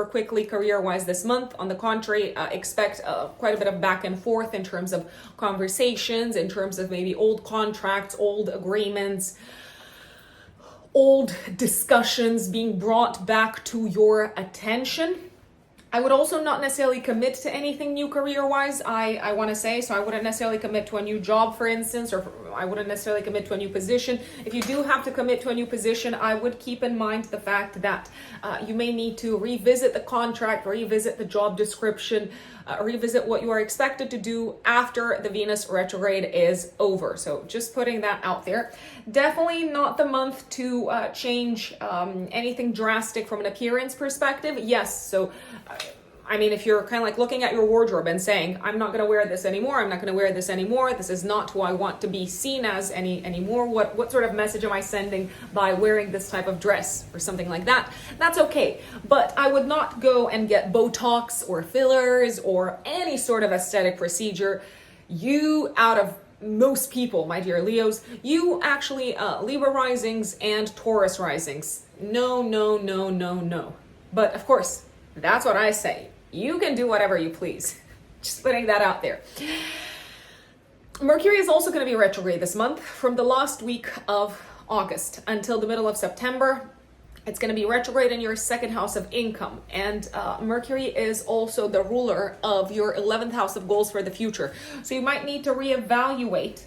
quickly career-wise this month. On the contrary, expect quite a bit of back and forth in terms of conversations, in terms of maybe old contracts, old agreements, old discussions being brought back to your attention. I would also not necessarily commit to anything new career-wise, I want to say. So I wouldn't necessarily commit to a new job, for instance, or I wouldn't necessarily commit to a new position. If you do have to commit to a new position, I would keep in mind the fact that you may need to revisit the contract, revisit the job description, revisit what you are expected to do after the Venus retrograde is over. So just putting that out there. Definitely not the month to change anything drastic from an appearance perspective. Yes, so I mean, if you're kind of like looking at your wardrobe and saying, I'm not going to wear this anymore, I'm not going to wear this anymore, this is not who I want to be seen as anymore, what sort of message am I sending by wearing this type of dress or something like that? That's okay. But I would not go and get Botox or fillers or any sort of aesthetic procedure. You, out of most people, my dear Leos, you actually, Libra risings and Taurus risings, no. But of course, that's what I say. You can do whatever you please. Just putting that out there. Mercury is also going to be retrograde this month from the last week of August until the middle of September. It's going to be retrograde in your 2nd house of income. And Mercury is also the ruler of your 11th house of goals for the future. So you might need to reevaluate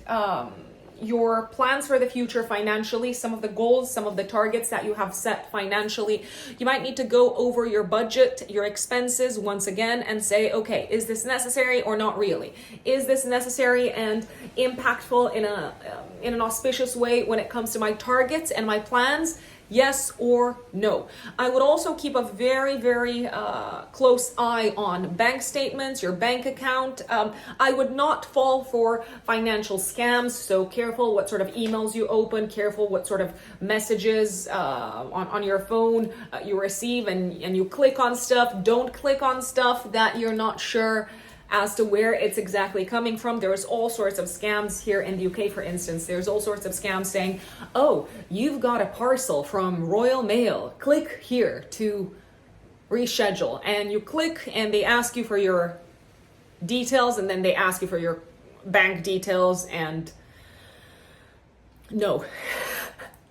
your plans for the future financially, some of the goals, some of the targets that you have set financially. You might need to go over your budget, your expenses once again and say, okay, is this necessary or not really? Is this necessary and impactful in an auspicious way when it comes to my targets and my plans? Yes or no. I would also keep a very, very close eye on bank statements, your bank account. I would not fall for financial scams, so careful what sort of emails you open, careful what sort of messages on your phone you receive, and you click on stuff. Don't click on stuff that you're not sure as to where it's exactly coming from. There's all sorts of scams here in the UK, for instance. There's all sorts of scams saying, oh, you've got a parcel from Royal Mail. Click here to reschedule. And you click and they ask you for your details, and then they ask you for your bank details, and no.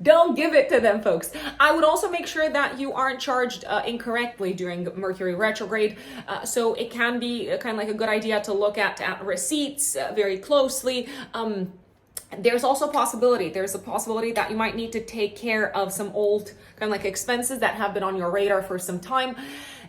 Don't give it to them, folks. I would also make sure that you aren't charged incorrectly during Mercury retrograde. So it can be kind of like a good idea to look at receipts very closely. There's also a possibility that you might need to take care of some old kind of like expenses that have been on your radar for some time.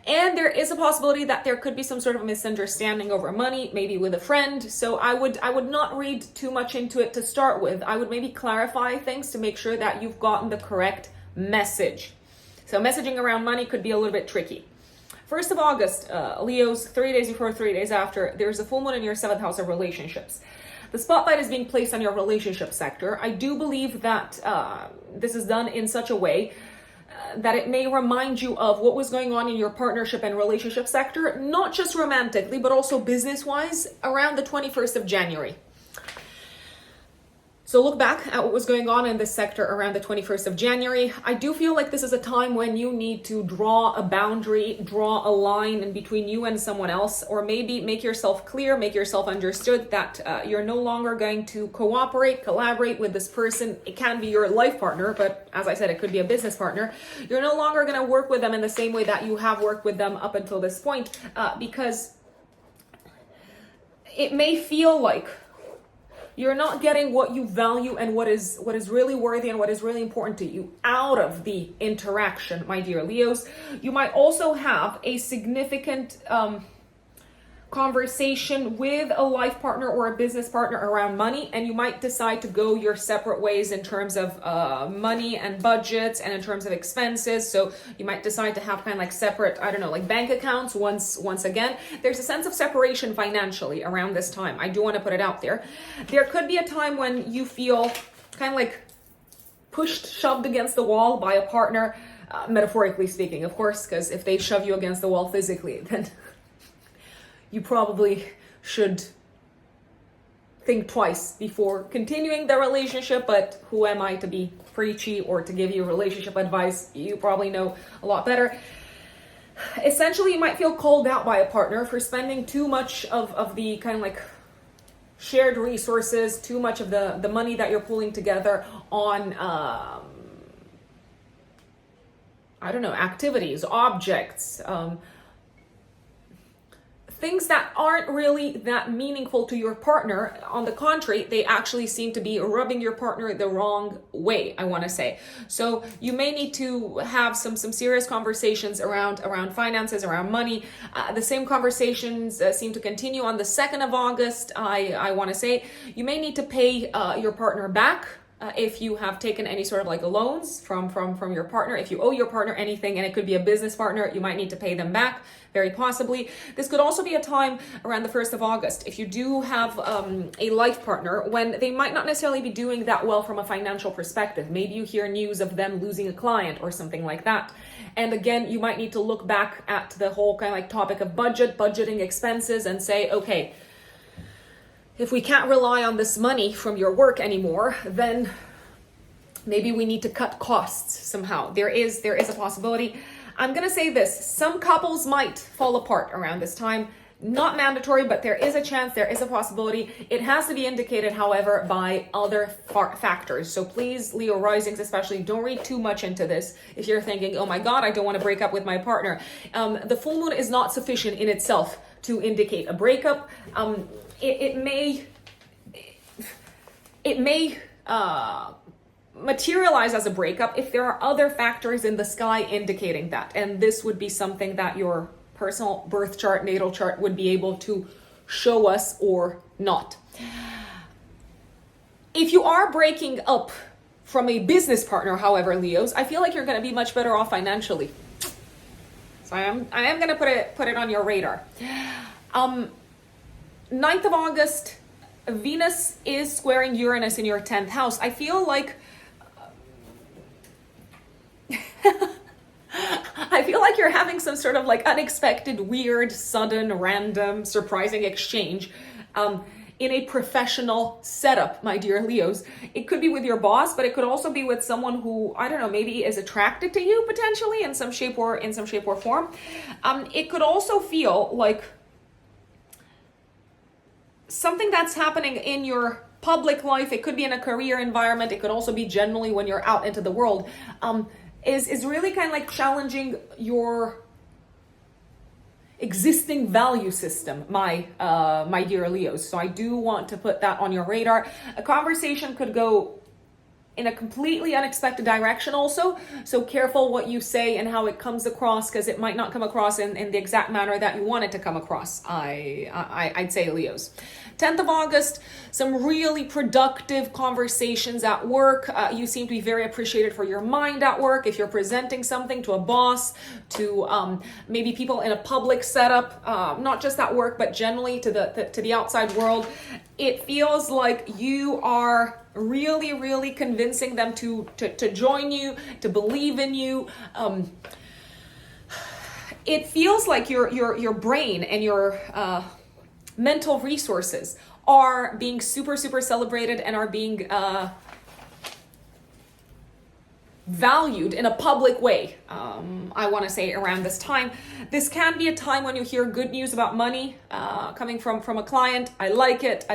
And there is a possibility that there could be some sort of misunderstanding over money, maybe with a friend. So I would not read too much into it to start with. I would maybe clarify things to make sure that you've gotten the correct message. So messaging around money could be a little bit tricky. 1st of August, Leos, 3 days before, 3 days after, there's a full moon in your 7th house of relationships. The spotlight is being placed on your relationship sector. I do believe that this is done in such a way that it may remind you of what was going on in your partnership and relationship sector, not just romantically, but also business-wise, around the 21st of January. So look back at what was going on in this sector around the 21st of January. I do feel like this is a time when you need to draw a boundary, draw a line in between you and someone else, or maybe make yourself clear, make yourself understood that you're no longer going to cooperate, collaborate with this person. It can be your life partner, but as I said, it could be a business partner. You're no longer going to work with them in the same way that you have worked with them up until this point, because it may feel like you're not getting what you value and what is really worthy and what is really important to you out of the interaction, my dear Leos. You might also have a significant conversation with a life partner or a business partner around money, and you might decide to go your separate ways in terms of money and budgets and in terms of expenses. So you might decide to have kind of like separate, I don't know, like bank accounts once again. There's a sense of separation financially around this time. I do want to put it out there. There could be a time when you feel kind of like shoved against the wall by a partner, metaphorically speaking, of course, because if they shove you against the wall physically, then you probably should think twice before continuing the relationship. But who am I to be preachy or to give you relationship advice? You probably know a lot better. Essentially, you might feel called out by a partner for spending too much of the kind of like shared resources, too much of the money that you're pulling together on I don't know, activities, objects, things that aren't really that meaningful to your partner. On the contrary, they actually seem to be rubbing your partner the wrong way, I want to say. So you may need to have some serious conversations around finances, around money. The same conversations seem to continue on the 2nd of August. I want to say you may need to pay your partner back. If you have taken any sort of like loans from your partner, if you owe your partner anything, and it could be a business partner, you might need to pay them back, very possibly. This could also be a time around the 1st of August, if you do have a life partner, when they might not necessarily be doing that well from a financial perspective. Maybe you hear news of them losing a client or something like that. And again, you might need to look back at the whole kind of like topic of budgeting expenses and say, okay, if we can't rely on this money from your work anymore, then maybe we need to cut costs somehow. There is a possibility. I'm going to say this. Some couples might fall apart around this time. Not mandatory, but there is a chance, there is a possibility. It has to be indicated, however, by other factors. So please, Leo risings especially, don't read too much into this. If you're thinking, oh my God, I don't want to break up with my partner. The full moon is not sufficient in itself to indicate a breakup. It may materialize as a breakup if there are other factors in the sky indicating that. And this would be something that your personal birth chart, natal chart would be able to show us or not. If you are breaking up from a business partner, however, Leos, I feel like you're going to be much better off financially. So I am going to put it on your radar. 9th of August, Venus is squaring Uranus in your 10th house. I feel like you're having some sort of like unexpected, weird, sudden, random, surprising exchange in a professional setup, my dear Leos. It could be with your boss, but it could also be with someone who, I don't know, maybe is attracted to you potentially in some shape or form. It could also feel like something that's happening in your public life. It could be in a career environment. It could also be generally when you're out into the world. Is really kind of like challenging your existing value system, my dear Leos. So I do want to put that on your radar. A conversation could go in a completely unexpected direction also. So careful what you say and how it comes across, because it might not come across in the exact manner that you want it to come across. I'd say, Leos. 10th of August, some really productive conversations at work. You seem to be very appreciated for your mind at work. If you're presenting something to a boss, to maybe people in a public setup, not just at work, but generally to the outside world, it feels like you are really, really convincing them to join you, to believe in you. It feels like your brain and your mental resources are being super, super celebrated and are being valued in a public way. I want to say around this time. This can be a time when you hear good news about money coming from a client. I like it.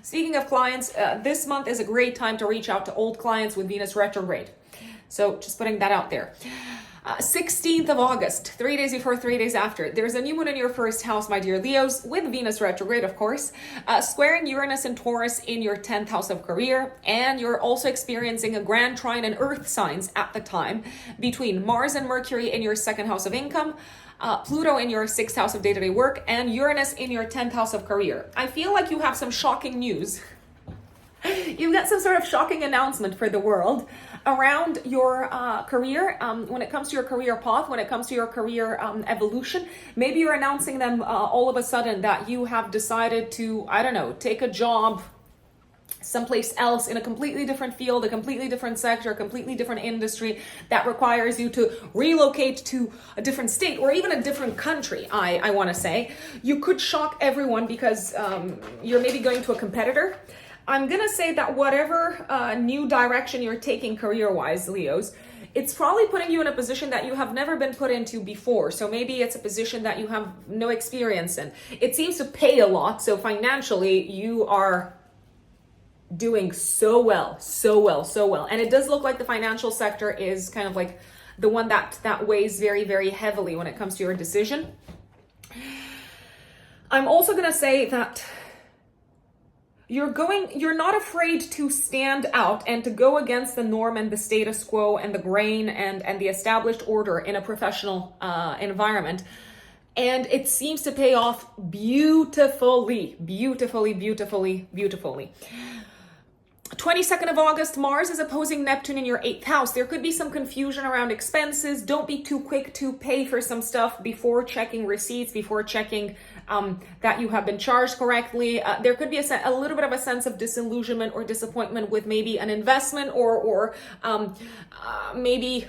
Speaking of clients, this month is a great time to reach out to old clients with Venus retrograde. So just putting that out there. 16th of August, 3 days before, 3 days after, there's a new moon in your first house, my dear Leos, with Venus retrograde, of course, squaring Uranus and Taurus in your 10th house of career, and you're also experiencing a grand trine in earth signs at the time between Mars and Mercury in your second house of income, Pluto in your 6th house of day-to-day work, and Uranus in your 10th house of career. I feel like you have some shocking news. You've got some sort of shocking announcement for the world around your career, when it comes to your career path, when it comes to your career evolution. Maybe you're announcing them all of a sudden that you have decided to, I don't know, take a job someplace else in a completely different field, a completely different sector, a completely different industry that requires you to relocate to a different state or even a different country, I want to say. You could shock everyone because you're maybe going to a competitor. I'm going to say that whatever new direction you're taking career-wise, Leos, it's probably putting you in a position that you have never been put into before. So maybe it's a position that you have no experience in. It seems to pay a lot. So financially, you are doing so well. And it does look like the financial sector is kind of like the one that weighs very, very heavily when it comes to your decision. I'm also going to say that you're not afraid to stand out and to go against the norm and the status quo and the grain and the established order in a professional environment. And it seems to pay off beautifully. 22nd of August, Mars is opposing Neptune in your 8th house. There could be some confusion around expenses. Don't be too quick to pay for some stuff before checking receipts, before checking that you have been charged correctly. There could be a little bit of a sense of disillusionment or disappointment with maybe an investment or maybe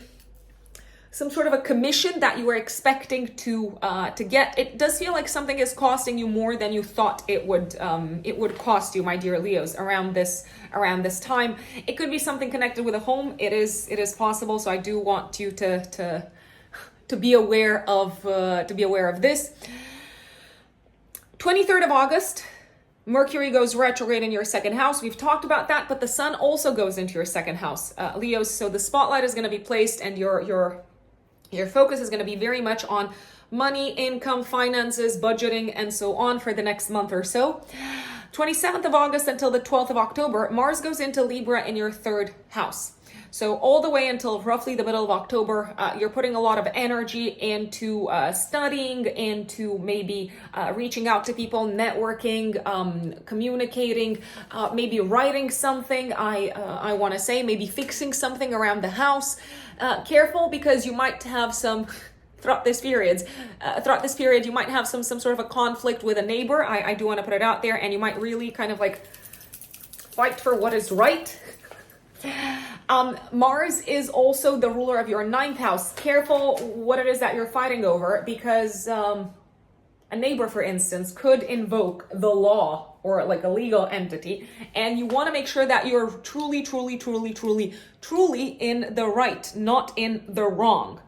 some sort of a commission that you were expecting to get. It does feel like something is costing you more than you thought it would cost you, my dear Leos, around this time. It could be something connected with a home. It is possible. So I do want you to be aware of this. 23rd of August, Mercury goes retrograde in your second house. We've talked about that, but the sun also goes into your second house, Leos. So the spotlight is going to be placed, and your focus is going to be very much on money, income, finances, budgeting, and so on for the next month or so. 27th of August until the 12th of October, Mars goes into Libra in your third house. So all the way until roughly the middle of October, you're putting a lot of energy into studying, into maybe reaching out to people, networking, communicating, maybe writing something, I want to say, maybe fixing something around the house. Careful, because you might have some throughout this period, you might have some sort of a conflict with a neighbor. I do want to put it out there, and you might really kind of like fight for what is right. Mars is also the ruler of your ninth house. Careful what it is that you're fighting over, because a neighbor, for instance, could invoke the law or like a legal entity, and you want to make sure that you're truly in the right, not in the wrong.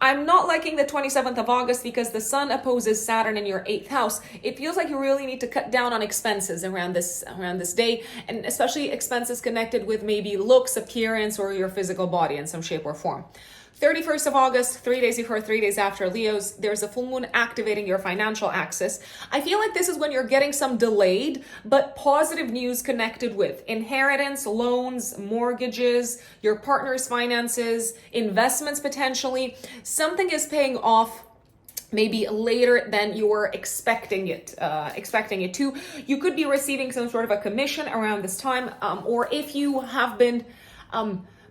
I'm not liking the 27th of August because the sun opposes Saturn in your 8th house. It feels like you really need to cut down on expenses around this day, and especially expenses connected with maybe looks, appearance, or your physical body in some shape or form. 31st of August, 3 days before, 3 days after Leo's, there's a full moon activating your financial axis. I feel like this is when you're getting some delayed but positive news connected with inheritance, loans, mortgages, your partner's finances, investments potentially. Something is paying off maybe later than you were expecting it to. You could be receiving some sort of a commission around this time, or if you have been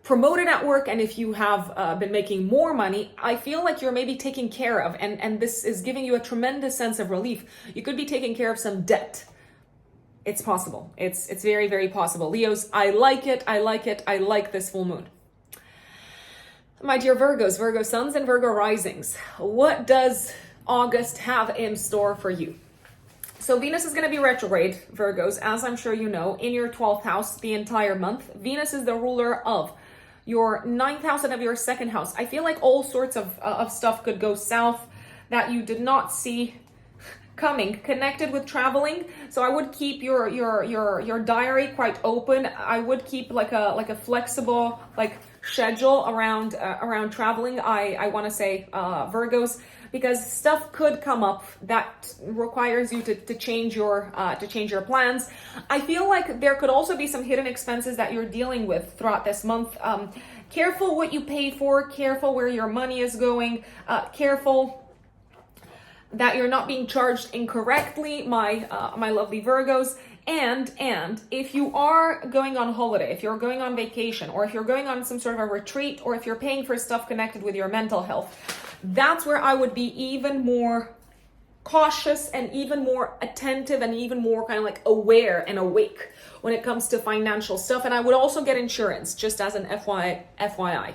promoted at work, and if you have been making more money, I feel like you're maybe taken care of, and this is giving you a tremendous sense of relief. You could be taking care of some debt. It's possible. It's very, very possible. Leos, I like it. I like this full moon. My dear Virgos, Virgo suns and Virgo risings, what does August have in store for you? So Venus is going to be retrograde, Virgos, as I'm sure you know, in your 12th house the entire month. Venus is the ruler of your 9th house and of your 2nd house. I feel like all sorts of stuff could go south that you did not see coming, connected with traveling. So I would keep your diary quite open. I would keep like a flexible schedule around traveling. I want to say Virgos, because stuff could come up that requires you to change your plans. I feel like there could also be some hidden expenses that you're dealing with throughout this month. Careful what you pay for, careful where your money is going, careful that you're not being charged incorrectly, my lovely Virgos. And if you are going on holiday, if you're going on vacation, or if you're going on some sort of a retreat, or if you're paying for stuff connected with your mental health, that's where I would be even more cautious and even more attentive and even more kind of like aware and awake when it comes to financial stuff. And I would also get insurance, just as an FYI.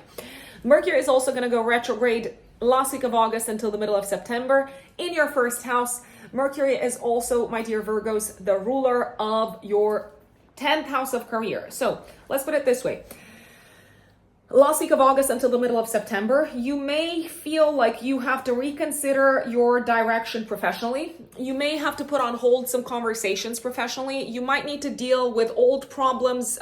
Mercury is also going to go retrograde last week of August until the middle of September in your 1st house. Mercury is also, my dear Virgos, the ruler of your 10th house of career. So let's put it this way. Last week of August until the middle of September, you may feel like you have to reconsider your direction professionally. You may have to put on hold some conversations professionally. You might need to deal with old problems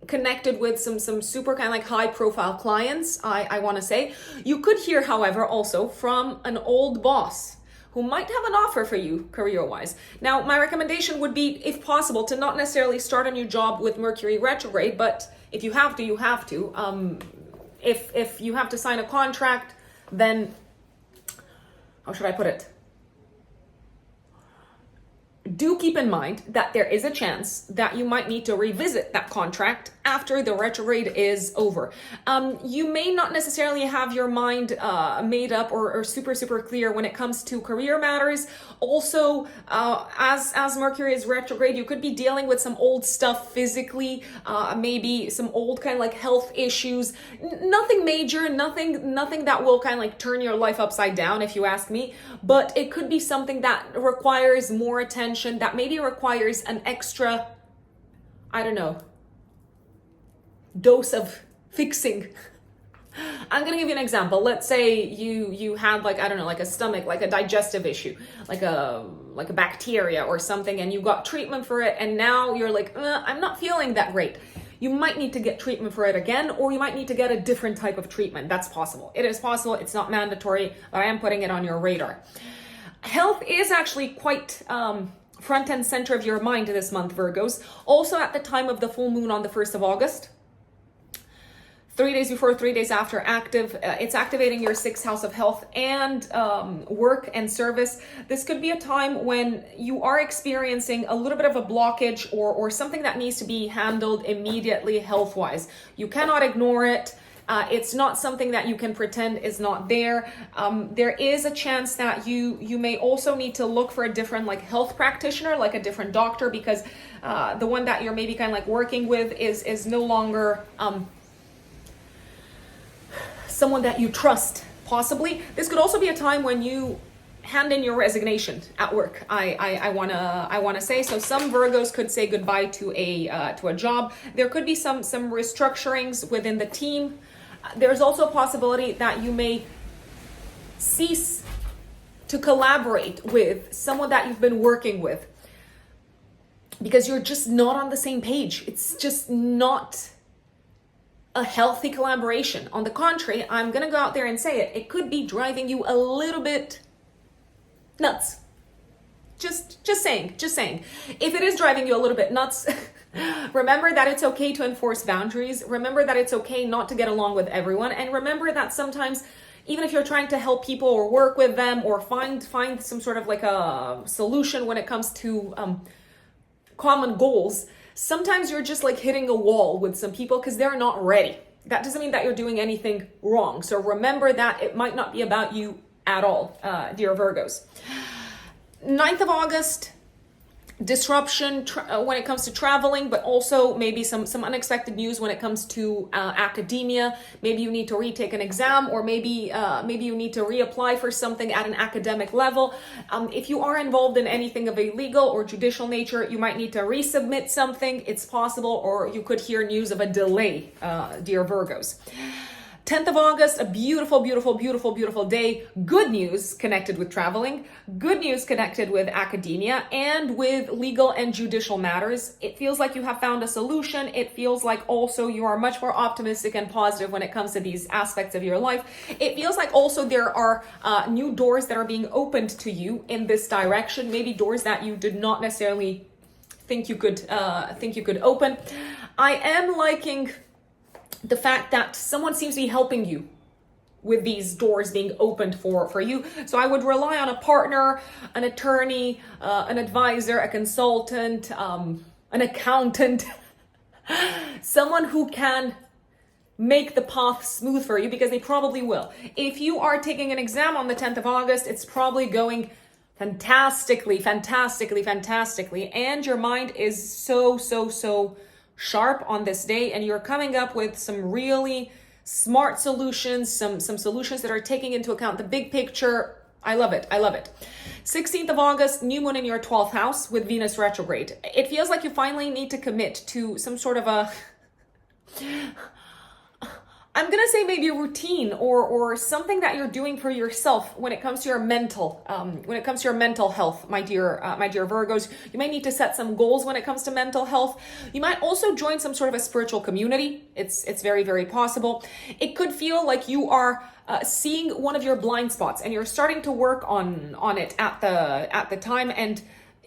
connected with some super kind of like high profile clients, I want to say. You could hear, however, also from an old boss who might have an offer for you career-wise. Now, my recommendation would be, if possible, to not necessarily start a new job with Mercury retrograde, but if you have to, you have to. If you have to sign a contract, then, how should I put it? Do keep in mind that there is a chance that you might need to revisit that contract after the retrograde is over. You may not necessarily have your mind made up or super clear when it comes to career matters. Also, as Mercury is retrograde, you could be dealing with some old stuff physically, maybe some old kind of like health issues. Nothing major, nothing that will kind of like turn your life upside down, if you ask me. But it could be something that requires more attention, that maybe requires an extra, I don't know, dose of fixing. I'm gonna give you an example. Let's say you had like, I don't know, like a stomach, like a digestive issue, like a bacteria or something, and you got treatment for it, and now you're like, I'm not feeling that great. You might need to get treatment for it again, or you might need to get a different type of treatment. That's possible. It is possible. It's not mandatory, but I am putting it on your radar. Health is actually quite front and center of your mind this month, Virgos. Also at the time of the full moon on the 1st of August. 3 days before, 3 days after active. It's activating your sixth house of health and work and service. This could be a time when you are experiencing a little bit of a blockage or something that needs to be handled immediately health-wise. You cannot ignore it. It's not something that you can pretend is not there. There is a chance that you may also need to look for a different like health practitioner, like a different doctor, because the one that you're maybe kind of like working with is no longer someone that you trust, possibly. This could also be a time when you hand in your resignation at work. I wanna say. So some Virgos could say goodbye to a job. There could be some restructurings within the team. There's also a possibility that you may cease to collaborate with someone that you've been working with because you're just not on the same page. It's just not a healthy collaboration. On the contrary, I'm gonna go out there and say it could be driving you a little bit nuts. Just saying. If it is driving you a little bit nuts, remember that it's okay to enforce boundaries. Remember that it's okay not to get along with everyone. And remember that sometimes, even if you're trying to help people or work with them or find some sort of like a solution when it comes to common goals, sometimes you're just like hitting a wall with some people because they're not ready. That doesn't mean that you're doing anything wrong. So remember that it might not be about you at all, dear Virgos. 9th of August, disruption when it comes to traveling, but also maybe some unexpected news when it comes to academia. Maybe you need to retake an exam, or maybe you need to reapply for something at an academic level. If you are involved in anything of a legal or judicial nature, you might need to resubmit something. It's possible, or you could hear news of a delay, dear Virgos. 10th of August, a beautiful, beautiful, beautiful, beautiful day. Good news connected with traveling, good news connected with academia and with legal and judicial matters. It feels like you have found a solution. It feels like also you are much more optimistic and positive when it comes to these aspects of your life. It feels like also there are new doors that are being opened to you in this direction, maybe doors that you did not necessarily think you could open. I am liking the fact that someone seems to be helping you with these doors being opened for you. So I would rely on a partner, an attorney, an advisor, a consultant, an accountant, someone who can make the path smooth for you, because they probably will. If you are taking an exam on the 10th of August, it's probably going fantastically, and your mind is so sharp on this day, and you're coming up with some really smart solutions, some solutions that are taking into account the big picture. I love it. 16th of August, new moon in your 12th house with Venus retrograde. It feels like you finally need to commit to some sort of a, I'm gonna say maybe a routine or something that you're doing for yourself when it comes to your mental health, my dear Virgos. You might need to set some goals when it comes to mental health. You might also join some sort of a spiritual community. It's very possible. It could feel like you are seeing one of your blind spots and you're starting to work on it at the time, and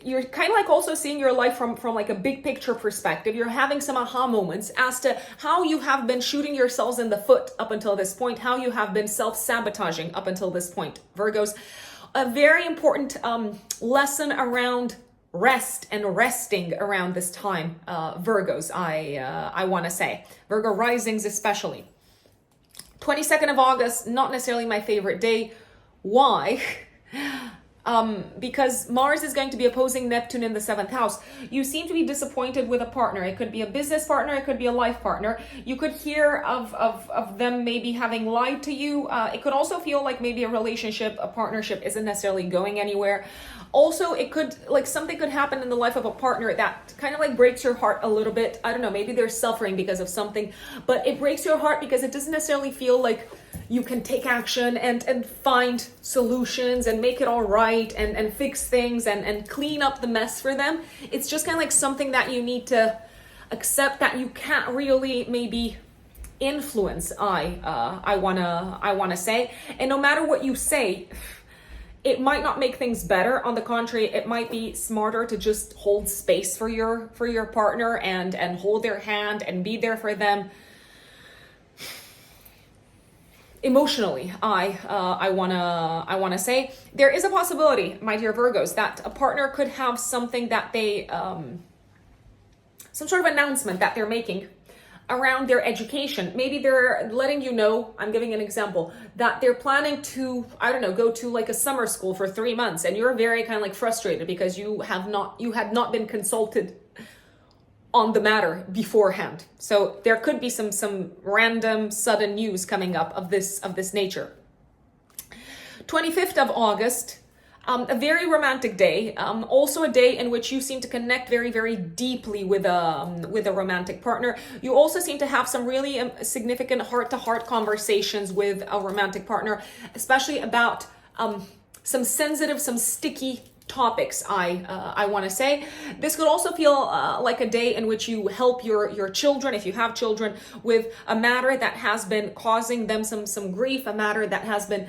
you're kind of like also seeing your life from like a big picture perspective. You're having some aha moments as to how you have been shooting yourselves in the foot up until this point, how you have been self-sabotaging up until this point, Virgos. A very important lesson around rest and resting around this time, Virgos, I want to say. Virgo risings especially. 22nd of August, not necessarily my favorite day. Why? Because Mars is going to be opposing Neptune in the 7th house. You seem to be disappointed with a partner. It could be a business partner, it could be a life partner. You could hear of them maybe having lied to you. It could also feel like maybe a relationship, a partnership isn't necessarily going anywhere. Also, it could, like, something could happen in the life of a partner that kind of like breaks your heart a little bit. I don't know, maybe they're suffering because of something, but it breaks your heart because it doesn't necessarily feel like you can take action and find solutions and make it all right and fix things and clean up the mess for them. It's just kind of like something that you need to accept that you can't really maybe influence. I wanna say, and no matter what you say, it might not make things better. On the contrary, it might be smarter to just hold space for your partner and hold their hand and be there for them. emotionally, I wanna say there is a possibility, my dear Virgos, that a partner could have something that they some sort of announcement that they're making around their education. Maybe they're letting you know, I'm giving an example, that they're planning to, I don't know, go to like a summer school for 3 months, and you're very kind of like frustrated because you had not been consulted on the matter beforehand. So there could be some random sudden news coming up of this nature. 25th of August, a very romantic day, also a day in which you seem to connect very, very deeply with a romantic partner. You also seem to have some really significant heart-to-heart conversations with a romantic partner, especially about some sensitive, some sticky topics, I want to say. This could also feel like a day in which you help your children, if you have children, with a matter that has been causing them some grief, a matter that has been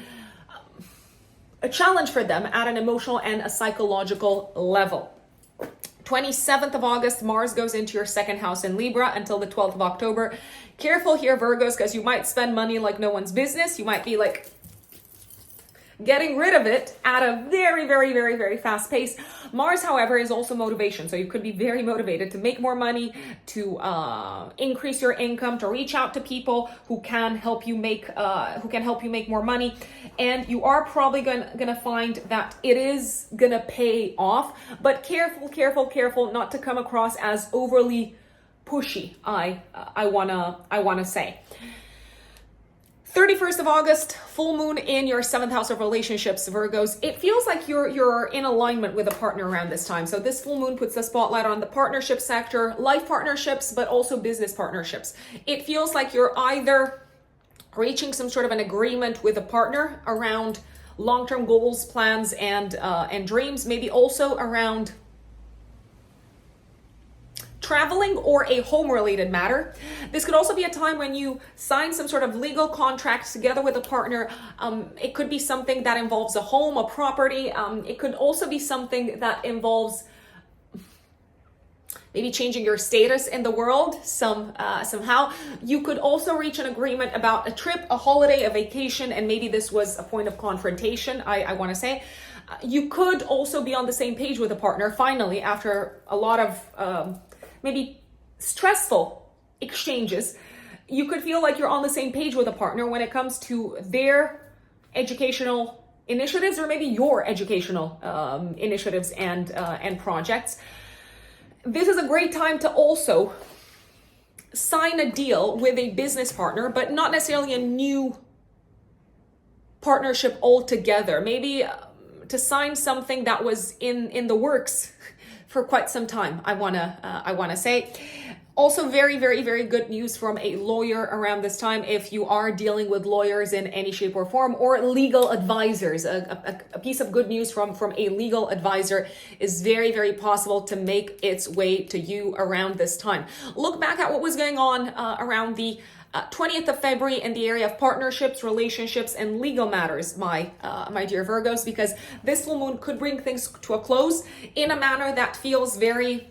a challenge for them at an emotional and a psychological level. 27th of August, Mars goes into your second house in Libra until the 12th of October. Careful here, Virgos, because you might spend money like no one's business. You might be like getting rid of it at a very, very, very, very fast pace. Mars, however, is also motivation. So you could be very motivated to make more money, to increase your income, to reach out to people who can help you make more money. And you are probably gonna find that it is gonna pay off. But careful not to come across as overly pushy. I wanna say. 31st of August, full moon in your 7th house of relationships, Virgos. It feels like you're in alignment with a partner around this time. So this full moon puts the spotlight on the partnership sector, life partnerships, but also business partnerships. It feels like you're either reaching some sort of an agreement with a partner around long-term goals, plans, and dreams, maybe also around traveling or a home-related matter. This could also be a time when you sign some sort of legal contract together with a partner. It could be something that involves a home, a property. It could also be something that involves maybe changing your status in the world somehow. You could also reach an agreement about a trip, a holiday, a vacation, and maybe this was a point of confrontation, I want to say. You could also be on the same page with a partner, finally, after a lot of maybe stressful exchanges. You could feel like you're on the same page with a partner when it comes to their educational initiatives, or maybe your educational initiatives and projects. This is a great time to also sign a deal with a business partner, but not necessarily a new partnership altogether. Maybe to sign something that was in the works for quite some time, I wanna say. Also, very, very, very good news from a lawyer around this time. If you are dealing with lawyers in any shape or form, or legal advisors, a piece of good news from a legal advisor is very, very possible to make its way to you around this time. Look back at what was going on around the 20th of February in the area of partnerships, relationships, and legal matters, my dear Virgos, because this full moon could bring things to a close in a manner that feels very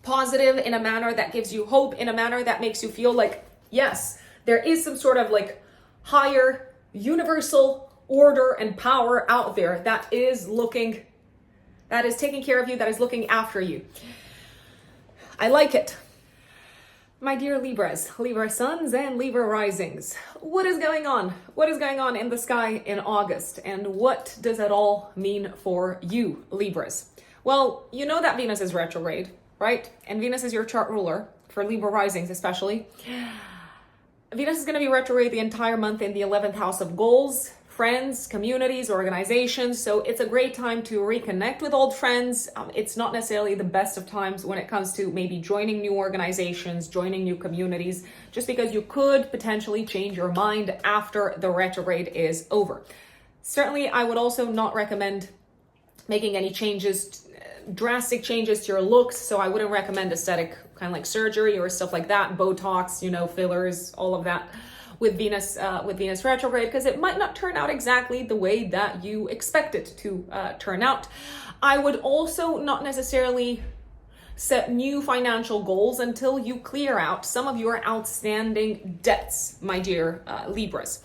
positive, in a manner that gives you hope, in a manner that makes you feel like, yes, there is some sort of like higher universal order and power out there that is taking care of you, that is looking after you. I like it. My dear Libras, Libra suns and Libra risings, what is going on? What is going on in the sky in August? And what does it all mean for you, Libras? Well, you know that Venus is retrograde, right? And Venus is your chart ruler, for Libra risings especially. Venus is going to be retrograde the entire month in the 11th house of goals, friends, communities, organizations. So it's a great time to reconnect with old friends. It's not necessarily the best of times when it comes to maybe joining new organizations, joining new communities, just because you could potentially change your mind after the retrograde is over. Certainly, I would also not recommend making any changes, drastic changes to your looks. So I wouldn't recommend aesthetic kind of like surgery or stuff like that, Botox, fillers, all of that with Venus retrograde, because it might not turn out exactly the way that you expect it to turn out. I would also not necessarily set new financial goals until you clear out some of your outstanding debts, my dear Libras.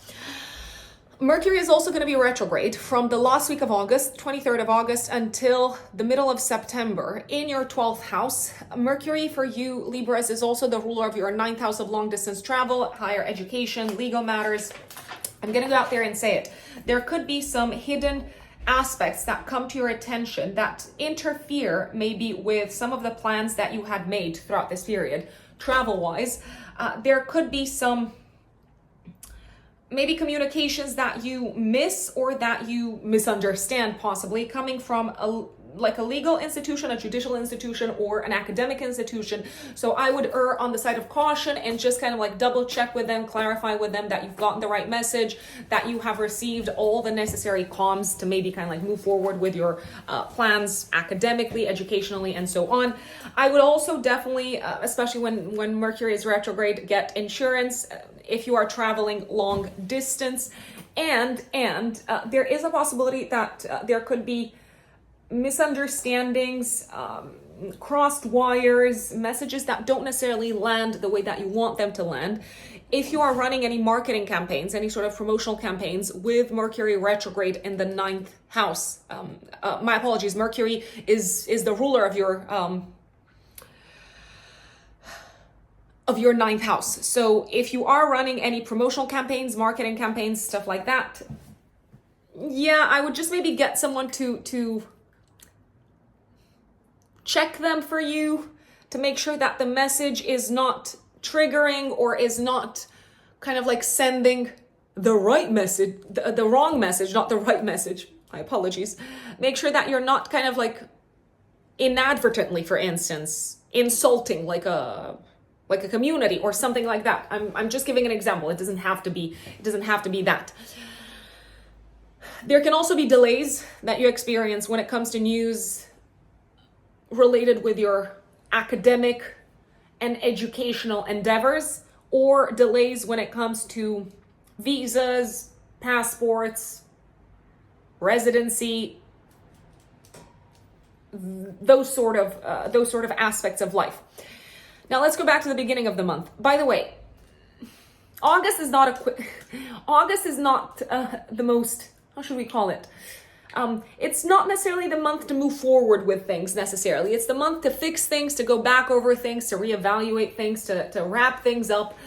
Mercury is also going to be retrograde from the last week of August, 23rd of August, until the middle of September in your 12th house. Mercury for you, Libras, is also the ruler of your 9th house of long distance travel, higher education, legal matters. I'm going to go out there and say it. There could be some hidden aspects that come to your attention that interfere maybe with some of the plans that you had made throughout this period, travel-wise. There could be some maybe communications that you miss or that you misunderstand, possibly coming from a legal institution, a judicial institution, or an academic institution. So I would err on the side of caution and just kind of like double check with them, clarify with them that you've gotten the right message, that you have received all the necessary comms to maybe kind of like move forward with your plans academically, educationally, and so on. I would also definitely, especially when Mercury is retrograde, get insurance if you are traveling long distance. And there is a possibility that there could be misunderstandings, crossed wires, messages that don't necessarily land the way that you want them to land. If you are running any marketing campaigns, any sort of promotional campaigns with Mercury retrograde in the 9th house, my apologies, Mercury is the ruler of your 9th house. So if you are running any promotional campaigns, marketing campaigns, stuff like that, yeah, I would just maybe get someone to check them for you to make sure that the message is not triggering or is not kind of like sending the right message, the wrong message, not the right message. My apologies. Make sure that you're not kind of like inadvertently, for instance, insulting like a community or something like that. I'm just giving an example. It doesn't have to be that. There can also be delays that you experience when it comes to news related with your academic and educational endeavors, or delays when it comes to visas, passports, residency, those sort of aspects of life. Now let's go back to the beginning of the month. By the way, August is not the most, how should we call it? It's not necessarily the month to move forward with things necessarily. It's the month to fix things, to go back over things, to reevaluate things, to wrap things up,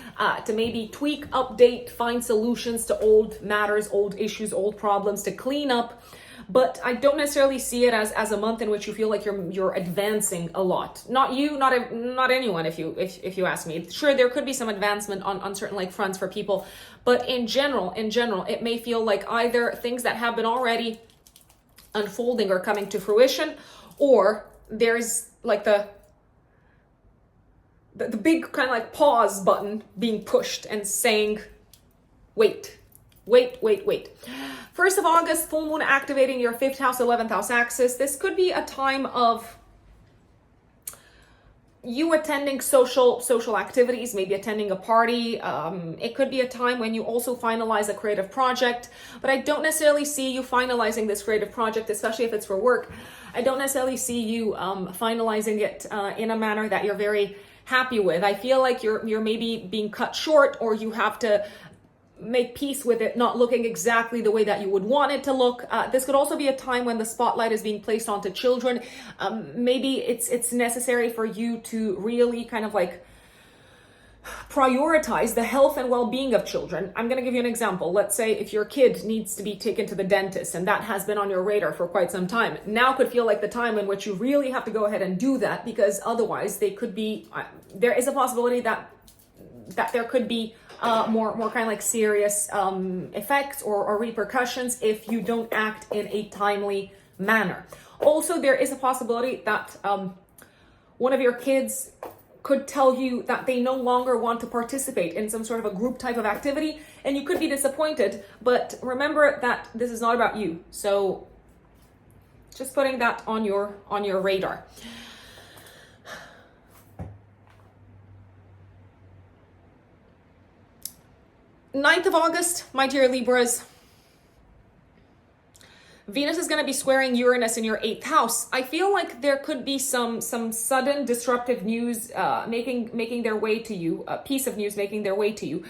to maybe tweak, update, find solutions to old matters, old issues, old problems, to clean up. But I don't necessarily see it as a month in which you feel like you're advancing a lot. Not you, not anyone. If you ask me, sure, there could be some advancement on certain like fronts for people, but in general, it may feel like either things that have been already unfolding or coming to fruition, or there's like the big kind of like pause button being pushed and saying, wait. 1st of August, full moon activating your 5th house, 11th house axis. This could be a time of you attending social activities, maybe attending a party. It could be a time when you also finalize a creative project, but I don't necessarily see you finalizing this creative project, especially if it's for work. I don't necessarily see you finalizing it in a manner that you're very happy with. I feel like you're maybe being cut short, or you have to make peace with it not looking exactly the way that you would want it to look. This could also be a time when the spotlight is being placed onto children. Maybe it's necessary for you to really kind of like prioritize the health and well-being of children. I'm going to give you an example. Let's say if your kid needs to be taken to the dentist, and that has been on your radar for quite some time. Now could feel like the time in which you really have to go ahead and do that, because otherwise they could be, there is a possibility that there could be more kind of like serious effects or repercussions if you don't act in a timely manner. Also, there is a possibility that one of your kids could tell you that they no longer want to participate in some sort of a group type of activity, and you could be disappointed, but remember that this is not about you. So just putting that on your radar. 9th of August, my dear Libras, Venus is going to be squaring Uranus in your 8th house. I feel like there could be some sudden disruptive news making their way to you, a piece of news making their way to you.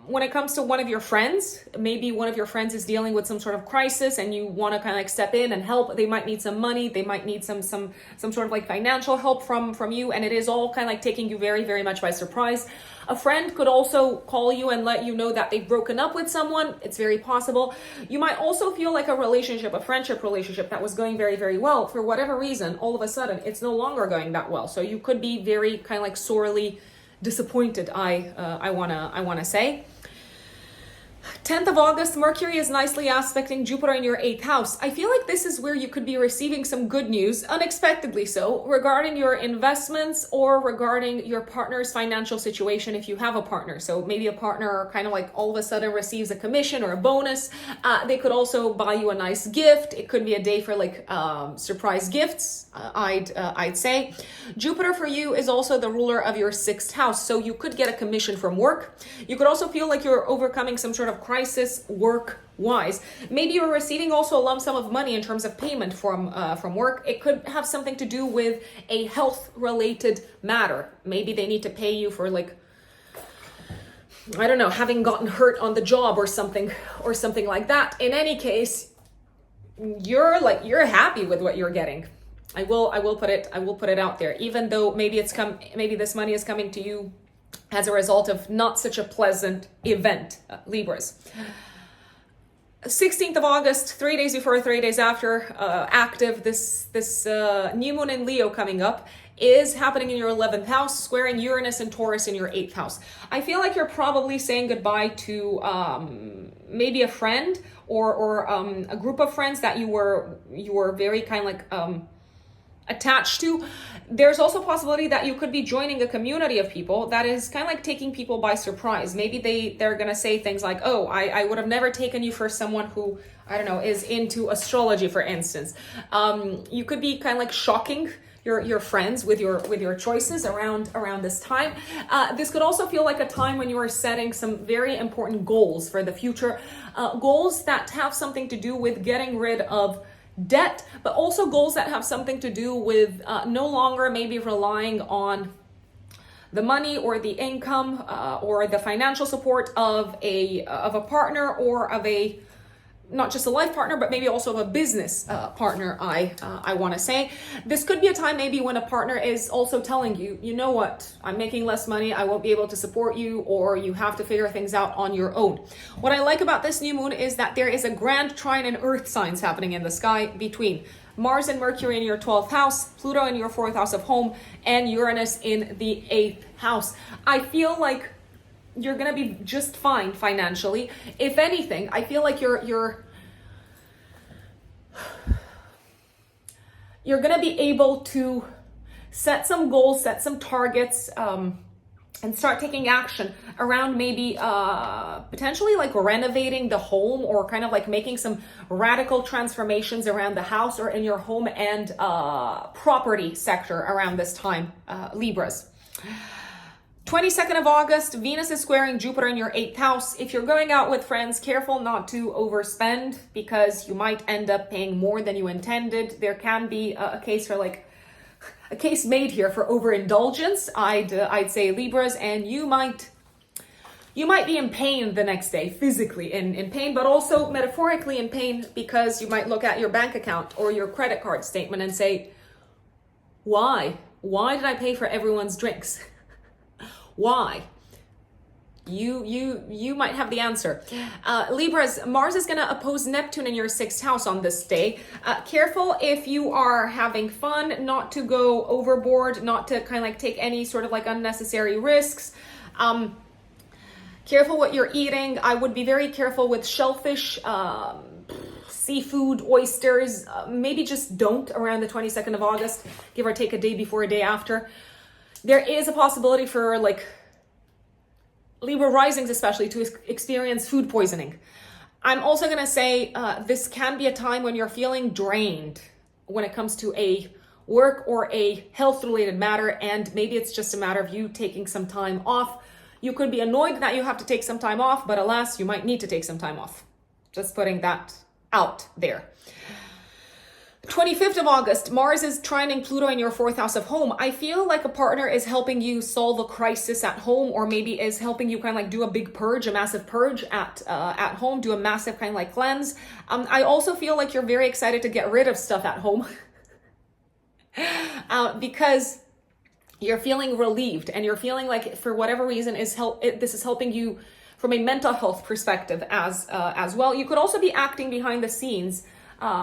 When it comes to one of your friends, maybe one of your friends is dealing with some sort of crisis and you want to kind of like step in and help. They might need some money. They might need some sort of like financial help from you. And it is all kind of like taking you very, very much by surprise. A friend could also call you and let you know that they've broken up with someone. It's very possible. You might also feel like a friendship relationship that was going very, very well. For whatever reason, all of a sudden, it's no longer going that well. So you could be very kind of like sorely disappointed, I wanna say. 10th of August, Mercury is nicely aspecting Jupiter in your 8th house. I feel like this is where you could be receiving some good news, unexpectedly so, regarding your investments or regarding your partner's financial situation if you have a partner. So maybe a partner kind of like all of a sudden receives a commission or a bonus. They could also buy you a nice gift. It could be a day for like surprise gifts, I'd say. Jupiter for you is also the ruler of your 6th house. So you could get a commission from work. You could also feel like you're overcoming some sort of crisis work-wise. Maybe you're receiving also a lump sum of money in terms of payment from work. It could have something to do with a health-related matter. Maybe they need to pay you for like, I don't know, having gotten hurt on the job or something like that. In any case, you're happy with what you're getting. I will put it out there. Even though maybe this money is coming to you as a result of not such a pleasant event, Libras. 16th of August, 3 days before, 3 days after, active, this new moon in Leo coming up is happening in your 11th house, squaring Uranus and Taurus in your 8th house. I feel like you're probably saying goodbye to maybe a friend or a group of friends that you were very kind of like attached to. There's also a possibility that you could be joining a community of people that is kind of like taking people by surprise. Maybe they're going to say things like, oh, I would have never taken you for someone who, I don't know, is into astrology, for instance. You could be kind of like shocking your friends with your choices around this time. This could also feel like a time when you are setting some very important goals for the future, goals that have something to do with getting rid of debt, but also goals that have something to do with no longer maybe relying on the money or the income or the financial support of a partner or of a not just a life partner, but maybe also of a business partner, I want to say. This could be a time maybe when a partner is also telling you, you know what, I'm making less money, I won't be able to support you, or you have to figure things out on your own. What I like about this new moon is that there is a grand trine in earth signs happening in the sky between Mars and Mercury in your 12th house, Pluto in your 4th house of home, and Uranus in the 8th house. I feel like you're gonna be just fine financially. If anything, I feel like you're gonna be able to set some goals, set some targets, and start taking action around maybe potentially like renovating the home or kind of like making some radical transformations around the house or in your home and property sector around this time, Libras. 22nd of August, Venus is squaring Jupiter in your 8th house. If you're going out with friends, careful not to overspend because you might end up paying more than you intended. There can be a case for like a case made here for overindulgence, I'd say, Libras, and you might be in pain the next day, physically in pain, but also metaphorically in pain because you might look at your bank account or your credit card statement and say, why? Why did I pay for everyone's drinks? Why? You might have the answer. Libras, Mars is going to oppose Neptune in your 6th house on this day. Careful if you are having fun, not to go overboard, not to kind of like take any sort of like unnecessary risks. Careful what you're eating. I would be very careful with shellfish, seafood, oysters. Maybe just don't around the 22nd of August, give or take a day before, a day after. There is a possibility for like Libra risings especially to experience food poisoning. I'm also going to say this can be a time when you're feeling drained when it comes to a work or a health related matter, and maybe it's just a matter of you taking some time off. You could be annoyed that you have to take some time off, but alas, you might need to take some time off. Just putting that out there. 25th of August, Mars is trining Pluto in your 4th house of home. I feel like a partner is helping you solve a crisis at home, or maybe is helping you kind of like do a big purge, a massive purge at home, do a massive kind of like cleanse. I also feel like you're very excited to get rid of stuff at home because you're feeling relieved, and you're feeling like for whatever reason this is helping you from a mental health perspective as well. You could also be acting behind the scenes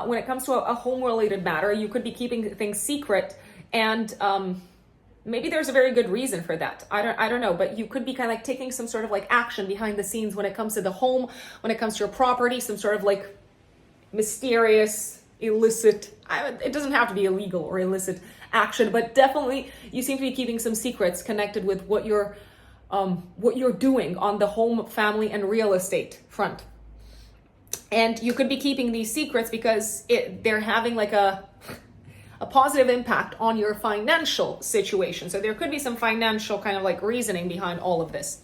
when it comes to a home-related matter. You could be keeping things secret, and maybe there's a very good reason for that. I don't know, but you could be kind of like taking some sort of like action behind the scenes when it comes to the home, when it comes to your property, some sort of like mysterious, illicit, it doesn't have to be illegal or illicit action, but definitely you seem to be keeping some secrets connected with what you're doing on the home, family, and real estate front. And you could be keeping these secrets because they're having like a positive impact on your financial situation. So there could be some financial kind of like reasoning behind all of this.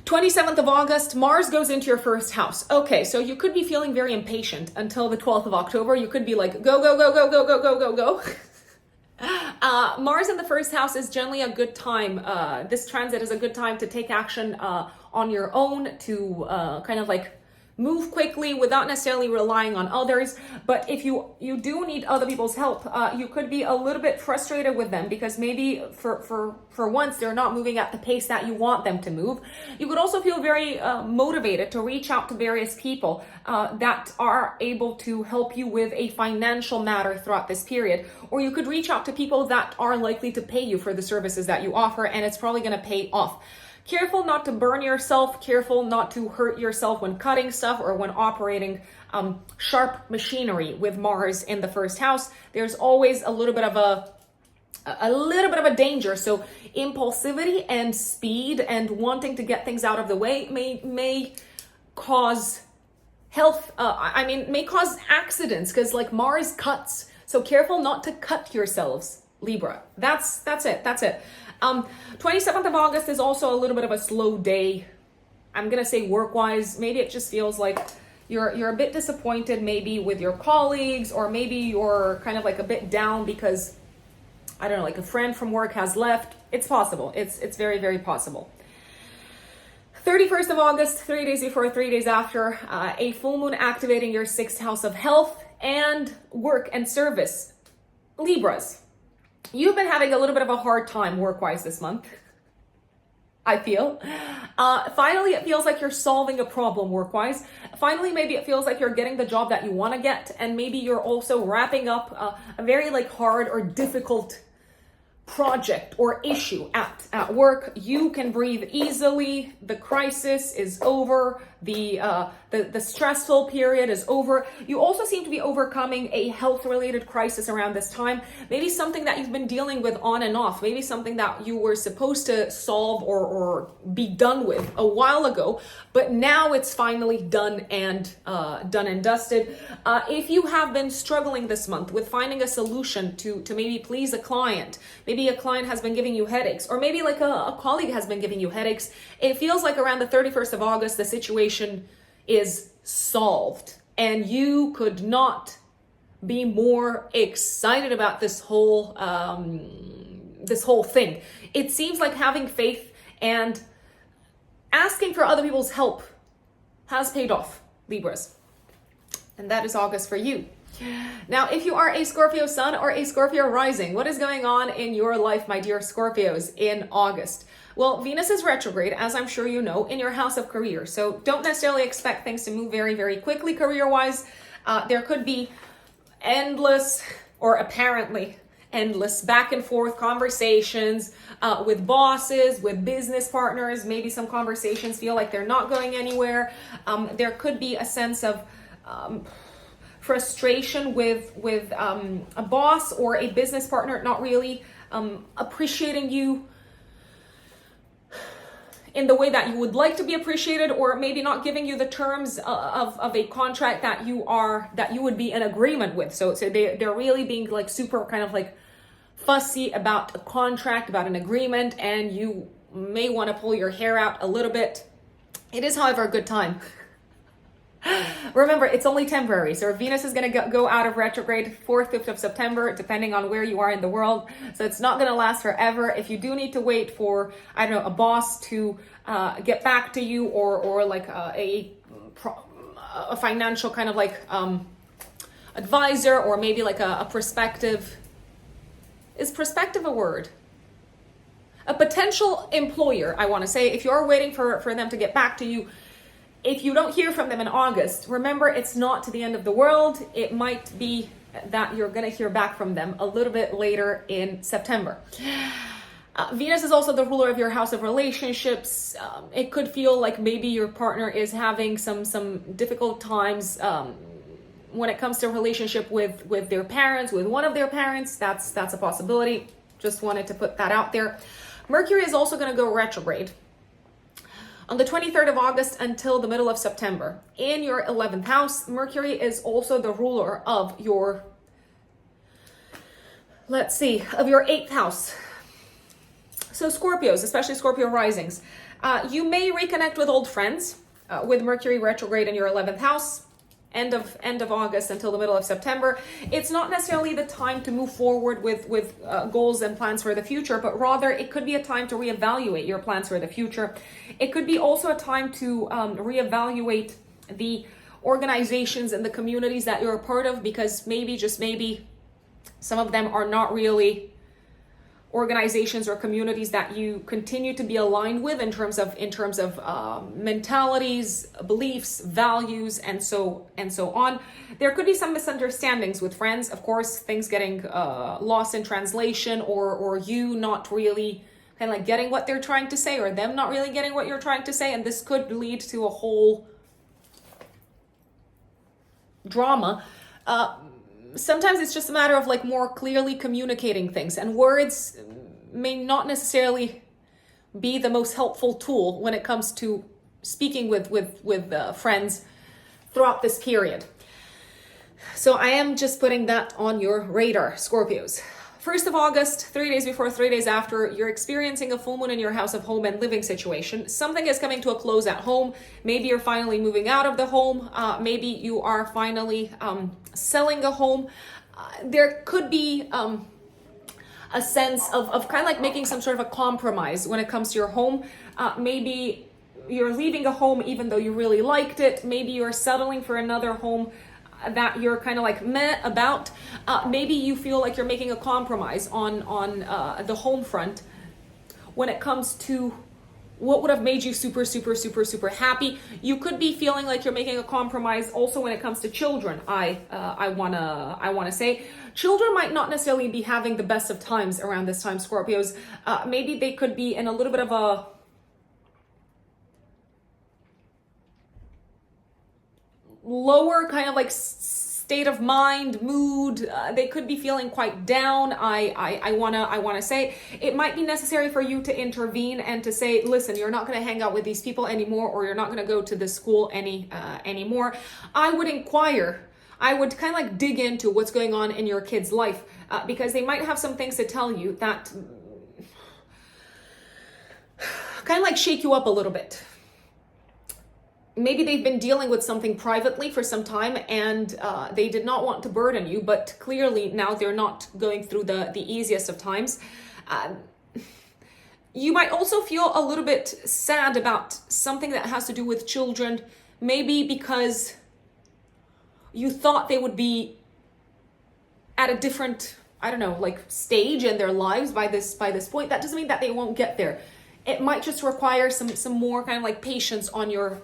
27th of August, Mars goes into your 1st house. Okay, so you could be feeling very impatient until the 12th of October. You could be like, go, go, go, go, go, go, go, go, go. Mars in the 1st house is generally a good time. This transit is a good time to take action on your own, to kind of like move quickly without necessarily relying on others. But if you do need other people's help, you could be a little bit frustrated with them because maybe for once they're not moving at the pace that you want them to move. You could also feel very motivated to reach out to various people that are able to help you with a financial matter throughout this period. Or you could reach out to people that are likely to pay you for the services that you offer, and it's probably going to pay off. Careful not to burn yourself, careful not to hurt yourself when cutting stuff or when operating sharp machinery with Mars in the 1st house. There's always a little bit of a danger. So impulsivity and speed and wanting to get things out of the way may cause may cause accidents, because like Mars cuts. So careful not to cut yourselves, Libra. That's it. 27th of August is also a little bit of a slow day. I'm going to say work-wise. Maybe it just feels like you're a bit disappointed maybe with your colleagues, or maybe you're kind of like a bit down because, I don't know, like a friend from work has left. It's possible. It's very, very possible. 31st of August, 3 days before, 3 days after, a full moon activating your 6th house of health and work and service. Libras. You've been having a little bit of a hard time work-wise this month, I feel. Finally, it feels like you're solving a problem work-wise. Finally, maybe it feels like you're getting the job that you want to get, and maybe you're also wrapping up a very like hard or difficult project or issue at work. You can breathe easily. The crisis is over. The stressful period is over. You also seem to be overcoming a health-related crisis around this time. Maybe something that you've been dealing with on and off. Maybe something that you were supposed to solve or be done with a while ago, but now it's finally done and dusted. If you have been struggling this month with finding a solution to maybe please a client, maybe a client has been giving you headaches, or maybe like a colleague has been giving you headaches, it feels like around the 31st of August, the situation is solved, and you could not be more excited about this whole thing. It seems like having faith and asking for other people's help has paid off, Libras. And that is August for you. Now, if you are a Scorpio sun or a Scorpio rising, what is going on in your life, my dear Scorpios, in August? Well, Venus is retrograde, as I'm sure you know, in your house of career. So don't necessarily expect things to move very, very quickly career-wise. There could be endless, or apparently endless, back and forth conversations with bosses, with business partners. Maybe some conversations feel like they're not going anywhere. There could be a sense of frustration with a boss or a business partner not really appreciating you in the way that you would like to be appreciated, or maybe not giving you the terms of a contract that you would be in agreement with. So they're really being like super kind of like fussy about a contract, about an agreement, and you may want to pull your hair out a little bit. It is, however, a good time Remember, it's only temporary. So Venus is going to go out of retrograde 4th, 5th of September, depending on where you are in the world. So it's not going to last forever. If you do need to wait for, I don't know, a boss to get back to you, or like a financial kind of like advisor, or maybe like a prospective, is prospective a word? A potential employer, I want to say. If you're waiting for them to get back to you, if you don't hear from them in August, remember, it's not to the end of the world. It might be that you're going to hear back from them a little bit later in September. Venus is also the ruler of your house of relationships. It could feel like maybe your partner is having some difficult times when it comes to a relationship with their parents, with one of their parents. That's a possibility. Just wanted to put that out there. Mercury is also going to go retrograde on the 23rd of August until the middle of September. In your 11th house, Mercury is also the ruler of your, of your 8th house. So Scorpios, especially Scorpio risings, you may reconnect with old friends with Mercury retrograde in your 11th house. End of August until the middle of September. It's not necessarily the time to move forward with goals and plans for the future, but rather it could be a time to reevaluate your plans for the future. It could be also a time to reevaluate the organizations and the communities that you're a part of, because maybe, just maybe, some of them are not really organizations or communities that you continue to be aligned with in terms of mentalities, beliefs, values, and so on. There could be some misunderstandings with friends, of course, things getting lost in translation, or you not really kind of like getting what they're trying to say, or them not really getting what you're trying to say, and this could lead to a whole drama. Sometimes it's just a matter of like more clearly communicating things, and words may not necessarily be the most helpful tool when it comes to speaking with friends throughout this period. So I am just putting that on your radar, Scorpios. 1st of August, 3 days before, 3 days after, you're experiencing a full moon in your house of home and living situation. Something is coming to a close at home. Maybe you're finally moving out of the home. Maybe you are finally selling a home. There could be a sense of kind of like making some sort of a compromise when it comes to your home. Maybe you're leaving a home even though you really liked it. Maybe you're settling for another home that you're kind of like meh about. Maybe you feel like you're making a compromise on the home front when it comes to what would have made you super, super, super, super happy. You could be feeling like you're making a compromise also when it comes to children. I wanna say children might not necessarily be having the best of times around this time, Scorpios. Maybe they could be in a little bit of a lower kind of like state of mind, mood. They could be feeling quite down. I wanna say it might be necessary for you to intervene and to say, listen, you're not gonna hang out with these people anymore, or you're not gonna go to this school anymore. I would inquire. I would kind of like dig into what's going on in your kid's life, because they might have some things to tell you that kind of like shake you up a little bit. Maybe they've been dealing with something privately for some time, and they did not want to burden you, but clearly now they're not going through the easiest of times. You might also feel a little bit sad about something that has to do with children, maybe because you thought they would be at a different, I don't know, like stage in their lives by this point. That doesn't mean that they won't get there. It might just require some more kind of like patience on your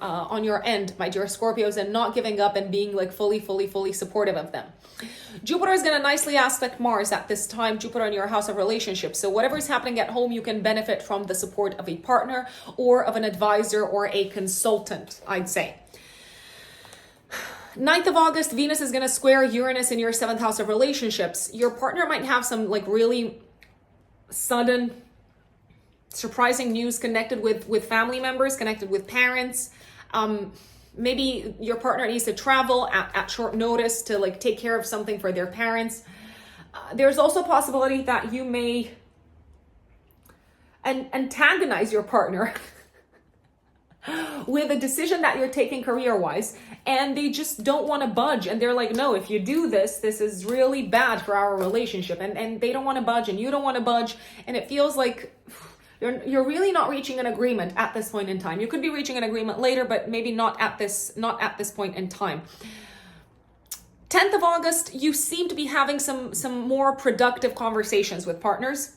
end, my dear Scorpios, and not giving up and being like fully supportive of them. Jupiter is going to nicely aspect Mars at this time, Jupiter in your house of relationships. So whatever is happening at home, you can benefit from the support of a partner or of an advisor or a consultant, I'd say. 9th of August, Venus is going to square Uranus in your 7th house of relationships. Your partner might have some like really sudden, surprising news connected with family members, connected with parents. Maybe your partner needs to travel at short notice to like take care of something for their parents. There's also a possibility that you may antagonize your partner with a decision that you're taking career-wise, and they just don't want to budge, and they're like, no, if you do this, this is really bad for our relationship, and they don't want to budge, and you don't want to budge, and it feels like you're really not reaching an agreement at this point in time. You could be reaching an agreement later, but maybe not at this point in time. 10th of August, you seem to be having some more productive conversations with partners.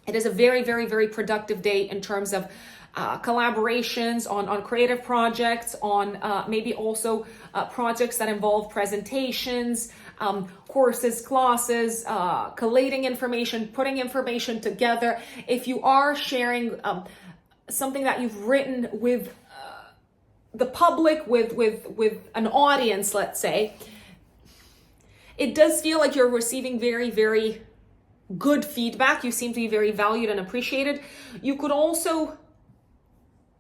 It is a very, very, very productive day in terms of collaborations on creative projects, on maybe also projects that involve presentations, courses, classes, collating information, putting information together. If you are sharing something that you've written with the public, with an audience, let's say, it does feel like you're receiving very, very good feedback. You seem to be very valued and appreciated. You could also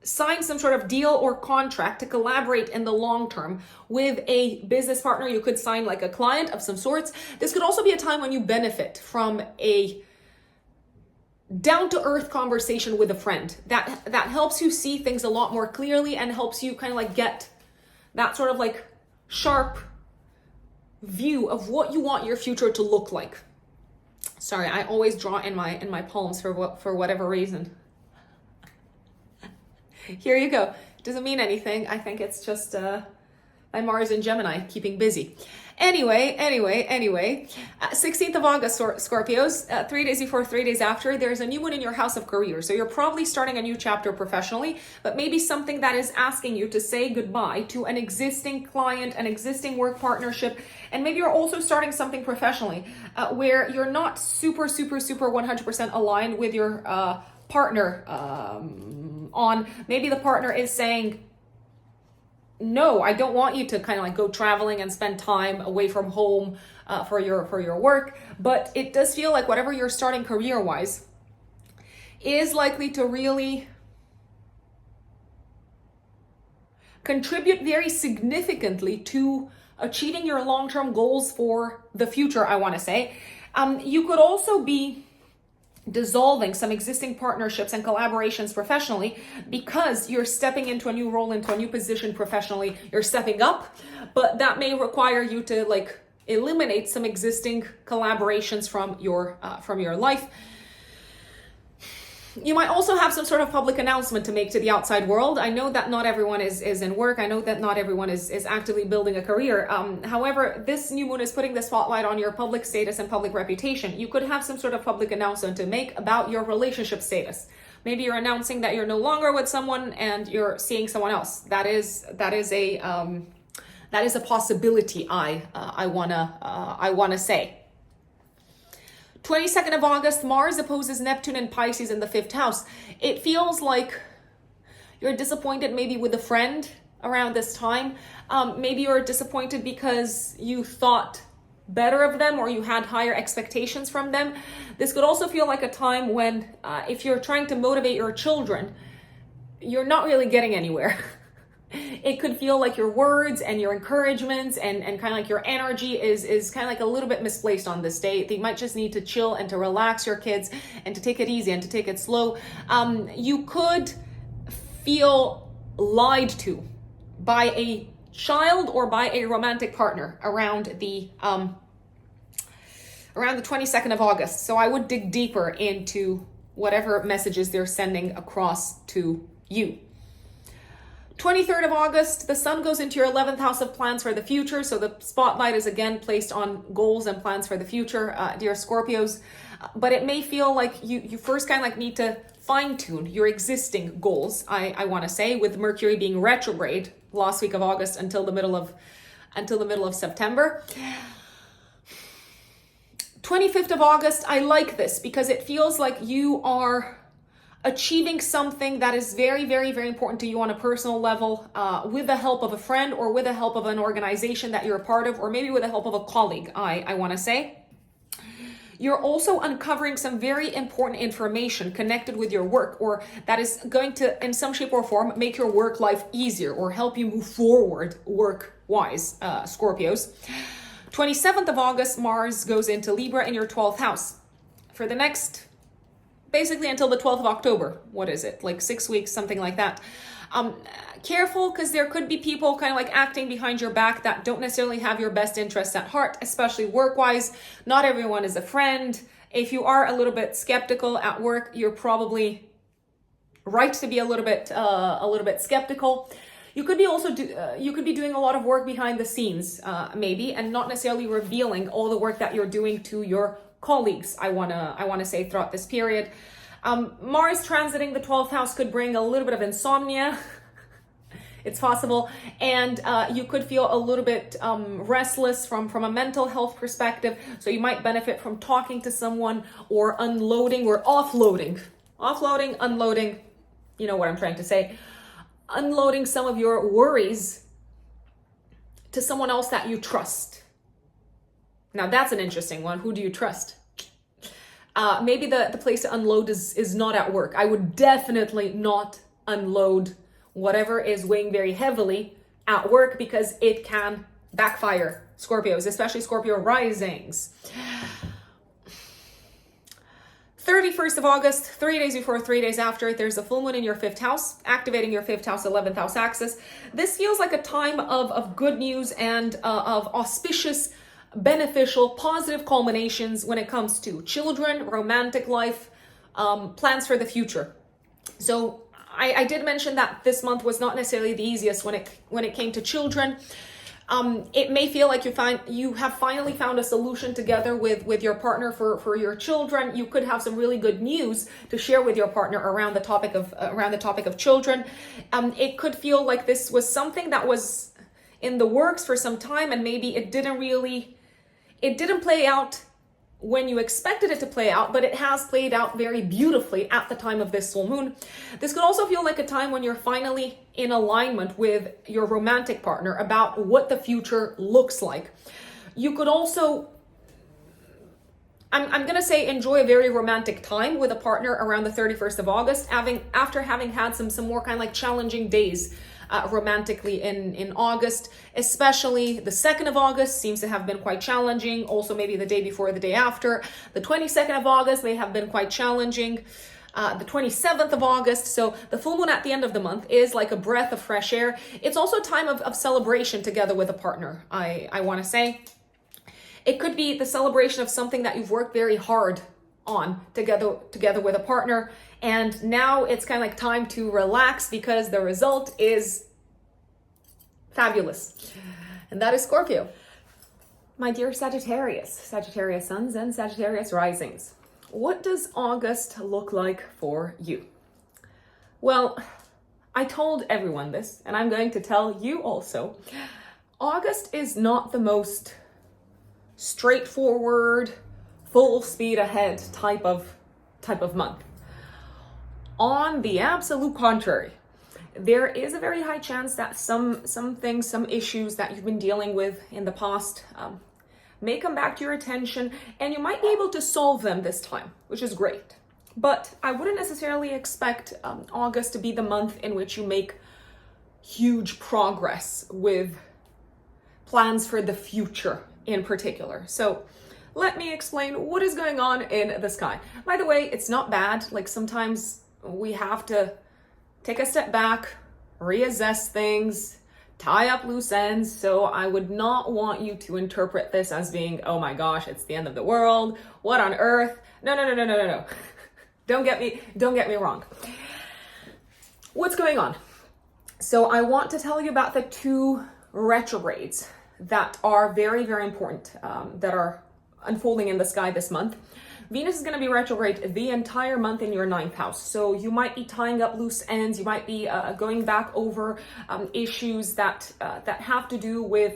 sign some sort of deal or contract to collaborate in the long term with a business partner. You could sign like a client of some sorts. This could also be a time when you benefit from a down-to-earth conversation with a friend that helps you see things a lot more clearly and helps you kind of like get that sort of like sharp view of what you want your future to look like. Sorry, I always draw in my palms for whatever reason. Here you go. Doesn't mean anything. I think it's just my Mars in Gemini keeping busy. Anyway, 16th of August, Scorpios, 3 days before, 3 days after, there's a new moon in your house of career. So you're probably starting a new chapter professionally, but maybe something that is asking you to say goodbye to an existing client, an existing work partnership, and maybe you're also starting something professionally where you're not super 100% aligned with your partner on. Maybe the partner is saying, no, I don't want you to kind of like go traveling and spend time away from home for your work. But it does feel like whatever you're starting career-wise is likely to really contribute very significantly to achieving your long-term goals for the future, I want to say. You could also be dissolving some existing partnerships and collaborations professionally because you're stepping into a new role, into a new position professionally. You're stepping up, but that may require you to like eliminate some existing collaborations from your life. You might also have some sort of public announcement to make to the outside world. I know that not everyone is in work. I know that not everyone is actively building a career. However, this new moon is putting the spotlight on your public status and public reputation. You could have some sort of public announcement to make about your relationship status. Maybe you're announcing that you're no longer with someone and you're seeing someone else. That is a possibility. I wanna say. 22nd of August, Mars opposes Neptune and Pisces in the 5th house. It feels like you're disappointed maybe with a friend around this time. Maybe you're disappointed because you thought better of them or you had higher expectations from them. This could also feel like a time when if you're trying to motivate your children, you're not really getting anywhere. It could feel like your words and your encouragements and kind of like your energy is kind of like a little bit misplaced on this day. They might just need to chill and to relax your kids and to take it easy and to take it slow. You could feel lied to by a child or by a romantic partner around the 22nd of August. So I would dig deeper into whatever messages they're sending across to you. 23rd of August, the sun goes into your 11th house of plans for the future. So the spotlight is again placed on goals and plans for the future, dear Scorpios. But it may feel like you first kind of like need to fine tune your existing goals. I want to say, with Mercury being retrograde last week of August until the middle of September. 25th of August, I like this because it feels like you are achieving something that is very, very, very important to you on a personal level, with the help of a friend or with the help of an organization that you're a part of, or maybe with the help of a colleague, I want to say. You're also uncovering some very important information connected with your work, or that is going to, in some shape or form, make your work life easier or help you move forward work-wise, Scorpios. 27th of August, Mars goes into Libra in your 12th house. For the next basically until the 12th of October. What is it? Like 6 weeks, something like that. Careful, because there could be people kind of like acting behind your back that don't necessarily have your best interests at heart, especially work-wise. Not everyone is a friend. If you are a little bit skeptical at work, you're probably right to be a little bit skeptical. You could be you could be doing a lot of work behind the scenes, maybe, and not necessarily revealing all the work that you're doing to your colleagues. I wanna say throughout this period. Mars transiting the 12th house could bring a little bit of insomnia. It's possible. And you could feel a little bit restless from a mental health perspective. So you might benefit from talking to someone or unloading or offloading. Offloading, unloading, you know what I'm trying to say. Unloading some of your worries to someone else that you trust. Now that's an interesting one. Who do you trust? Maybe the place to unload is not at work. I would definitely not unload whatever is weighing very heavily at work, because it can backfire. Scorpios, especially Scorpio risings. 31st of August, 3 days before, 3 days after, there's a full moon in your 5th house, activating your 5th house, 11th house axis. This feels like a time of good news and of auspicious, beneficial, positive culminations when it comes to children, romantic life, plans for the future. So I did mention that this month was not necessarily the easiest when it came to children. It may feel like you have finally found a solution together with your partner for your children. You could have some really good news to share with your partner around the topic of children. It could feel like this was something that was in the works for some time, and maybe it didn't play out when you expected it to play out, but it has played out very beautifully at the time of this full moon. This could also feel like a time when you're finally in alignment with your romantic partner about what the future looks like. You could also, I'm going to say, enjoy a very romantic time with a partner around the 31st of August, after having had some more kind of like challenging days romantically in August. Especially the 2nd of August seems to have been quite challenging. Also maybe the day before, the day after. The 22nd of August may have been quite challenging. The 27th of August. So the full moon at the end of the month is like a breath of fresh air. It's also a time of celebration together with a partner, I want to say. It could be the celebration of something that you've worked very hard on together with a partner, and now it's kind of like time to relax because the result is fabulous. And that is Scorpio. My dear Sagittarius suns and Sagittarius risings, what does August look like for you? Well, I told everyone this, and I'm going to tell you also. August is not the most straightforward, full speed ahead type of month. On the absolute contrary, there is a very high chance that some things, some issues that you've been dealing with in the past may come back to your attention, and you might be able to solve them this time, which is great. But I wouldn't necessarily expect August to be the month in which you make huge progress with plans for the future in particular. So let me explain what is going on in the sky. By the way, it's not bad. Like, sometimes we have to take a step back, reassess things, tie up loose ends. So I would not want you to interpret this as being, oh my gosh, it's the end of the world. What on earth? No. Don't get me wrong. What's going on? So I want to tell you about the 2 retrogrades that are very, very important, that are unfolding in the sky this month. Venus is going to be retrograde the entire month in your 9th house. So you might be tying up loose ends. You might be going back over issues that have to do with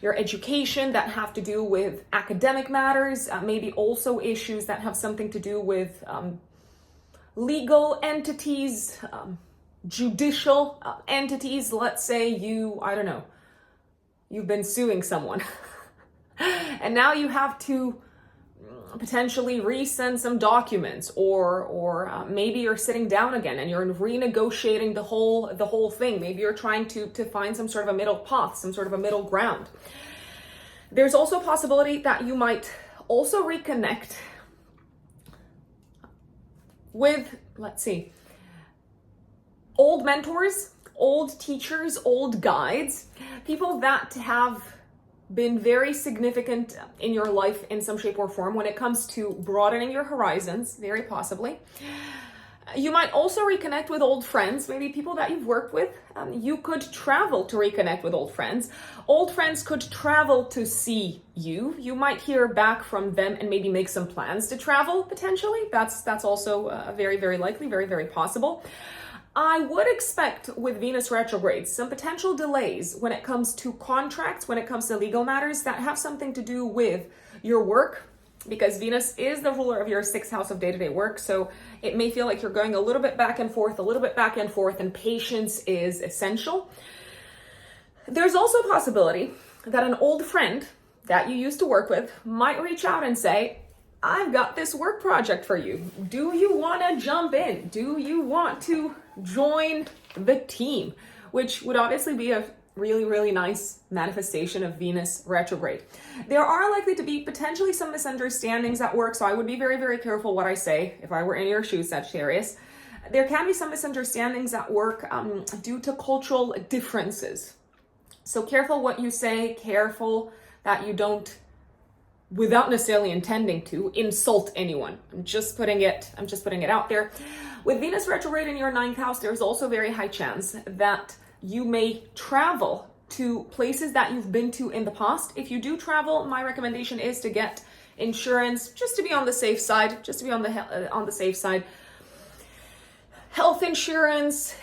your education, that have to do with academic matters, maybe also issues that have something to do with legal entities, judicial entities. Let's say you've been suing someone and now you have to potentially resend some documents, or maybe you're sitting down again and you're renegotiating the whole thing. Maybe you're trying to find some sort of a middle path, some sort of a middle ground. There's also a possibility that you might also reconnect with, let's see, old mentors, old teachers, old guides, people that have been very significant in your life in some shape or form when it comes to broadening your horizons, very possibly. You might also reconnect with old friends, maybe people that you've worked with. You could travel to reconnect with old friends. Old friends could travel to see you. You might hear back from them and maybe make some plans to travel potentially. That's also very, very likely, very, very possible. I would expect with Venus retrograde some potential delays when it comes to contracts, when it comes to legal matters that have something to do with your work, because Venus is the ruler of your 6th house of day-to-day work. So it may feel like you're going a little bit back and forth, and patience is essential. There's also a possibility that an old friend that you used to work with might reach out and say, I've got this work project for you. Do you want to jump in? Do you want to join the team? Which would obviously be a really, really nice manifestation of Venus retrograde. There are likely to be potentially some misunderstandings at work, so I would be very, very careful what I say if I were in your shoes, Sagittarius. There can be some misunderstandings at work due to cultural differences. So careful what you say, careful that you don't, without necessarily intending to, insult anyone. I'm just putting it out there. With Venus retrograde in your 9th house, there's also very high chance that you may travel to places that you've been to in the past. If you do travel, my recommendation is to get insurance just to be on the safe side, on the safe side. Health insurance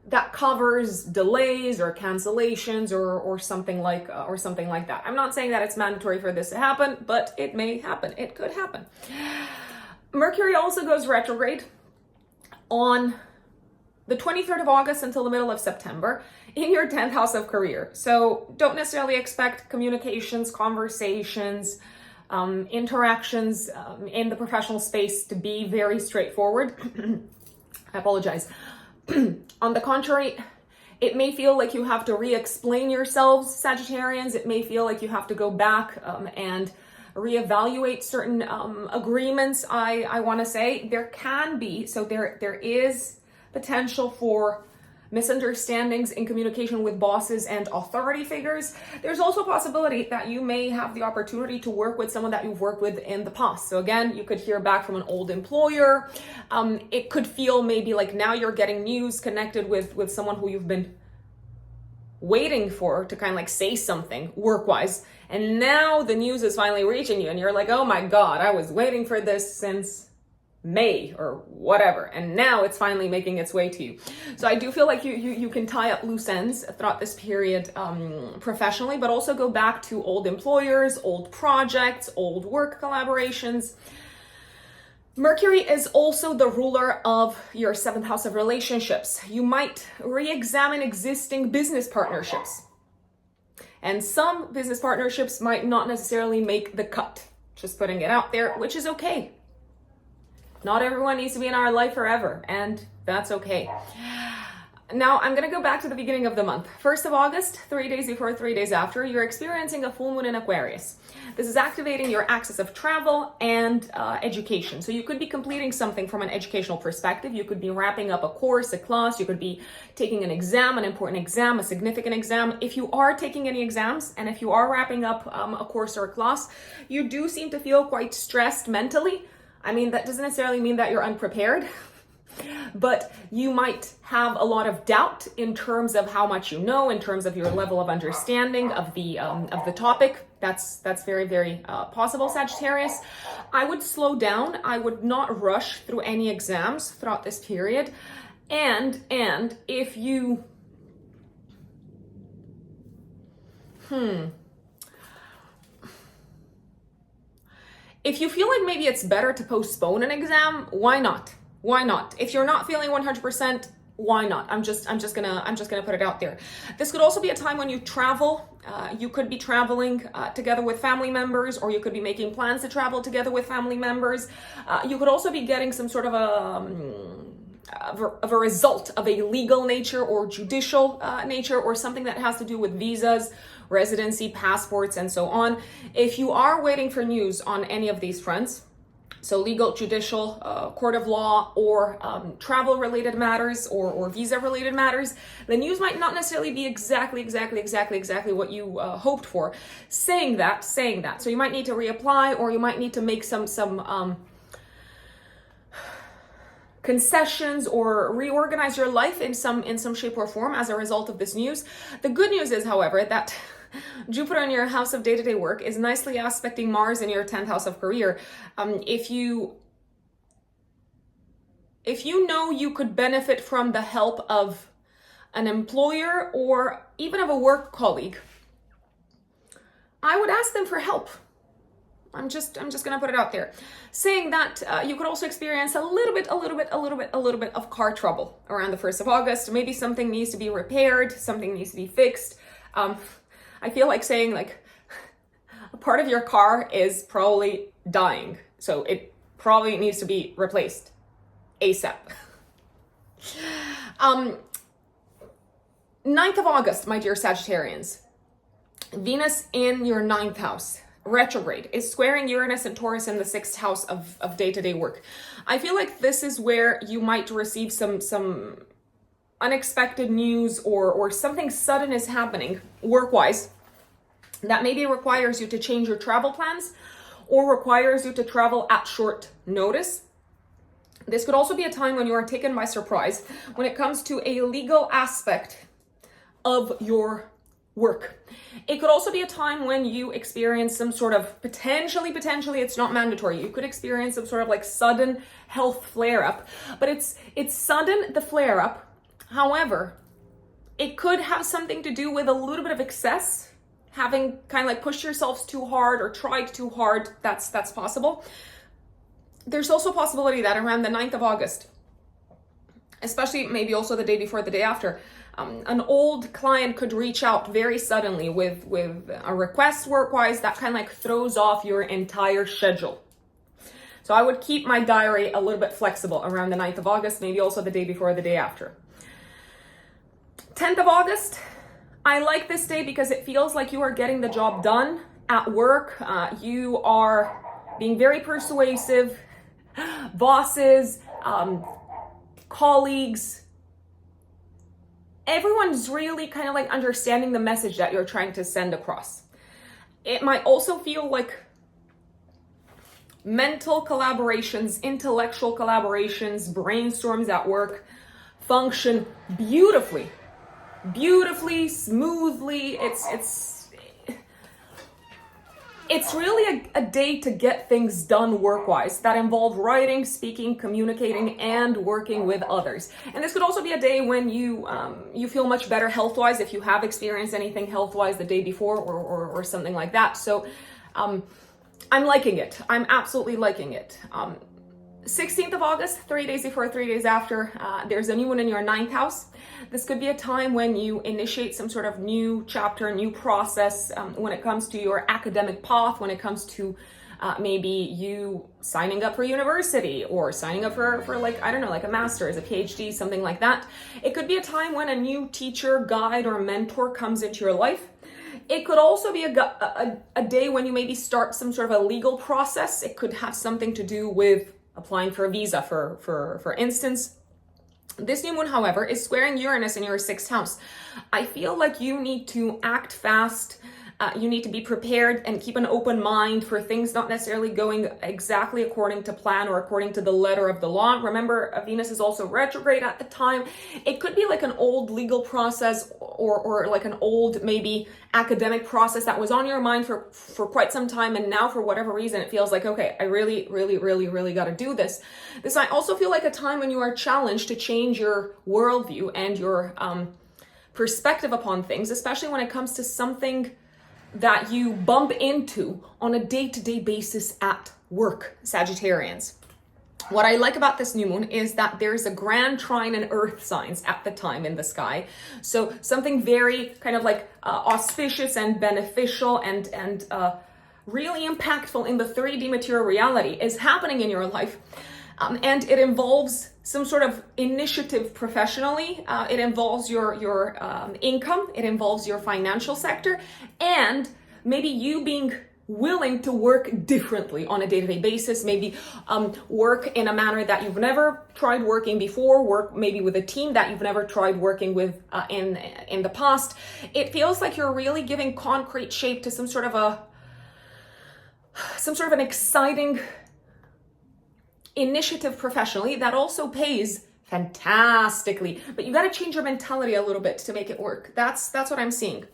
that covers delays or cancellations or something like that. I'm not saying that it's mandatory for this to happen, but it may happen. It could happen. Mercury also goes retrograde on the 23rd of August until the middle of September in your 10th house of career. So don't necessarily expect communications, conversations, interactions in the professional space to be very straightforward. I apologize. On the contrary, it may feel like you have to re-explain yourselves, Sagittarians. It may feel like you have to go back and reevaluate certain agreements. I want to say there can be, so there is potential for misunderstandings in communication with bosses and authority figures. There's also a possibility that you may have the opportunity to work with someone that you've worked with in the past. So again, you could hear back from an old employer. It could feel maybe like now you're getting news connected with someone who you've been waiting for to kind of like say something work-wise. And now the news is finally reaching you and you're like, oh my God, I was waiting for this since May or whatever, and now it's finally making its way to you. So I do feel like you can tie up loose ends throughout this period professionally, but also go back to old employers, old projects, old work collaborations. Mercury is also the ruler of your 7th house of relationships. You might re-examine existing business partnerships, and some business partnerships might not necessarily make the cut. Just putting it out there, which is okay. Not everyone needs to be in our life forever, and that's okay. Now, I'm going to go back to the beginning of the month. 1st of August, 3 days before, 3 days after, you're experiencing a full moon in Aquarius. This is activating your axis of travel and education. So you could be completing something from an educational perspective. You could be wrapping up a course, a class. You could be taking an exam, an important exam, a significant exam. If you are taking any exams, and if you are wrapping up a course or a class, you do seem to feel quite stressed mentally. I mean, that doesn't necessarily mean that you're unprepared, but you might have a lot of doubt in terms of how much you know, in terms of your level of understanding of the topic. That's very, very possible, Sagittarius. I would slow down. I would not rush through any exams throughout this period. And if you if you feel like maybe it's better to postpone an exam, why not? Why not? If you're not feeling 100%, why not? I'm just gonna put it out there. This could also be a time when you travel. You could be traveling together with family members, or you could be making plans to travel together with family members. You could also be getting some sort of a result of a legal nature or judicial nature, or something that has to do with visas, residency, passports, and so on. If you are waiting for news on any of these fronts, So legal, judicial, court of law, or travel-related matters, or visa-related matters. The news might not necessarily be exactly what you hoped for. Saying that. So you might need to reapply, or you might need to make some concessions or reorganize your life in some shape or form as a result of this news. The good news is, however, that Jupiter in your house of day-to-day work is nicely aspecting Mars in your 10th house of career. If you know you could benefit from the help of an employer or even of a work colleague, I would ask them for help. I'm just gonna put it out there. Saying that, you could also experience a little bit of car trouble around the 1st of August. Maybe something needs to be repaired, something needs to be fixed. I feel like saying like a part of your car is probably dying, so it probably needs to be replaced ASAP. 9th of August, my dear Sagittarians, Venus in your 9th house, retrograde, is squaring Uranus and Taurus in the 6th house of day-to-day work. I feel like this is where you might receive some unexpected news or something sudden is happening work-wise that maybe requires you to change your travel plans or requires you to travel at short notice. This could also be a time when you are taken by surprise when it comes to a legal aspect of your work. It could also be a time when you experience some sort of potentially, it's not mandatory. You could experience some sort of like sudden health flare-up, but it's sudden, the flare-up. However, it could have something to do with a little bit of excess, having kind of like pushed yourselves too hard or tried too hard. That's possible. There's also a possibility that around the 9th of August, especially maybe also the day before, the day after, an old client could reach out very suddenly with a request work-wise that kind of like throws off your entire schedule. So I would keep my diary a little bit flexible around the 9th of August, maybe also the day before, the day after. 10th of August, I like this day because it feels like you are getting the job done at work. You are being very persuasive. Bosses, colleagues, everyone's really kind of like understanding the message that you're trying to send across. It might also feel like mental collaborations, intellectual collaborations, brainstorms at work function beautifully, smoothly. It's really a day to get things done work-wise that involve writing, speaking, communicating, and working with others. And this could also be a day when you feel much better health-wise if you have experienced anything health-wise the day before or something like that. So I'm liking it. I'm absolutely liking it. 16th of August, 3 days before, 3 days after, there's a new one in your 9th house. This could be a time when you initiate some sort of new chapter, new process when it comes to your academic path, when it comes to maybe you signing up for university or signing up for like, I don't know, like a master's, a PhD, something like that. It could be a time when a new teacher, guide, or mentor comes into your life. It could also be a day when you maybe start some sort of a legal process. It could have something to do with applying for a visa, for instance. This new moon, however, is squaring Uranus in your 6th house. I feel like you need to act fast. You need to be prepared and keep an open mind for things not necessarily going exactly according to plan or according to the letter of the law. Remember, Venus is also retrograde at the time. It could be like an old legal process or like an old maybe academic process that was on your mind for quite some time, and now for whatever reason it feels like, okay, I really got to do this. This might also feel like a time when you are challenged to change your worldview and your perspective upon things, especially when it comes to something that you bump into on a day-to-day basis at work, Sagittarians. What I like about this new moon is that there's a grand trine in earth signs at the time in the sky. So something very kind of like auspicious and beneficial and really impactful in the 3D material reality is happening in your life. And it involves some sort of initiative professionally. It involves your income. It involves your financial sector, and maybe you being willing to work differently on a day-to-day basis, maybe work in a manner that you've never tried working before, work maybe with a team that you've never tried working with in the past. It feels like you're really giving concrete shape to some sort of an exciting initiative professionally that also pays fantastically. But you got to change your mentality a little bit to make it work. That's what I'm seeing.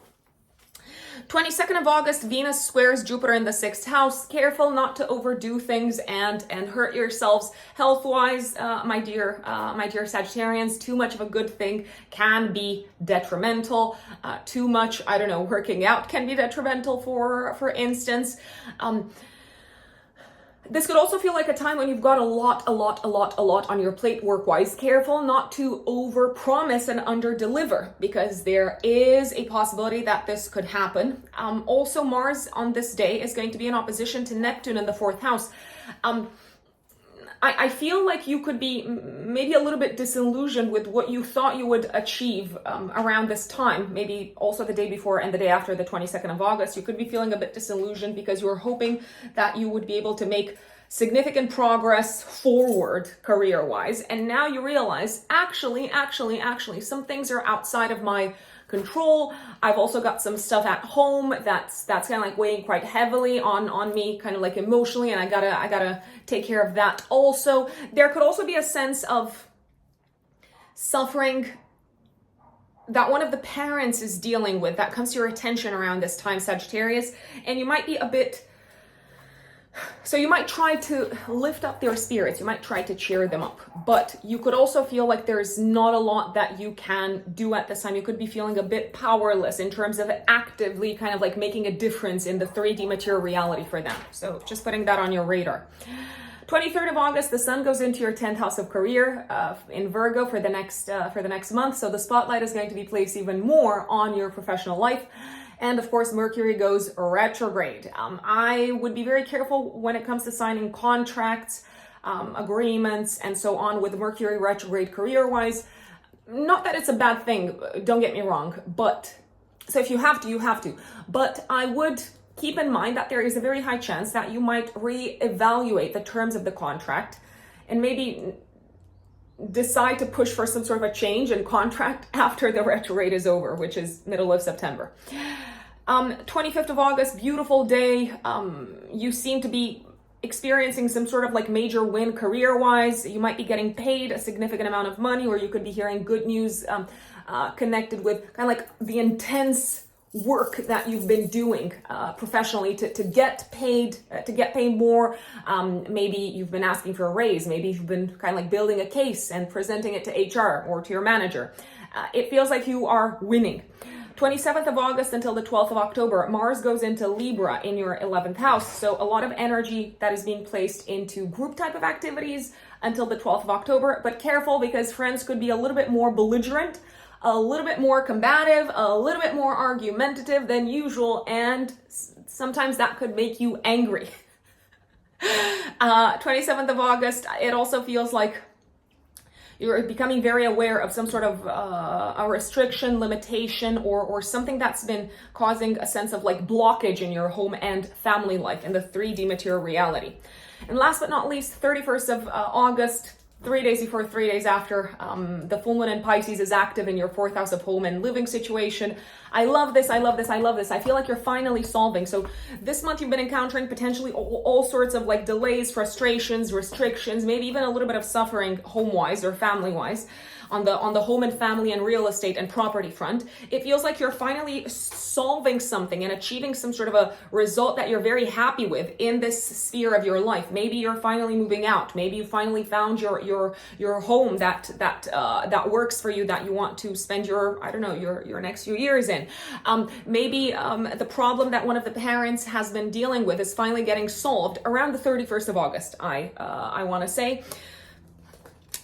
22nd of August, Venus squares Jupiter in the 6th house. Careful not to overdo things and hurt yourselves health-wise, my dear Sagittarians. Too much of a good thing can be detrimental. Too much, I don't know, working out can be detrimental, for instance. This could also feel like a time when you've got a lot on your plate work-wise. Careful not to over-promise and under-deliver, because there is a possibility that this could happen. Also, Mars on this day is going to be in opposition to Neptune in the 4th house. I feel like you could be maybe a little bit disillusioned with what you thought you would achieve around this time, maybe also the day before and the day after the 22nd of August. You could be feeling a bit disillusioned because you were hoping that you would be able to make significant progress forward career-wise. And now you realize, actually, some things are outside of my control. I've also got some stuff at home that's kind of like weighing quite heavily on me, kind of like emotionally, and I gotta take care of that also. There could also be a sense of suffering that one of the parents is dealing with that comes to your attention around this time, Sagittarius, and you might be so you might try to lift up their spirits, you might try to cheer them up, but you could also feel like there's not a lot that you can do at this time. You could be feeling a bit powerless in terms of actively kind of like making a difference in the 3D material reality for them. So just putting that on your radar. 23rd of August, the sun goes into your 10th house of career in Virgo for the next month. So the spotlight is going to be placed even more on your professional life. And of course, Mercury goes retrograde. I would be very careful when it comes to signing contracts, agreements, and so on with Mercury retrograde career-wise. Not that it's a bad thing, don't get me wrong, but so if you have to, you have to. But I would keep in mind that there is a very high chance that you might reevaluate the terms of the contract and maybe decide to push for some sort of a change in contract after the retrograde is over, which is middle of September. 25th of August, beautiful day. You seem to be experiencing some sort of like major win career-wise. You might be getting paid a significant amount of money, or you could be hearing good news connected with kind of like the intense work that you've been doing professionally to get paid more. Maybe you've been asking for a raise. Maybe you've been kind of like building a case and presenting it to HR or to your manager. It feels like you are winning. 27th of August until the 12th of October, Mars goes into Libra in your 11th house. So a lot of energy that is being placed into group type of activities until the 12th of October. But careful, because friends could be a little bit more belligerent, a little bit more combative, a little bit more argumentative than usual, and sometimes that could make you angry. 27th of August, it also feels like you're becoming very aware of some sort of a restriction, limitation, or something that's been causing a sense of like blockage in your home and family life in the 3D material reality. And last but not least, 31st of August, 3 days before, 3 days after, the full moon in Pisces is active in your 4th house of home and living situation. I love this. I feel like you're finally solving. So this month you've been encountering potentially all sorts of like delays, frustrations, restrictions, maybe even a little bit of suffering home-wise or family-wise on the home and family and real estate and property front. It feels like you're finally solving something and achieving some sort of a result that you're very happy with in this sphere of your life. Maybe you're finally moving out. Maybe you finally found your home that works for you, that you want to spend your next few years in. Maybe the problem that one of the parents has been dealing with is finally getting solved around the 31st of August, I want to say.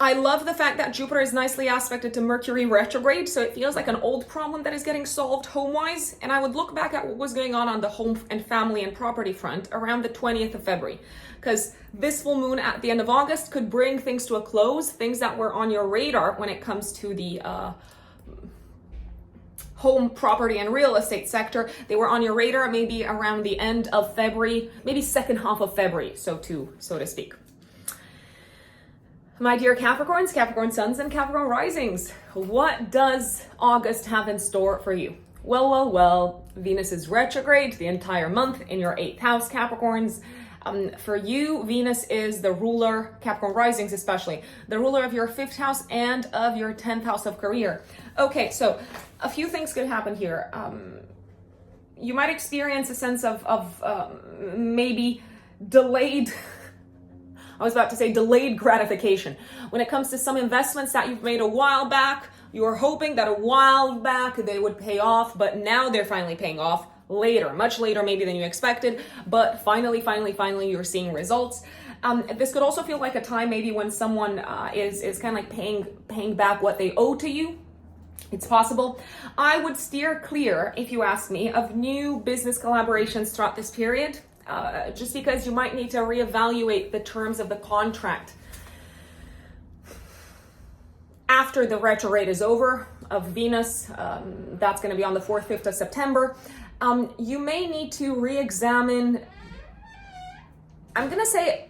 I love the fact that Jupiter is nicely aspected to Mercury retrograde, so it feels like an old problem that is getting solved home-wise. And I would look back at what was going on the home and family and property front around the 20th of February, because this full moon at the end of August could bring things to a close, things that were on your radar when it comes to the home, property, and real estate sector. They were on your radar maybe around the end of February, maybe second half of February, so to speak. My dear Capricorns, Capricorn Suns, and Capricorn Risings, what does August have in store for you? Well, Venus is retrograde the entire month in your 8th house, Capricorns. For you, Venus is the ruler, Capricorn Risings especially, the ruler of your 5th house and of your 10th house of career. Okay, so a few things could happen here. You might experience a sense of maybe delayed, I was about to say delayed gratification. When it comes to some investments that you've made a while back, you were hoping that a while back they would pay off, but now they're finally paying off later, much later maybe than you expected, but finally you're seeing results. This could also feel like a time maybe when someone is kind of like paying back what they owe to you. It's possible. I would steer clear, if you ask me, of new business collaborations throughout this period, just because you might need to reevaluate the terms of the contract after the retrograde is over of Venus. That's going to be on the 4th, 5th of September. You may need to re-examine, I'm going to say,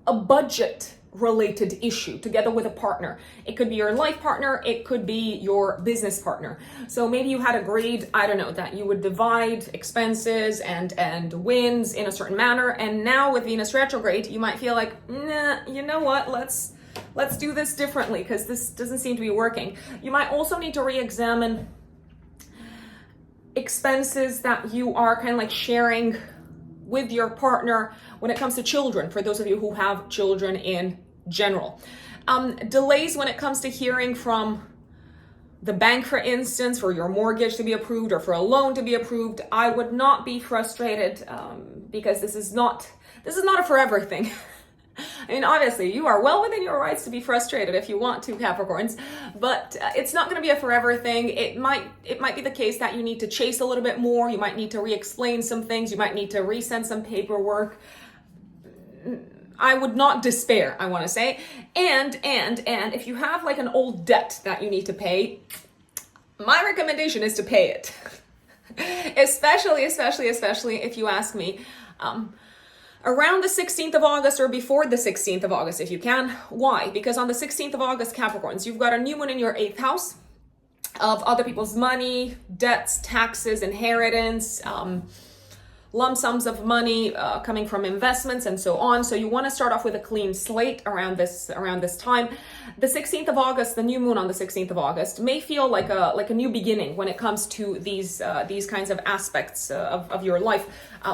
a budget related issue together with a partner. It could be your life partner, it could be your business partner. So maybe you had agreed, I don't know, that you would divide expenses and wins in a certain manner, and now with Venus retrograde, you might feel like, nah, you know what, let's do this differently because this doesn't seem to be working. You might also need to re-examine expenses that you are kind of like sharing with your partner when it comes to children, for those of you who have children in general. Delays when it comes to hearing from the bank, for instance, for your mortgage to be approved or for a loan to be approved. I would not be frustrated because this is not a forever thing. I mean, obviously, you are well within your rights to be frustrated if you want to, Capricorns, but it's not going to be a forever thing. It might be the case that you need to chase a little bit more. You might need to re-explain some things. You might need to resend some paperwork. I would not despair, I want to say. And if you have like an old debt that you need to pay, my recommendation is to pay it. especially if you ask me. Around the 16th of August or before the 16th of August if you can. Why? Because on the 16th of August, Capricorns, you've got a new moon in your 8th house of other people's money, debts, taxes, inheritance, lump sums of money coming from investments and so on. So you want to start off with a clean slate around this time. The 16th of August, the new moon on the 16th of August may feel like a new beginning when it comes to these kinds of aspects of your life.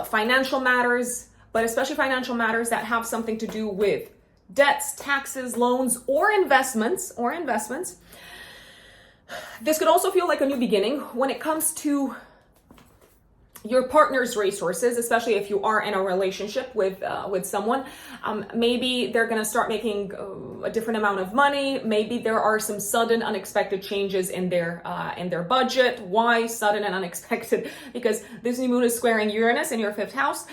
Financial matters, but especially financial matters that have something to do with debts, taxes, loans, or investments. This could also feel like a new beginning when it comes to your partner's resources, especially if you are in a relationship with someone. Maybe they're going to start making a different amount of money. Maybe there are some sudden unexpected changes in their budget. Why sudden and unexpected? Because this new moon is squaring Uranus in your 5th house.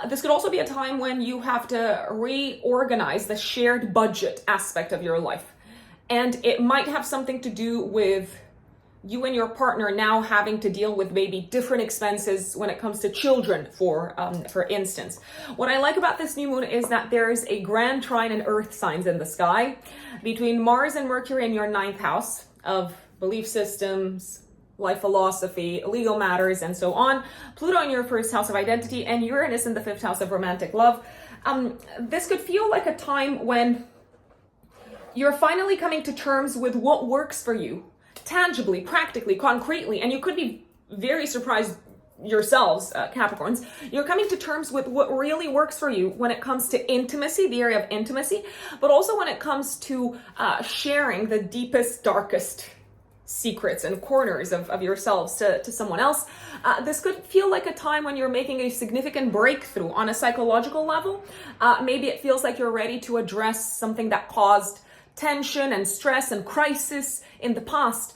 This could also be a time when you have to reorganize the shared budget aspect of your life. And it might have something to do with you and your partner now having to deal with maybe different expenses when it comes to children, for instance. What I like about this new moon is that there's a grand trine in earth signs in the sky between Mars and Mercury in your 9th house of belief systems, life philosophy, legal matters, and so on. Pluto in your 1st house of identity and Uranus in the 5th house of romantic love. This could feel like a time when you're finally coming to terms with what works for you, tangibly, practically, concretely, and you could be very surprised yourselves, Capricorns. You're coming to terms with what really works for you when it comes to intimacy, the area of intimacy, but also when it comes to sharing the deepest, darkest secrets and corners of yourselves to someone else. This could feel like a time when you're making a significant breakthrough on a psychological level. Maybe it feels like you're ready to address something that caused tension and stress and crisis in the past.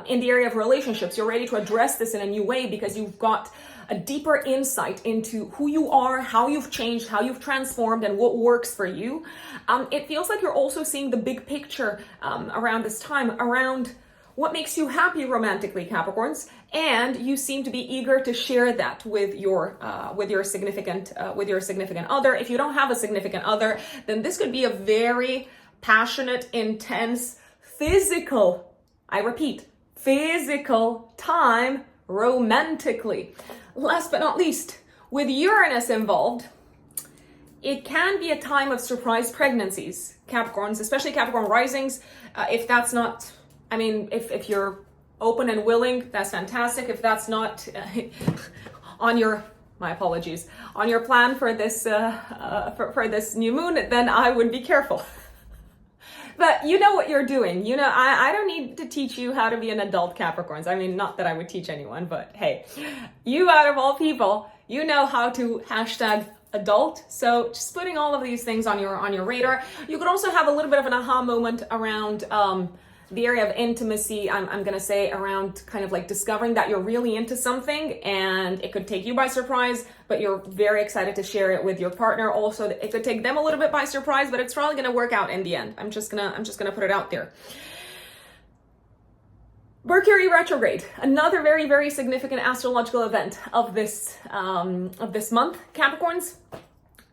In the area of relationships, you're ready to address this in a new way because you've got a deeper insight into who you are, how you've changed, how you've transformed, and what works for you. It feels like you're also seeing the big picture around this time, around what makes you happy romantically, Capricorns, and you seem to be eager to share that with your significant other. If you don't have a significant other, then this could be a very passionate, intense, physical, I repeat, physical time romantically. Last but not least, with Uranus involved, it can be a time of surprise pregnancies, Capricorns, especially Capricorn risings. If that's not, I mean, if you're open and willing, that's fantastic. If that's not on your, my apologies, on your plan for this for this new moon, then I would be careful. But you know what you're doing. You know, I don't need to teach you how to be an adult, Capricorns. I mean, not that I would teach anyone, but hey, you out of all people, you know how to hashtag adult. So just putting all of these things on your radar. You could also have a little bit of an aha moment around the area of intimacy. I'm gonna say around kind of like discovering that you're really into something, and it could take you by surprise, but you're very excited to share it with your partner. Also, it could take them a little bit by surprise, but it's probably gonna work out in the end. I'm just gonna put it out there. Mercury retrograde, another very, very significant astrological event of this month, Capricorns.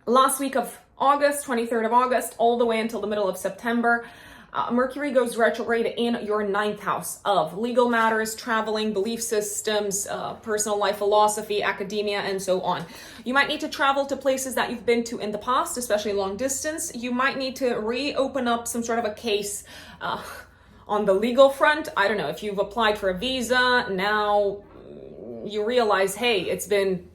Last week of August, 23rd of August, all the way until the middle of September. Mercury goes retrograde in your 9th house of legal matters, traveling, belief systems, personal life philosophy, academia, and so on. You might need to travel to places that you've been to in the past, especially long distance. You might need to reopen up some sort of a case on the legal front. I don't know, if you've applied for a visa, now you realize, hey, it's been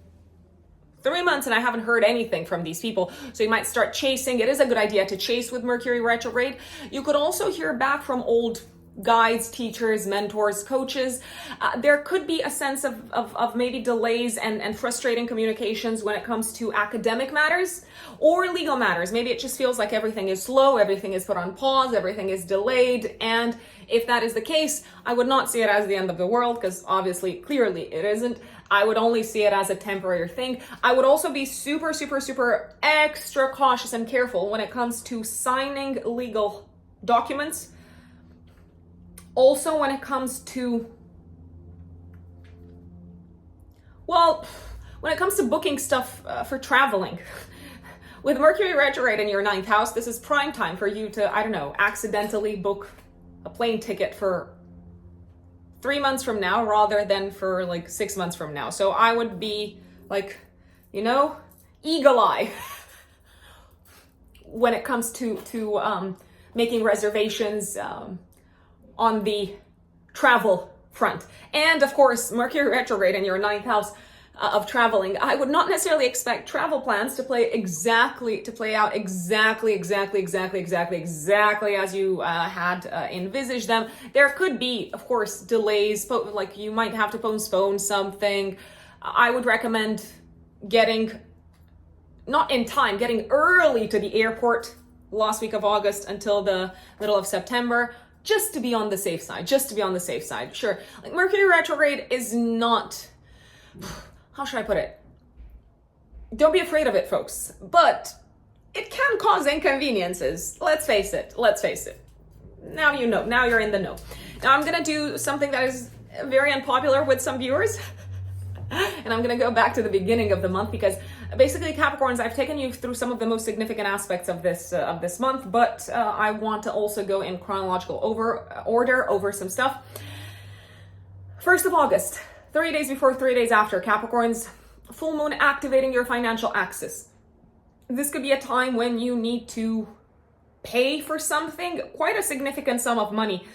3 months and I haven't heard anything from these people. So you might start chasing. It is a good idea to chase with Mercury retrograde. You could also hear back from old guides, teachers, mentors, coaches. There could be a sense of maybe delays and frustrating communications when it comes to academic matters or legal matters. Maybe it just feels like everything is slow, everything is put on pause, everything is delayed. And if that is the case, I would not see it as the end of the world, because obviously, clearly it isn't. I would only see it as a temporary thing. I would also be super, super, super extra cautious and careful when it comes to signing legal documents. Also, when it comes to, well, when it comes to booking stuff for traveling. With Mercury retrograde in your 9th house, this is prime time for you to, I don't know, accidentally book a plane ticket for 3 months from now rather than for like 6 months from now. So I would be like, you know, eagle eye when it comes to making reservations on the travel front. And of course, Mercury retrograde in your 9th house of traveling. I would not necessarily expect travel plans to play out exactly as you had envisaged them. There could be, of course, delays, like you might have to postpone something. I would recommend getting early to the airport last week of August until the middle of September, just to be on the safe side, Sure, like Mercury retrograde is not, how should I put it? Don't be afraid of it, folks, but it can cause inconveniences. Let's face it. Now you know, now you're in the know. Now I'm gonna do something that is very unpopular with some viewers. And I'm going to go back to the beginning of the month, because basically, Capricorns, I've taken you through some of the most significant aspects of this month, but I want to also go in chronological order over some stuff. 1st of August, 3 days before, 3 days after, Capricorns, full moon activating your financial axis. This could be a time when you need to pay for something, quite a significant sum of money.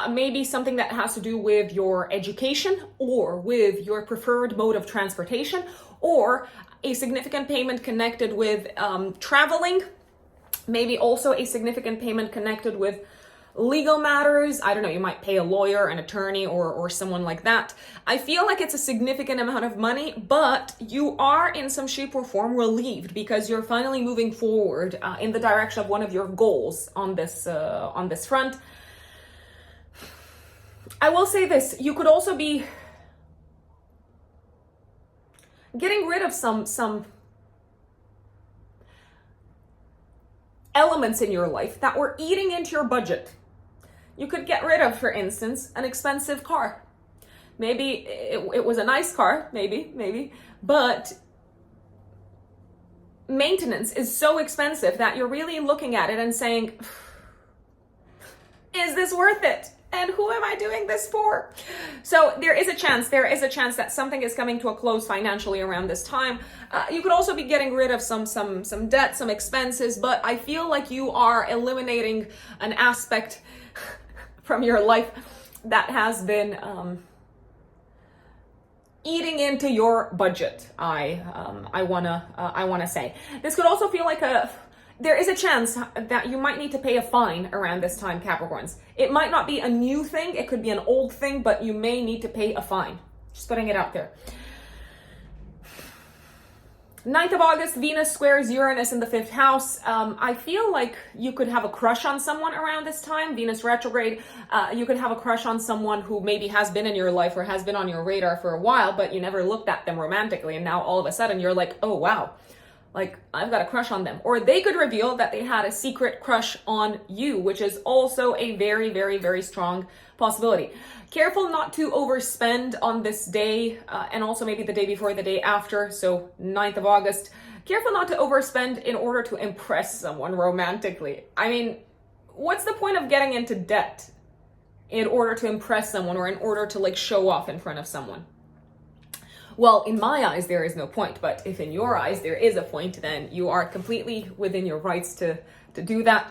Maybe something that has to do with your education or with your preferred mode of transportation, or a significant payment connected with traveling. Maybe also a significant payment connected with legal matters. I don't know, you might pay a lawyer, an attorney, or someone like that. I feel like it's a significant amount of money, but you are in some shape or form relieved, because you're finally moving forward in the direction of one of your goals on this front. I will say this, you could also be getting rid of some elements in your life that were eating into your budget. You could get rid of, for instance, an expensive car. Maybe it was a nice car, maybe, but maintenance is so expensive that you're really looking at it and saying, is this worth it? And who am I doing this for? So there is a chance that something is coming to a close financially around this time. You could also be getting rid of some debt, some expenses, but I feel like you are eliminating an aspect from your life that has been eating into your budget. I wanna say this could also feel like there is a chance that you might need to pay a fine around this time, Capricorns. It might not be a new thing, it could be an old thing, but you may need to pay a fine. Just putting it out there. 9th of August, Venus squares Uranus in the 5th house. I feel like you could have a crush on someone around this time, Venus retrograde. You could have a crush on someone who maybe has been in your life or has been on your radar for a while, but you never looked at them romantically. And now all of a sudden you're like, oh, wow. Like, I've got a crush on them. Or they could reveal that they had a secret crush on you, which is also a very, very, very strong possibility. Careful not to overspend on this day, and also maybe the day before, the day after, so 9th of August. Careful not to overspend in order to impress someone romantically. I mean, what's the point of getting into debt in order to impress someone or in order to like show off in front of someone? Well, in my eyes, there is no point, but if in your eyes there is a point, then you are completely within your rights to do that.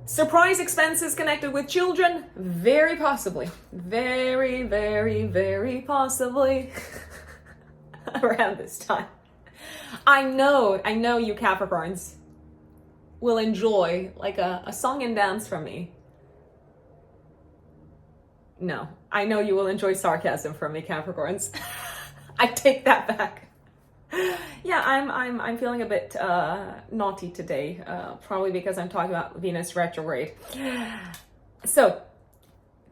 Surprise expenses connected with children, very possibly, very, very, very possibly around this time. I know you Capricorns will enjoy like a song and dance from me. No, I know you will enjoy sarcasm from me, Capricorns. I take that back. Yeah, I'm feeling a bit naughty today, probably because I'm talking about Venus retrograde. So,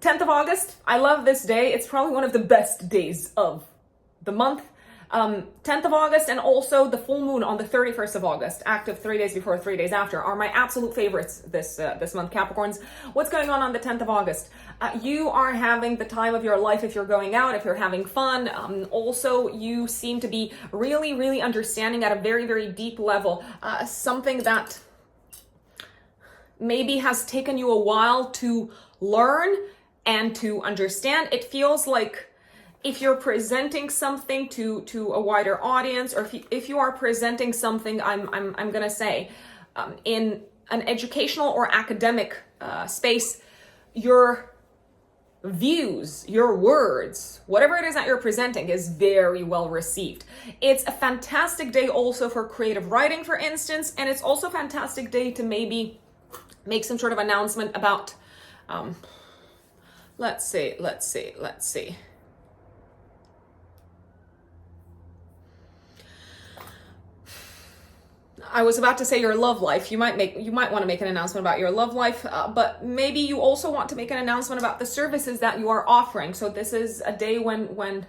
10th of August, I love this day. It's probably one of the best days of the month. 10th of August and also the full moon on the 31st of August, active 3 days before, 3 days after, are my absolute favorites this month, Capricorns. What's going on the 10th of August? You are having the time of your life if you're going out, if you're having fun. Also, you seem to be really, really understanding at a very, very deep level something that maybe has taken you a while to learn and to understand. It feels like if you're presenting something to a wider audience, or if you are presenting something, I'm gonna say, in an educational or academic space, your views, your words, whatever it is that you're presenting is very well received. It's a fantastic day also for creative writing, for instance, and it's also a fantastic day to maybe make some sort of announcement about, let's see. I was about to say your love life. You might want to make an announcement about your love life, but maybe you also want to make an announcement about the services that you are offering. So this is a day when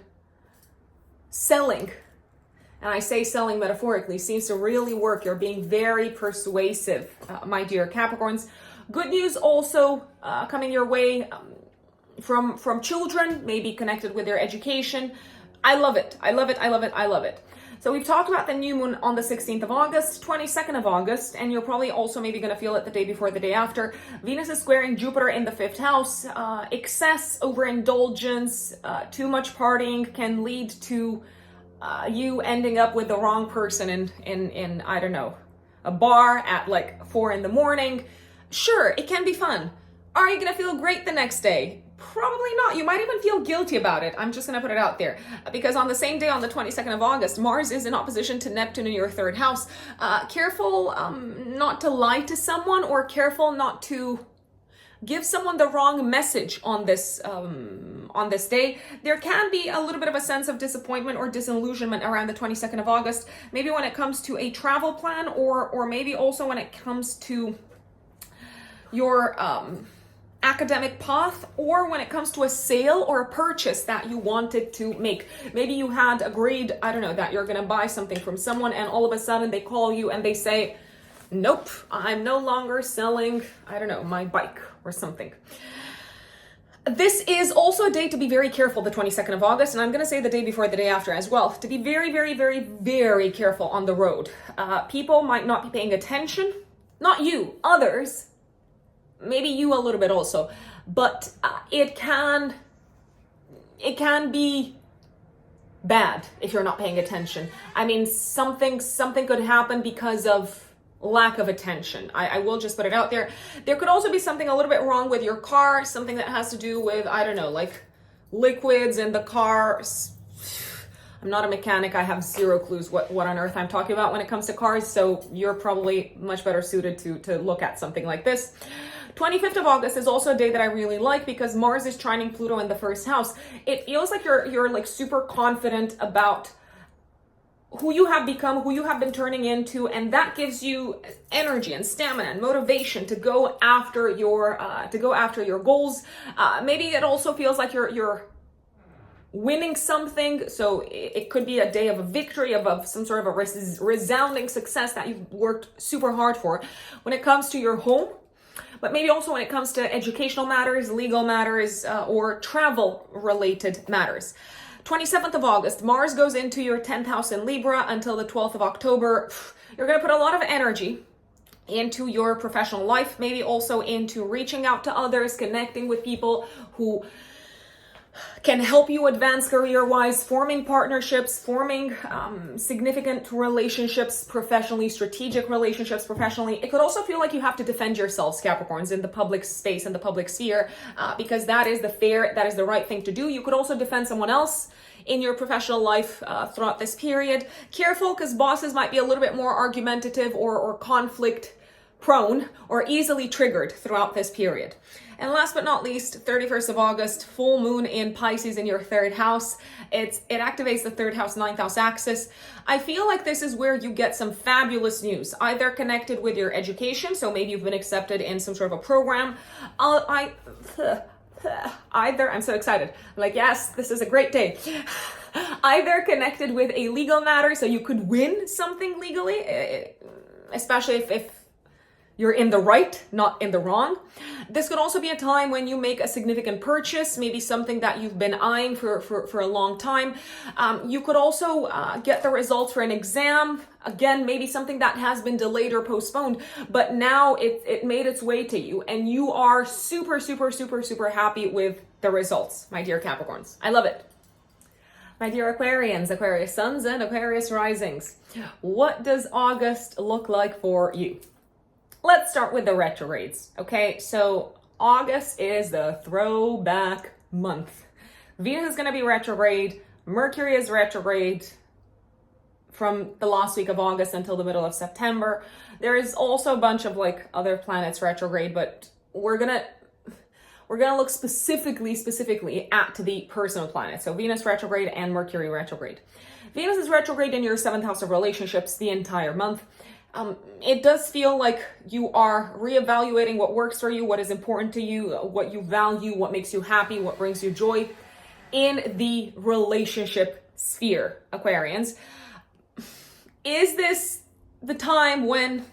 selling, and I say selling metaphorically, seems to really work. You're being very persuasive, my dear Capricorns. Good news also coming your way from children, maybe connected with their education. I love it. So we've talked about the new moon on the 16th of August, 22nd of August, and you're probably also maybe going to feel it the day before, the day after. Venus is squaring Jupiter in the 5th house. Excess, overindulgence, too much partying can lead to you ending up with the wrong person in I don't know, a bar at like 4 a.m. Sure, it can be fun. Are you going to feel great the next day? Probably not. You might even feel guilty about it. I'm just going to put it out there. Because on the same day, on the 22nd of August, Mars is in opposition to Neptune in your 3rd house. Careful not to lie to someone, or careful not to give someone the wrong message on this day. There can be a little bit of a sense of disappointment or disillusionment around the 22nd of August. Maybe when it comes to a travel plan, or maybe also when it comes to your academic path, or when it comes to a sale or a purchase that you wanted to make. Maybe you had agreed, I don't know, that you're gonna buy something from someone, and all of a sudden they call you and they say, nope, I'm no longer selling, I don't know, my bike or something. This is also a day to be very careful, the 22nd of August, and I'm going to say the day before, the day after as well, to be very, very, very, very careful on the road. People might not be paying attention. Not you, others. Maybe you a little bit also. But it can be bad if you're not paying attention. I mean, something could happen because of lack of attention. I will just put it out there. There could also be something a little bit wrong with your car, something that has to do with, I don't know, like liquids in the car. I'm not a mechanic. I have zero clues what on earth I'm talking about when it comes to cars, so you're probably much better suited to look at something like this. 25th of August is also a day that I really like because Mars is trining Pluto in the first house. It feels like you're like super confident about who you have become, who you have been turning into, and that gives you energy and stamina and motivation to go after your goals. Maybe it also feels like you're winning something, so it could be a day of a victory, of some sort of a resounding success that you've worked super hard for when it comes to your home, but maybe also when it comes to educational matters, legal matters, or travel related matters. 27th of August, Mars goes into your 10th house in Libra until the 12th of October. You're going to put a lot of energy into your professional life, maybe also into reaching out to others, connecting with people who can help you advance career-wise, forming partnerships, forming significant relationships professionally, strategic relationships professionally. It could also feel like you have to defend yourselves, Capricorns, in the public space, in the public sphere, because that is the right thing to do. You could also defend someone else in your professional life throughout this period. Careful, because bosses might be a little bit more argumentative or conflict prone or easily triggered throughout this period. And last but not least, 31st of August, full moon in Pisces in your third house. It activates the third house, ninth house axis. I feel like this is where you get some fabulous news, either connected with your education, so maybe you've been accepted in some sort of a program. I'm so excited. Like, yes, this is a great day. Either connected with a legal matter, so you could win something legally, especially if you're in the right, not in the wrong. This could also be a time when you make a significant purchase, maybe something that you've been eyeing for a long time. You could also get the results for an exam. Again, maybe something that has been delayed or postponed, but now it made its way to you and you are super, super, super, super happy with the results, my dear Capricorns. I love it. My dear Aquarians, Aquarius suns and Aquarius risings. What does August look like for you? Let's start with the retrogrades, okay? So August is the throwback month. Venus is going to be retrograde. Mercury is retrograde from the last week of August until the middle of September. There is also a bunch of like other planets retrograde, but we're gonna look specifically at the personal planets. So Venus retrograde and Mercury retrograde. Venus is retrograde in your 7th house of relationships the entire month. It does feel like you are reevaluating what works for you, what is important to you, what you value, what makes you happy, what brings you joy in the relationship sphere, Aquarians. Is this the time when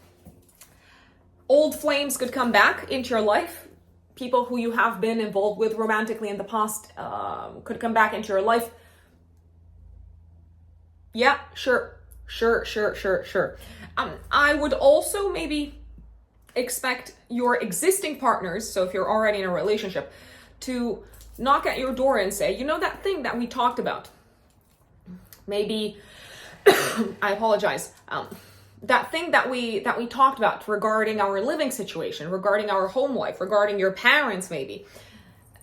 old flames could come back into your life? People who you have been involved with romantically in the past could come back into your life. Yeah, sure. I would also maybe expect your existing partners, so if you're already in a relationship, to knock at your door and say, you know, that thing that we talked about, maybe, I apologize, that thing that we talked about regarding our living situation, regarding our home life, regarding your parents maybe.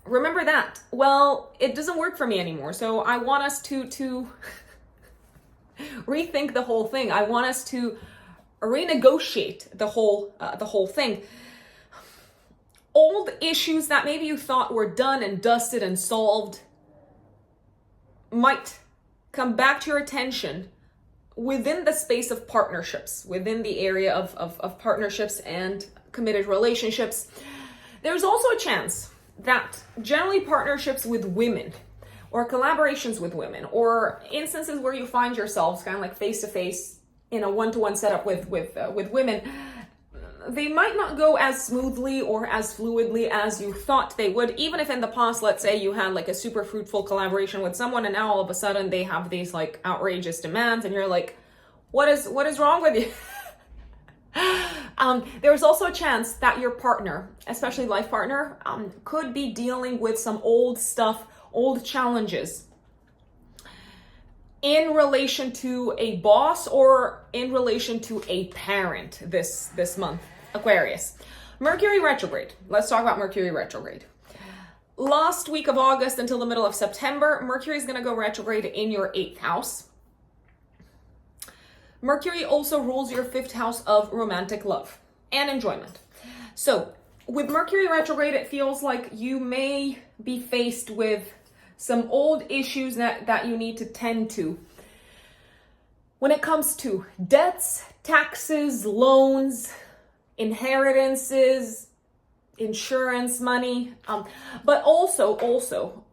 Remember that? Well, it doesn't work for me anymore, so I want us to rethink the whole thing. I want us to renegotiate the whole thing. Old issues that maybe you thought were done and dusted and solved might come back to your attention within the space of partnerships, within the area of partnerships and committed relationships. There's also a chance that generally partnerships with women or collaborations with women or instances where you find yourselves kind of like face to face in a one-to-one setup with women, they might not go as smoothly or as fluidly as you thought they would, even if in the past, let's say you had like a super fruitful collaboration with someone and now all of a sudden they have these like outrageous demands and you're like, what is wrong with you? There's also a chance that your partner, especially life partner, could be dealing with some old stuff, old challenges in relation to a boss or in relation to a parent this month, Aquarius. Mercury retrograde. Let's talk about Mercury retrograde. Last week of August until the middle of September, Mercury is going to go retrograde in your 8th house. Mercury also rules your 5th house of romantic love and enjoyment. So with Mercury retrograde, it feels like you may be faced with some old issues that you need to tend to. When it comes to debts, taxes, loans, inheritances, insurance money, but also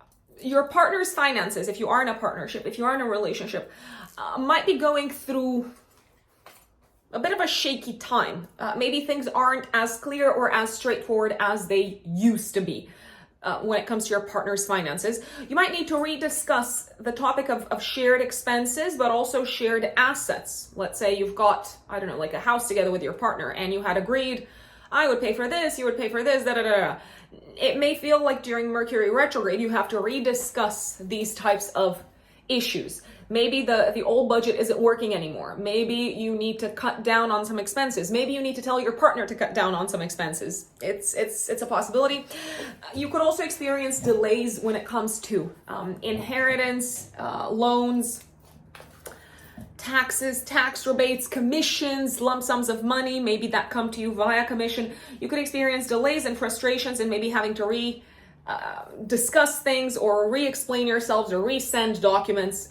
your partner's finances, if you are in a partnership, if you are in a relationship, might be going through a bit of a shaky time. Maybe things aren't as clear or as straightforward as they used to be. When it comes to your partner's finances, you might need to rediscuss the topic of shared expenses, but also shared assets. Let's say you've got, I don't know, like a house together with your partner and you had agreed, I would pay for this, you would pay for this, It may feel like during Mercury retrograde, you have to rediscuss these types of issues. Maybe the old budget isn't working anymore. Maybe you need to cut down on some expenses. Maybe you need to tell your partner to cut down on some expenses. It's a possibility. You could also experience delays when it comes to inheritance, loans, taxes, tax rebates, commissions, lump sums of money, maybe that come to you via commission. You could experience delays and frustrations and maybe having to discuss things or re-explain yourselves or resend documents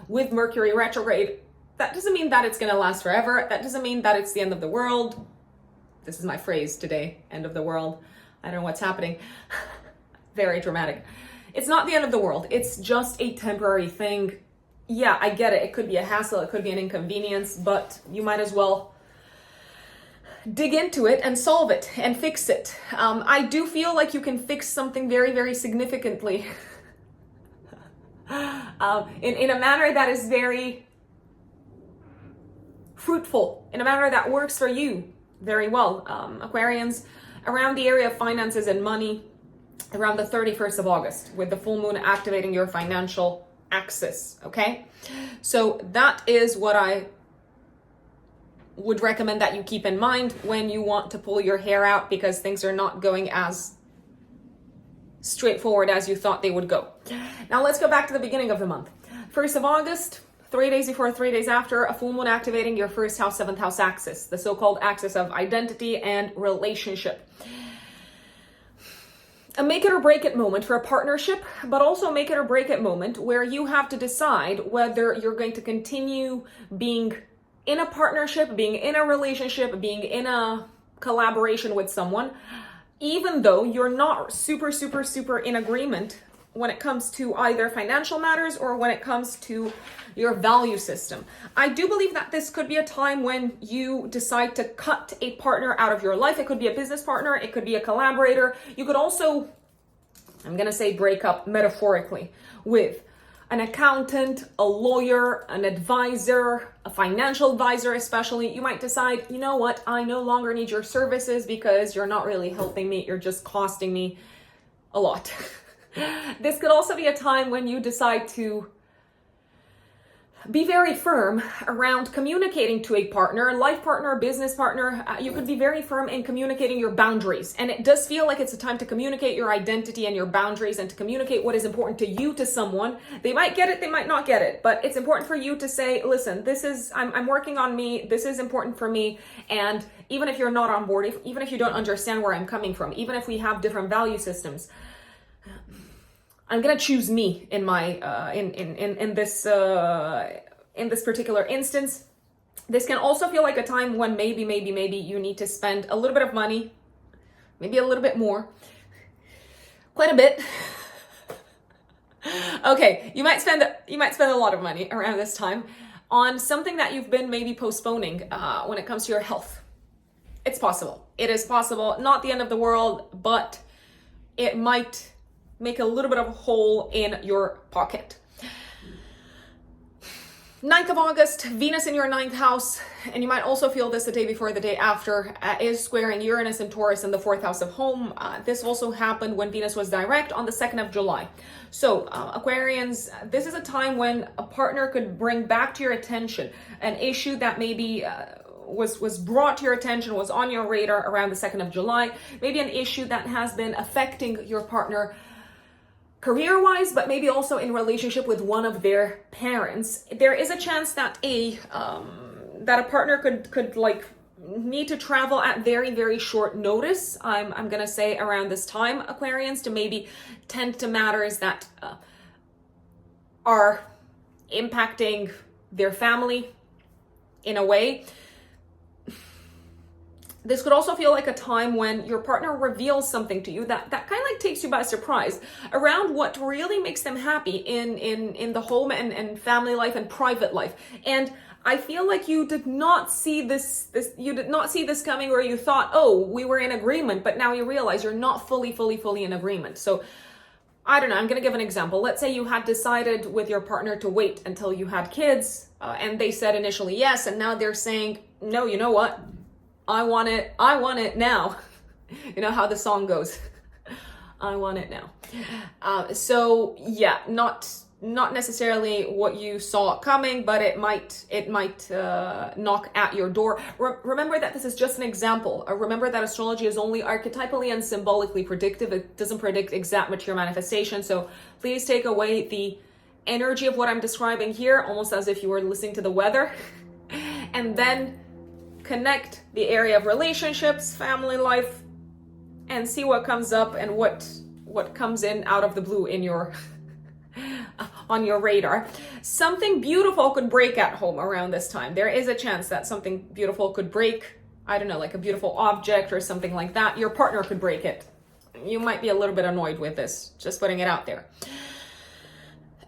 with Mercury retrograde. That doesn't mean that it's going to last forever. That doesn't mean that it's the end of the world. This is my phrase today, end of the world. I don't know what's happening. Very dramatic. It's not the end of the world. It's just a temporary thing. Yeah, I get it. It could be a hassle. It could be an inconvenience, but you might as well dig into it and solve it and fix it. I do feel like you can fix something very, very significantly in a manner that is very fruitful, in a manner that works for you very well. Aquarians, around the area of finances and money, around the 31st of August, with the full moon activating your financial axis, okay? So that is what I would recommend that you keep in mind when you want to pull your hair out because things are not going as straightforward as you thought they would go. Now let's go back to the beginning of the month. 1st of August, 3 days before, 3 days after, a full moon activating your 1st house, 7th house axis, the so-called axis of identity and relationship. A make it or break it moment for a partnership, but also make it or break it moment where you have to decide whether you're going to continue being in a partnership, being in a relationship, being in a collaboration with someone, even though you're not super in agreement when it comes to either financial matters or when it comes to your value system. I do believe that this could be a time when you decide to cut a partner out of your life. It could be a business partner, it could be a collaborator. You could also, I'm gonna say break up metaphorically, with an accountant, a lawyer, an advisor, a financial advisor especially. You might decide, you know what, I no longer need your services because you're not really helping me, you're just costing me a lot. This could also be a time when you decide to be very firm around communicating to a partner, life partner, business partner. You could be very firm in communicating your boundaries. And it does feel like it's a time to communicate your identity and your boundaries and to communicate what is important to you to someone. They might get it, they might not get it, but it's important for you to say, listen, this is, I'm working on me, this is important for me. And even if you're not on board, even if you don't understand where I'm coming from, even if we have different value systems, I'm gonna choose me in my in this particular instance. This can also feel like a time when maybe you need to spend a little bit of money, maybe a little bit more, quite a bit. Okay, you might spend a lot of money around this time on something that you've been maybe postponing when it comes to your health. It's possible. It is possible. Not the end of the world, but it might make a little bit of a hole in your pocket. 9th of August, Venus in your 9th house, and you might also feel this the day before, the day after, is squaring Uranus and Taurus in the 4th house of home. This also happened when Venus was direct on the 2nd of July. So Aquarians, this is a time when a partner could bring back to your attention an issue that maybe was brought to your attention, was on your radar around the 2nd of July. Maybe an issue that has been affecting your partner career-wise, but maybe also in relationship with one of their parents. There is a chance that a partner could like need to travel at very, very short notice. I'm gonna say around this time, Aquarians, to maybe tend to matters that are impacting their family in a way. This could also feel like a time when your partner reveals something to you that kind of like takes you by surprise around what really makes them happy in the home and family life and private life. And I feel like you did not see this coming, or you thought, oh, we were in agreement, but now you realize you're not fully in agreement. So I don't know, I'm going to give an example. Let's say you had decided with your partner to wait until you had kids, and they said initially yes, and now they're saying, no, you know what? I want it now. You know how the song goes. I want it now. So yeah, not necessarily what you saw coming, but it might knock at your door. Remember that this is just an example. Remember that astrology is only archetypally and symbolically predictive. It doesn't predict exact material manifestation. So please take away the energy of what I'm describing here, almost as if you were listening to the weather, and then connect the area of relationships, family life, and see what comes up and what comes in out of the blue in your on your radar. Something beautiful could break at home around this time. There is a chance that something beautiful could break. I don't know, like a beautiful object or something like that. Your partner could break it. You might be a little bit annoyed with this, just putting it out there.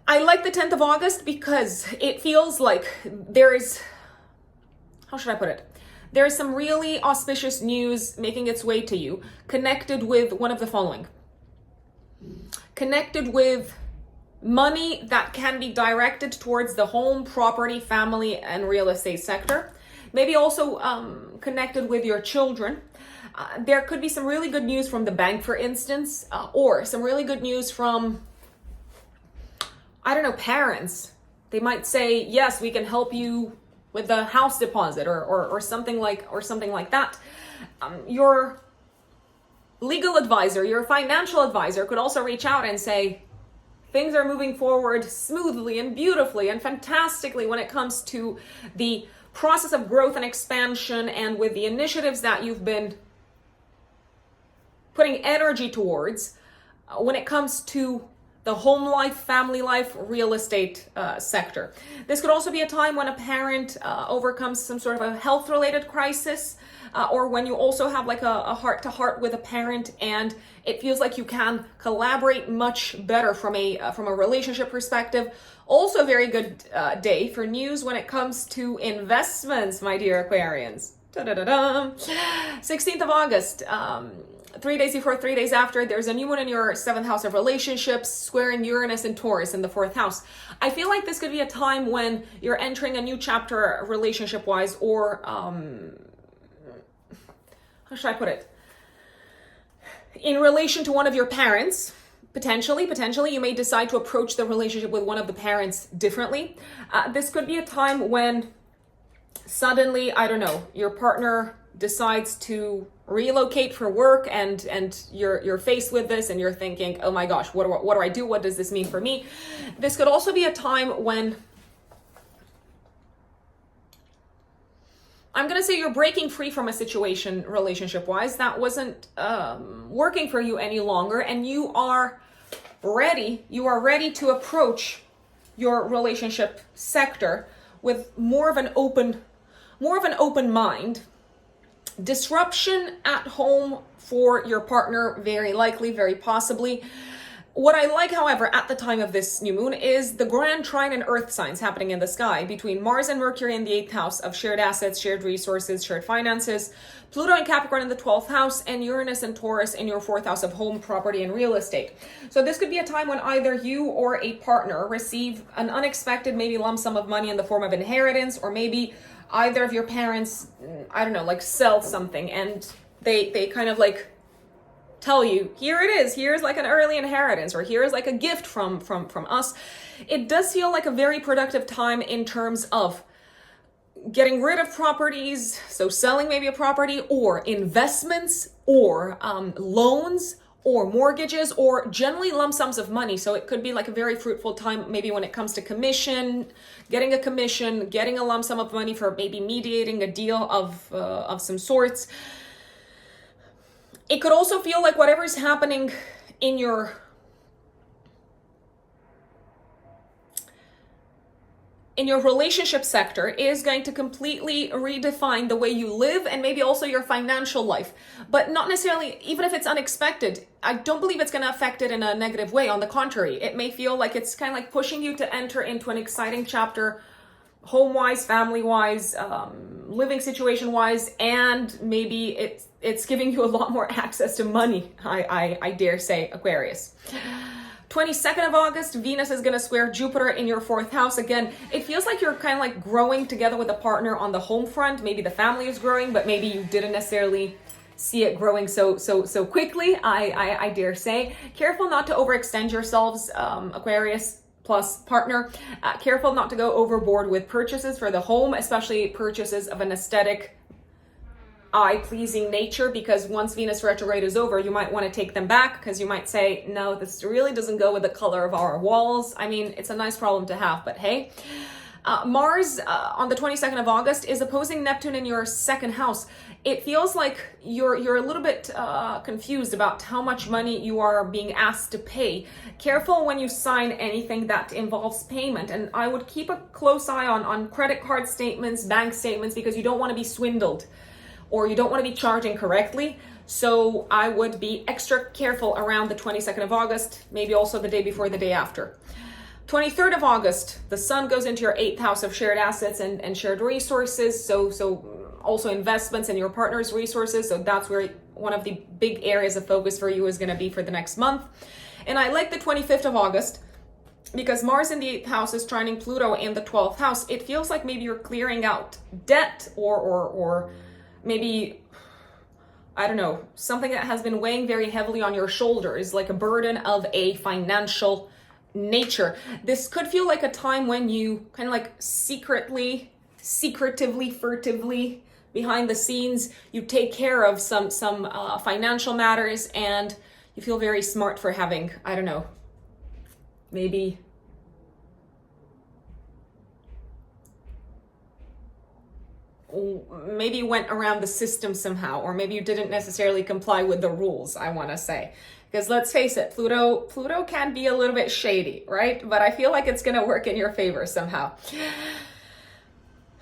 I like the 10th of August because it feels like there is, how should I put it? There is some really auspicious news making its way to you, connected with one of the following. Connected with money that can be directed towards the home, property, family, and real estate sector. Maybe also connected with your children. There could be some really good news from the bank, for instance, or some really good news from, I don't know, parents. They might say, yes, we can help you with the house deposit or something like that. Your legal advisor, your financial advisor could also reach out and say, things are moving forward smoothly and beautifully and fantastically when it comes to the process of growth and expansion, and with the initiatives that you've been putting energy towards when it comes to the home life, family life, real estate sector. This could also be a time when a parent overcomes some sort of a health-related crisis, or when you also have like a heart-to-heart with a parent, and it feels like you can collaborate much better from a relationship perspective. Also a very good day for news when it comes to investments, my dear Aquarians. 16th of August. 3 days before, 3 days after, there's a new one in your 7th house of relationships, squaring Uranus and Taurus in the 4th house. I feel like this could be a time when you're entering a new chapter relationship-wise, or how should I put it? In relation to one of your parents, potentially, you may decide to approach the relationship with one of the parents differently. This could be a time when suddenly, I don't know, your partner decides to relocate for work, and you're faced with this, and you're thinking, oh my gosh, what do I do? What does this mean for me? This could also be a time when, I'm going to say, you're breaking free from a situation relationship-wise that wasn't working for you any longer, and you are ready to approach your relationship sector with more of an open mind. Disruption at home for your partner, very likely, very possibly. What I like, however, at the time of this new moon is the grand trine and earth signs happening in the sky between Mars and Mercury in the 8th house of shared assets, shared resources, shared finances, Pluto and Capricorn in the 12th house, and Uranus and Taurus in your 4th house of home, property, and real estate. So this could be a time when either you or a partner receive an unexpected, maybe lump sum of money in the form of inheritance, or maybe either of your parents, I don't know, like sell something and they kind of like tell you, here it is, here's like an early inheritance, or here's like a gift from us. It does feel like a very productive time in terms of getting rid of properties, so selling maybe a property, or investments, or loans, or mortgages, or generally lump sums of money. So it could be like a very fruitful time, maybe when it comes to getting a lump sum of money for maybe mediating a deal of some sorts. It could also feel like whatever's happening in your relationship sector is going to completely redefine the way you live and maybe also your financial life. But not necessarily, even if it's unexpected, I don't believe it's going to affect it in a negative way. On the contrary, it may feel like it's kind of like pushing you to enter into an exciting chapter, home-wise, family-wise, living situation-wise, and maybe it's giving you a lot more access to money, I dare say, Aquarius. 22nd of August, Venus is going to square Jupiter in your 4th house. Again, it feels like you're kind of like growing together with a partner on the home front. Maybe the family is growing, but maybe you didn't necessarily see it growing so quickly, I dare say. Careful not to overextend yourselves, Aquarius plus partner. Careful not to go overboard with purchases for the home, especially purchases of an aesthetic, eye-pleasing nature, because once Venus retrograde is over, you might want to take them back because you might say, no, this really doesn't go with the color of our walls. I mean, it's a nice problem to have, but hey. Mars on the 22nd of August is opposing Neptune in your 2nd house. It feels like you're a little bit confused about how much money you are being asked to pay. Careful when you sign anything that involves payment, and I would keep a close eye on credit card statements, bank statements, because you don't want to be swindled or you don't want to be charging correctly. So I would be extra careful around the 22nd of August, maybe also the day before, the day after. 23rd of August, the sun goes into your 8th house of shared assets and shared resources. So also investments in your partner's resources. So that's where one of the big areas of focus for you is going to be for the next month. And I like the 25th of August because Mars in the 8th house is trining Pluto in the 12th house. It feels like maybe you're clearing out debt or maybe, I don't know, something that has been weighing very heavily on your shoulders, like a burden of a financial nature. This could feel like a time when you kind of like secretively, furtively, behind the scenes, you take care of some financial matters, and you feel very smart for having, I don't know, maybe you went around the system somehow, or maybe you didn't necessarily comply with the rules, I want to say. Because let's face it, Pluto can be a little bit shady, right? But I feel like it's going to work in your favor somehow.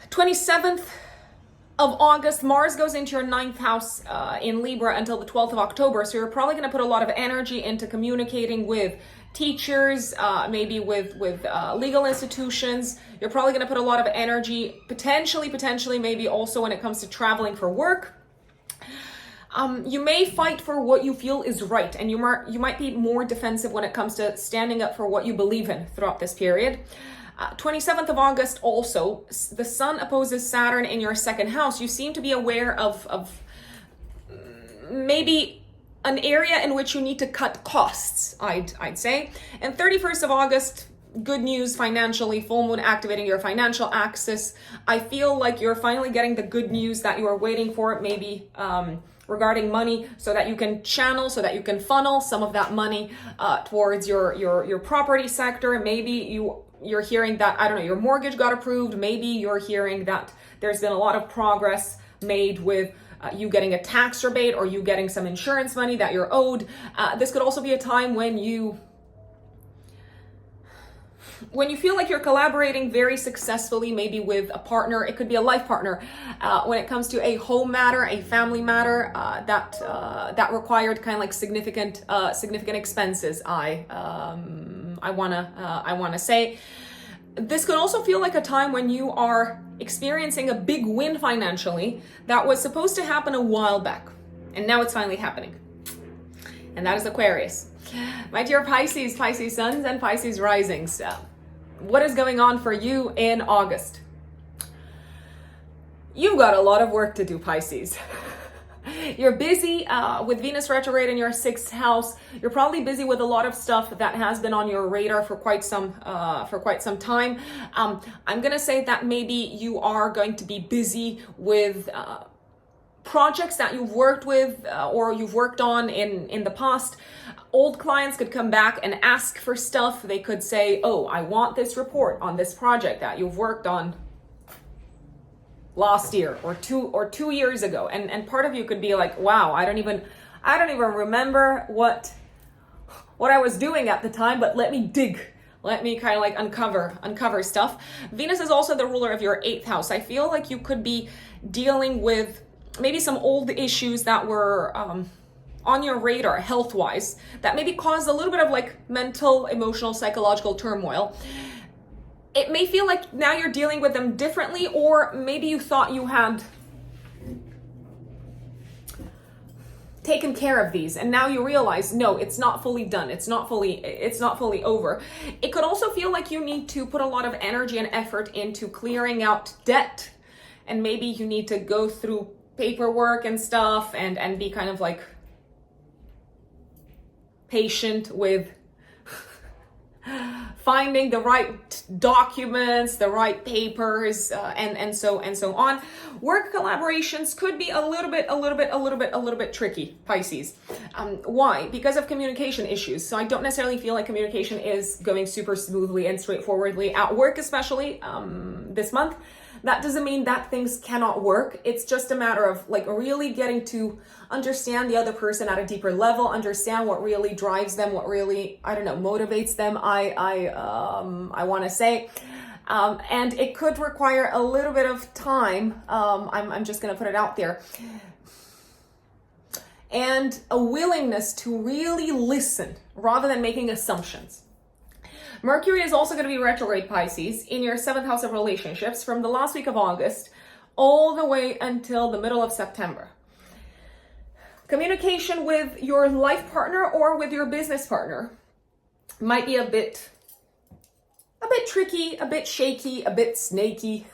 27th of August, Mars goes into your 9th house in Libra until the 12th of October. So you're probably going to put a lot of energy into communicating with teachers, maybe with legal institutions. You're probably going to put a lot of energy, potentially, maybe also when it comes to traveling for work. You may fight for what you feel is right, and you might be more defensive when it comes to standing up for what you believe in throughout this period. 27th of August also, the sun opposes Saturn in your 2nd house. You seem to be aware of maybe an area in which you need to cut costs, I'd say. And 31st of August, good news financially, full moon activating your financial axis. I feel like you're finally getting the good news that you are waiting for, maybe regarding money, so that you can channel, so that you can funnel some of that money towards your property sector. Maybe you're hearing that, I don't know, your mortgage got approved. Maybe you're hearing that there's been a lot of progress made with you getting a tax rebate, or you getting some insurance money that you're owed. This could also be a time when you when you feel like you're collaborating very successfully, maybe with a partner, it could be a life partner, when it comes to a home matter, a family matter, that required kind of like significant expenses, I wanna say. This could also feel like a time when you are experiencing a big win financially that was supposed to happen a while back, and now it's finally happening. And that is Aquarius. My dear Pisces, Pisces suns and Pisces risings, what is going on for you in August? You've got a lot of work to do, Pisces. You're busy with Venus retrograde in your 6th house. You're probably busy with a lot of stuff that has been on your radar for quite some time. I'm gonna say that maybe you are going to be busy with projects that you've worked with or you've worked on in the past. Old clients could come back and ask for stuff. They could say, oh, I want this report on this project that you've worked on last year or two years ago. And part of you could be like, wow, I don't even remember what I was doing at the time, but let me dig. Let me kind of like uncover stuff. Venus is also the ruler of your 8th house. I feel like you could be dealing with maybe some old issues that were on your radar health-wise that maybe caused a little bit of like mental, emotional, psychological turmoil. It may feel like now you're dealing with them differently, or maybe you thought you had taken care of these and now you realize, no, it's not fully done. It's not fully over. It could also feel like you need to put a lot of energy and effort into clearing out debt, and maybe you need to go through paperwork and stuff and be kind of like patient with finding the right documents, the right papers, and so on. Work collaborations could be a little bit tricky, Pisces. Why? Because of communication issues. So I don't necessarily feel like communication is going super smoothly and straightforwardly at work, especially this month. That doesn't mean that things cannot work. It's just a matter of like really getting to understand the other person at a deeper level, understand what really drives them, what really, motivates them, I want to say. And it could require a little bit of time. I'm just going to put it out there. And a willingness to really listen rather than making assumptions. Mercury is also going to be retrograde, Pisces, in your 7th house of relationships from the last week of August all the way until the middle of September. Communication with your life partner or with your business partner might be a bit tricky, a bit shaky, a bit snaky.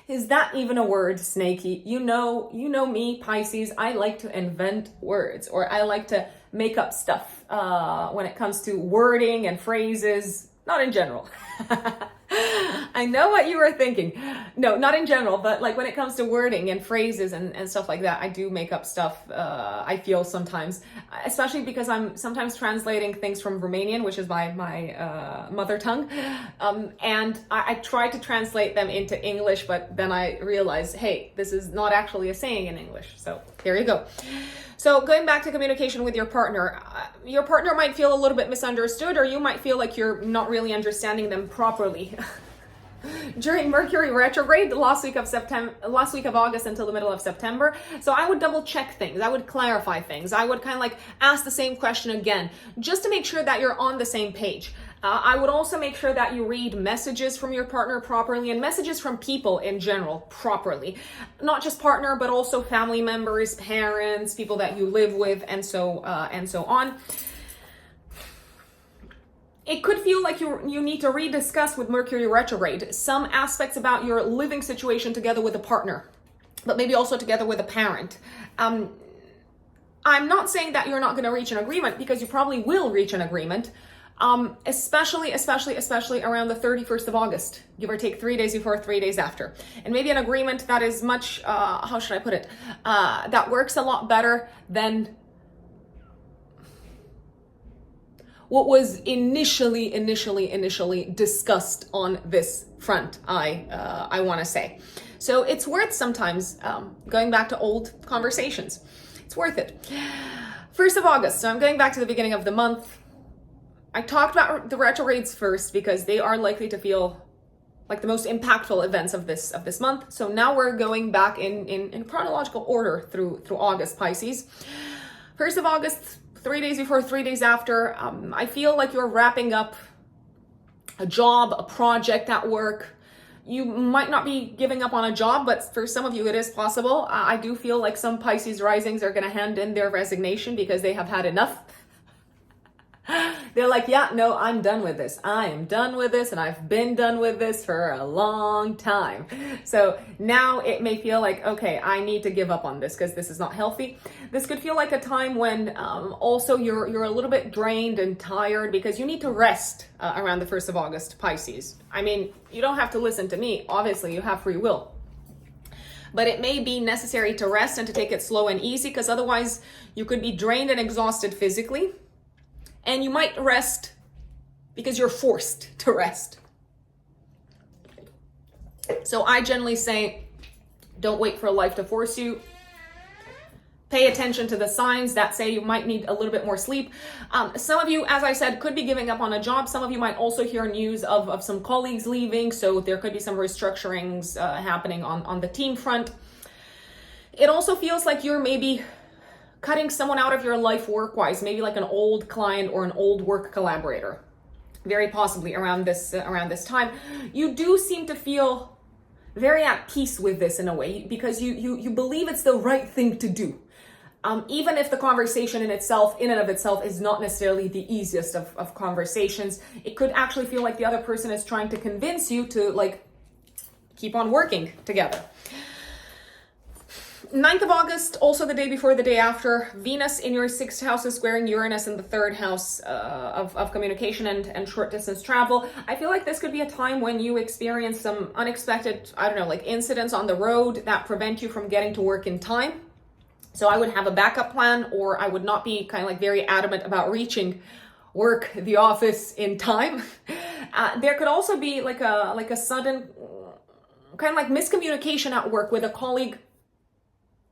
Is that even a word, snaky? You know me, Pisces, I like to invent words, or I like to make up stuff when it comes to wording and phrases. Not in general. I know what you were thinking. No, not in general, but like when it comes to wording and phrases and stuff like that, I do make up stuff, I feel sometimes, especially because I'm sometimes translating things from Romanian, which is my mother tongue. And I try to translate them into English, but then I realize, hey, this is not actually a saying in English. So there you go. So going back to communication with your partner might feel a little bit misunderstood, or you might feel like you're not really understanding them properly. During Mercury retrograde, the last week of August until the middle of September. So I would double check things. I would clarify things. I would kind of like ask the same question again, just to make sure that you're on the same page. I would also make sure that you read messages from your partner properly, and messages from people in general properly. Not just partner, but also family members, parents, people that you live with, and so on. It could feel like you need to rediscuss with Mercury retrograde some aspects about your living situation together with a partner, but maybe also together with a parent. I'm not saying that you're not going to reach an agreement, because you probably will reach an agreement, especially around the 31st of August, give or take 3 days before, 3 days after. And maybe an agreement that is much, how should I put it, that works a lot better than what was initially discussed on this front, I want to say. So it's worth sometimes going back to old conversations. It's worth it. 1st of August, so I'm going back to the beginning of the month. I talked about the retrogrades first because they are likely to feel like the most impactful events of this month. So now we're going back in chronological order through August, Pisces. 1st of August, 3 days before, 3 days after, I feel like you're wrapping up a job, a project at work. You might not be giving up on a job, but for some of you it is possible. I do feel like some Pisces risings are going to hand in their resignation because they have had enough. They're like, yeah, no, I'm done with this. I am done with this, and I've been done with this for a long time. So now it may feel like, okay, I need to give up on this because this is not healthy. This could feel like a time when also you're a little bit drained and tired because you need to rest around the 1st of August, Pisces. I mean, you don't have to listen to me. Obviously, you have free will. But it may be necessary to rest and to take it slow and easy because otherwise you could be drained and exhausted physically. And you might rest because you're forced to rest. So I generally say, don't wait for life to force you. Pay attention to the signs that say you might need a little bit more sleep. Some of you, as I said, could be giving up on a job. Some of you might also hear news of some colleagues leaving. So there could be some restructurings happening on the team front. It also feels like you're maybe cutting someone out of your life work-wise, maybe like an old client or an old work collaborator, very possibly around this time. You do seem to feel very at peace with this in a way because you believe it's the right thing to do. Even if the conversation in and of itself is not necessarily the easiest of conversations, it could actually feel like the other person is trying to convince you to like keep on working together. 9th of August, also the day before, the day after, Venus in your 6th house is squaring Uranus in the 3rd house of communication and short distance travel. I feel like this could be a time when you experience some unexpected, I don't know, like incidents on the road that prevent you from getting to work in time. So I would have a backup plan, or I would not be kind of like very adamant about reaching work, the office in time. There could also be like a sudden kind of like miscommunication at work with a colleague.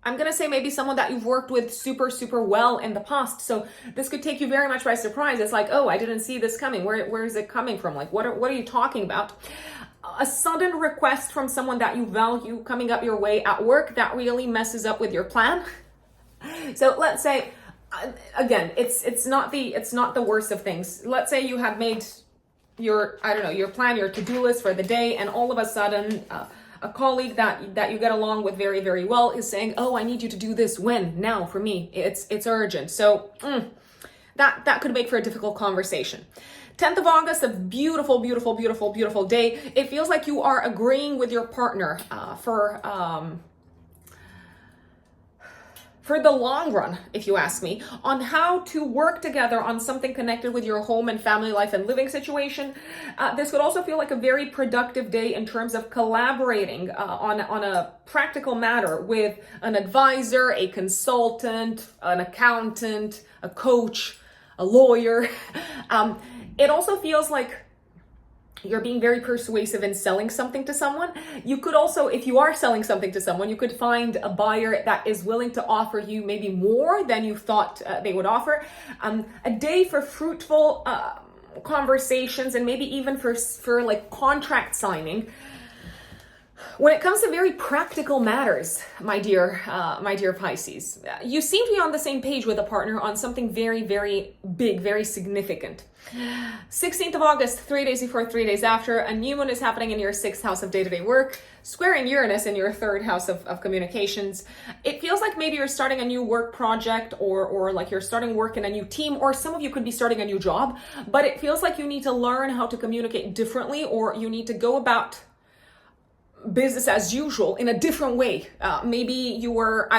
I'm going to say maybe someone that you've worked with super, super well in the past. So this could take you very much by surprise. It's like, oh, I didn't see this coming. Where is it coming from? Like, what are you talking about? A sudden request from someone that you value coming up your way at work that really messes up with your plan. So let's say, again, it's not the worst of things. Let's say you have made your plan, your to-do list for the day, and all of a sudden, a colleague that you get along with very, very well is saying, oh, I need you to do this when? Now, for me. It's urgent. So that could make for a difficult conversation. 10th of August, a beautiful, beautiful, beautiful, beautiful day. It feels like you are agreeing with your partner for the long run, if you ask me, on how to work together on something connected with your home and family life and living situation. This could also feel like a very productive day in terms of collaborating on a practical matter with an advisor, a consultant, an accountant, a coach, a lawyer. It also feels like you're being very persuasive in selling something to someone. You could also, if you are selling something to someone, you could find a buyer that is willing to offer you maybe more than you thought they would offer. A day for fruitful conversations and maybe even for like contract signing. When it comes to very practical matters, my dear Pisces, you seem to be on the same page with a partner on something very, very big, very significant. 16th of August, 3 days before, 3 days after, a new moon is happening in your 6th house of day-to-day work, squaring Uranus in your 3rd house of communications. It feels like maybe you're starting a new work project or like you're starting work in a new team, or some of you could be starting a new job, but it feels like you need to learn how to communicate differently, or you need to go about business as usual in a different way. Maybe you were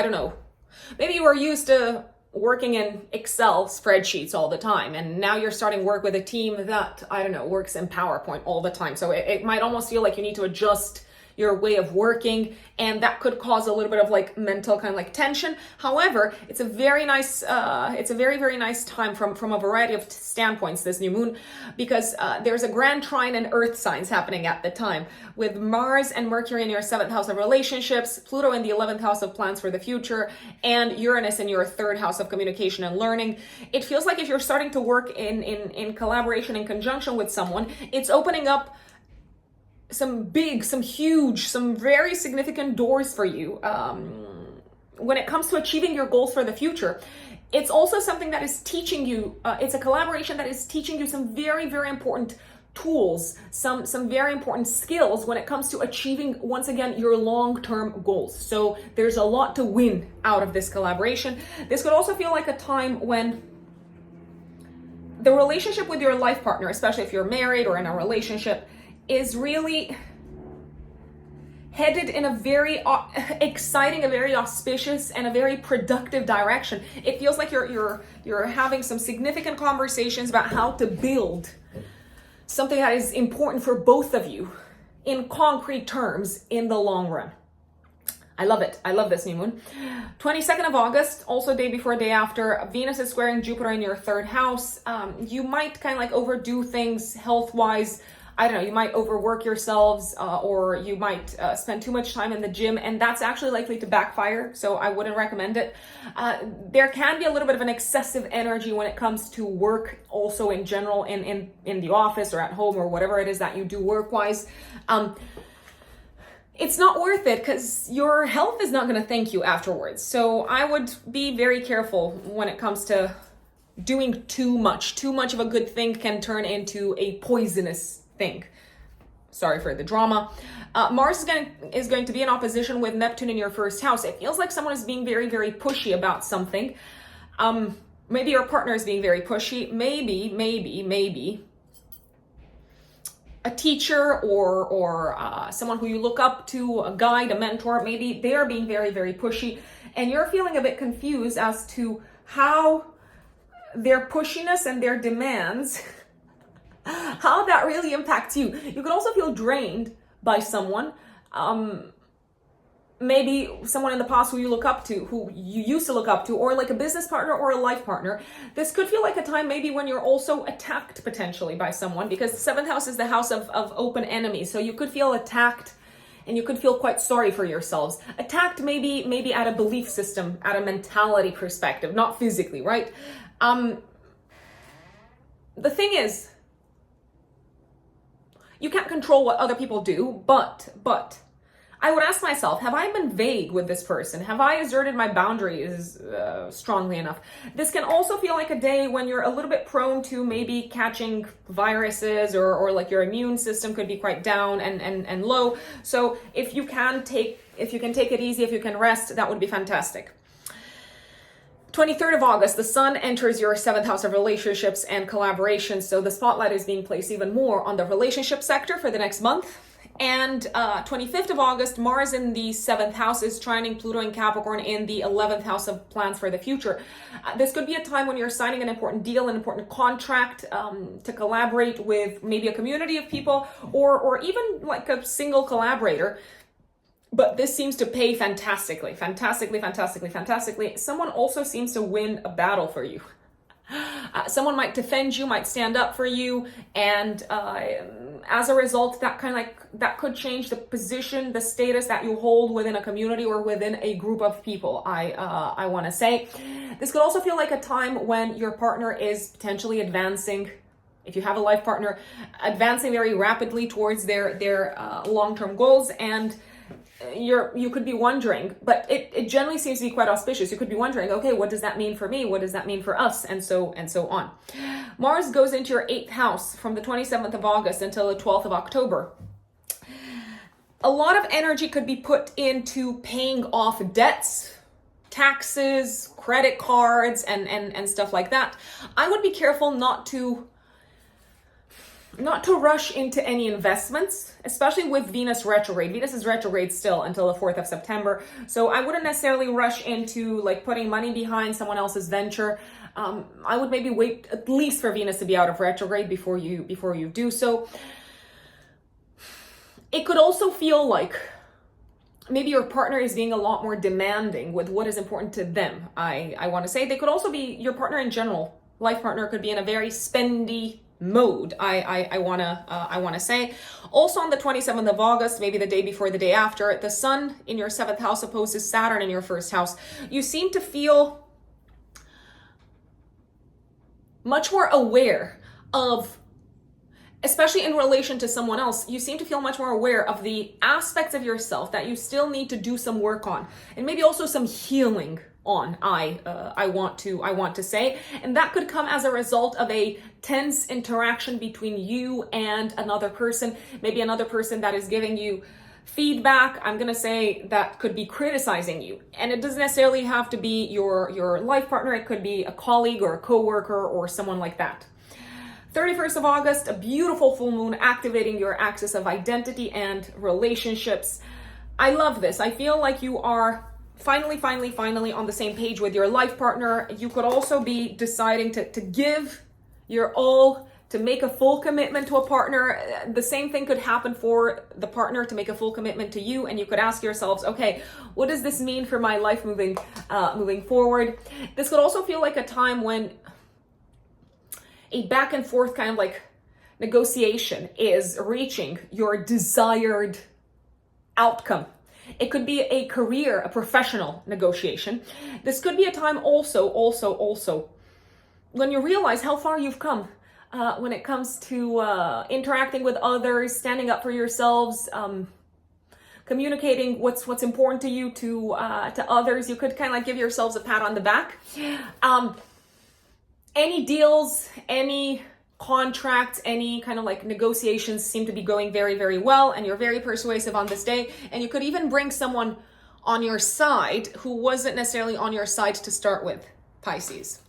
used to working in Excel spreadsheets all the time, and now you're starting work with a team that, works in PowerPoint all the time. So it might almost feel like you need to adjust your way of working, and that could cause a little bit of like mental kind of like tension. However, it's a very nice, it's a very, very nice time from a variety of standpoints, this new moon, because there's a grand trine in earth signs happening at the time, with Mars and Mercury in your 7th house of relationships, Pluto in the 11th house of plans for the future, and Uranus in your 3rd house of communication and learning. It feels like if you're starting to work in collaboration, in conjunction with someone, it's opening up some big, some huge, some very significant doors for you when it comes to achieving your goals for the future. It's also something that is teaching you, it's a collaboration that is teaching you some very, very important tools, some very important skills when it comes to achieving, once again, your long-term goals. So there's a lot to win out of this collaboration. This could also feel like a time when the relationship with your life partner, especially if you're married or in a relationship, is really headed in a very exciting, a very auspicious, and a very productive direction. It feels like you're having some significant conversations about how to build something that is important for both of you in concrete terms in the long run. I love it. I love this new moon. 22nd of August, also day before, day after, Venus is squaring Jupiter in your 3rd house. You might kind of like overdo things health-wise. I don't know, you might overwork yourselves or you might spend too much time in the gym, and that's actually likely to backfire, so I wouldn't recommend it. There can be a little bit of an excessive energy when it comes to work, also in general, in the office or at home or whatever it is that you do work-wise. It's not worth it because your health is not going to thank you afterwards. So I would be very careful when it comes to doing too much. Too much of a good thing can turn into a poisonous thing. Sorry for the drama. Mars is going to be in opposition with Neptune in your 1st house. It feels like someone is being very, very pushy about something. Maybe your partner is being very pushy. Maybe a teacher or someone who you look up to, a guide, a mentor, maybe they are being very, very pushy, and you're feeling a bit confused as to how their pushiness and their demands, how that really impacts you. You could also feel drained by someone, maybe someone in the past who you look up to, who you used to look up to, or like a business partner or a life partner. This could feel like a time maybe when you're also attacked potentially by someone, because the 7th house is the house of open enemies. So you could feel attacked and you could feel quite sorry for yourselves. Attacked maybe at a belief system, at a mentality perspective, not physically, right? The thing is, you can't control what other people do, but I would ask myself, have I been vague with this person? Have I asserted my boundaries strongly enough? This can also feel like a day when you're a little bit prone to maybe catching viruses, or like your immune system could be quite down and low. So if you can take it easy, if you can rest, that would be fantastic. 23rd of August, the sun enters your 7th house of relationships and collaboration. So the spotlight is being placed even more on the relationship sector for the next month. And 25th of August, Mars in the 7th house is trining Pluto and Capricorn in the 11th house of plans for the future. This could be a time when you're signing an important deal, an important contract to collaborate with maybe a community of people, or even like a single collaborator. But this seems to pay fantastically. Someone also seems to win a battle for you. Someone might defend you, might stand up for you, and as a result, that could change the position, the status that you hold within a community or within a group of people. I want to say, this could also feel like a time when your partner is potentially advancing. If you have a life partner, advancing very rapidly towards their long-term goals, and you could be wondering, but it generally seems to be quite auspicious. You could be wondering, okay, what does that mean for me? What does that mean for us? And so on. Mars goes into your 8th house from the 27th of August until the 12th of October. A lot of energy could be put into paying off debts, taxes, credit cards, and stuff like that. I would be careful not to rush into any investments, especially with Venus retrograde. Venus is retrograde still until the 4th of September. So I wouldn't necessarily rush into like putting money behind someone else's venture. I would maybe wait at least for Venus to be out of retrograde before you do so. It could also feel like maybe your partner is being a lot more demanding with what is important to them. I want to say they could also be, your partner in general, life partner could be in a very spendy mode. I want to say. Also on the 27th of August, maybe the day before, the day after, the sun in your 7th house opposes Saturn in your 1st house. You seem to feel much more aware of, especially in relation to someone else, you seem to feel much more aware of the aspects of yourself that you still need to do some work on, and maybe also some healing on. I want to say, and that could come as a result of a tense interaction between you and another person, maybe another person that is giving you feedback. I'm gonna say that could be criticizing you, and it doesn't necessarily have to be your life partner. It could be a colleague or a coworker or someone like that. 31st of August, a beautiful full moon activating your axis of identity and relationships. I love this. I feel like you are finally on the same page with your life partner. You could also be deciding to give your all, to make a full commitment to a partner. The same thing could happen for the partner to make a full commitment to you, and you could ask yourselves, okay, what does this mean for my life moving forward? This could also feel like a time when a back and forth kind of like negotiation is reaching your desired outcome. It could be a career, a professional negotiation. This could be a time also when you realize how far you've come when it comes to interacting with others, standing up for yourselves, communicating what's important to you to others. You could kind of like give yourselves a pat on the back. Any deals, any contracts, any kind of like negotiations seem to be going very well, and you're very persuasive on this day. And you could even bring someone on your side who wasn't necessarily on your side to start with, Pisces.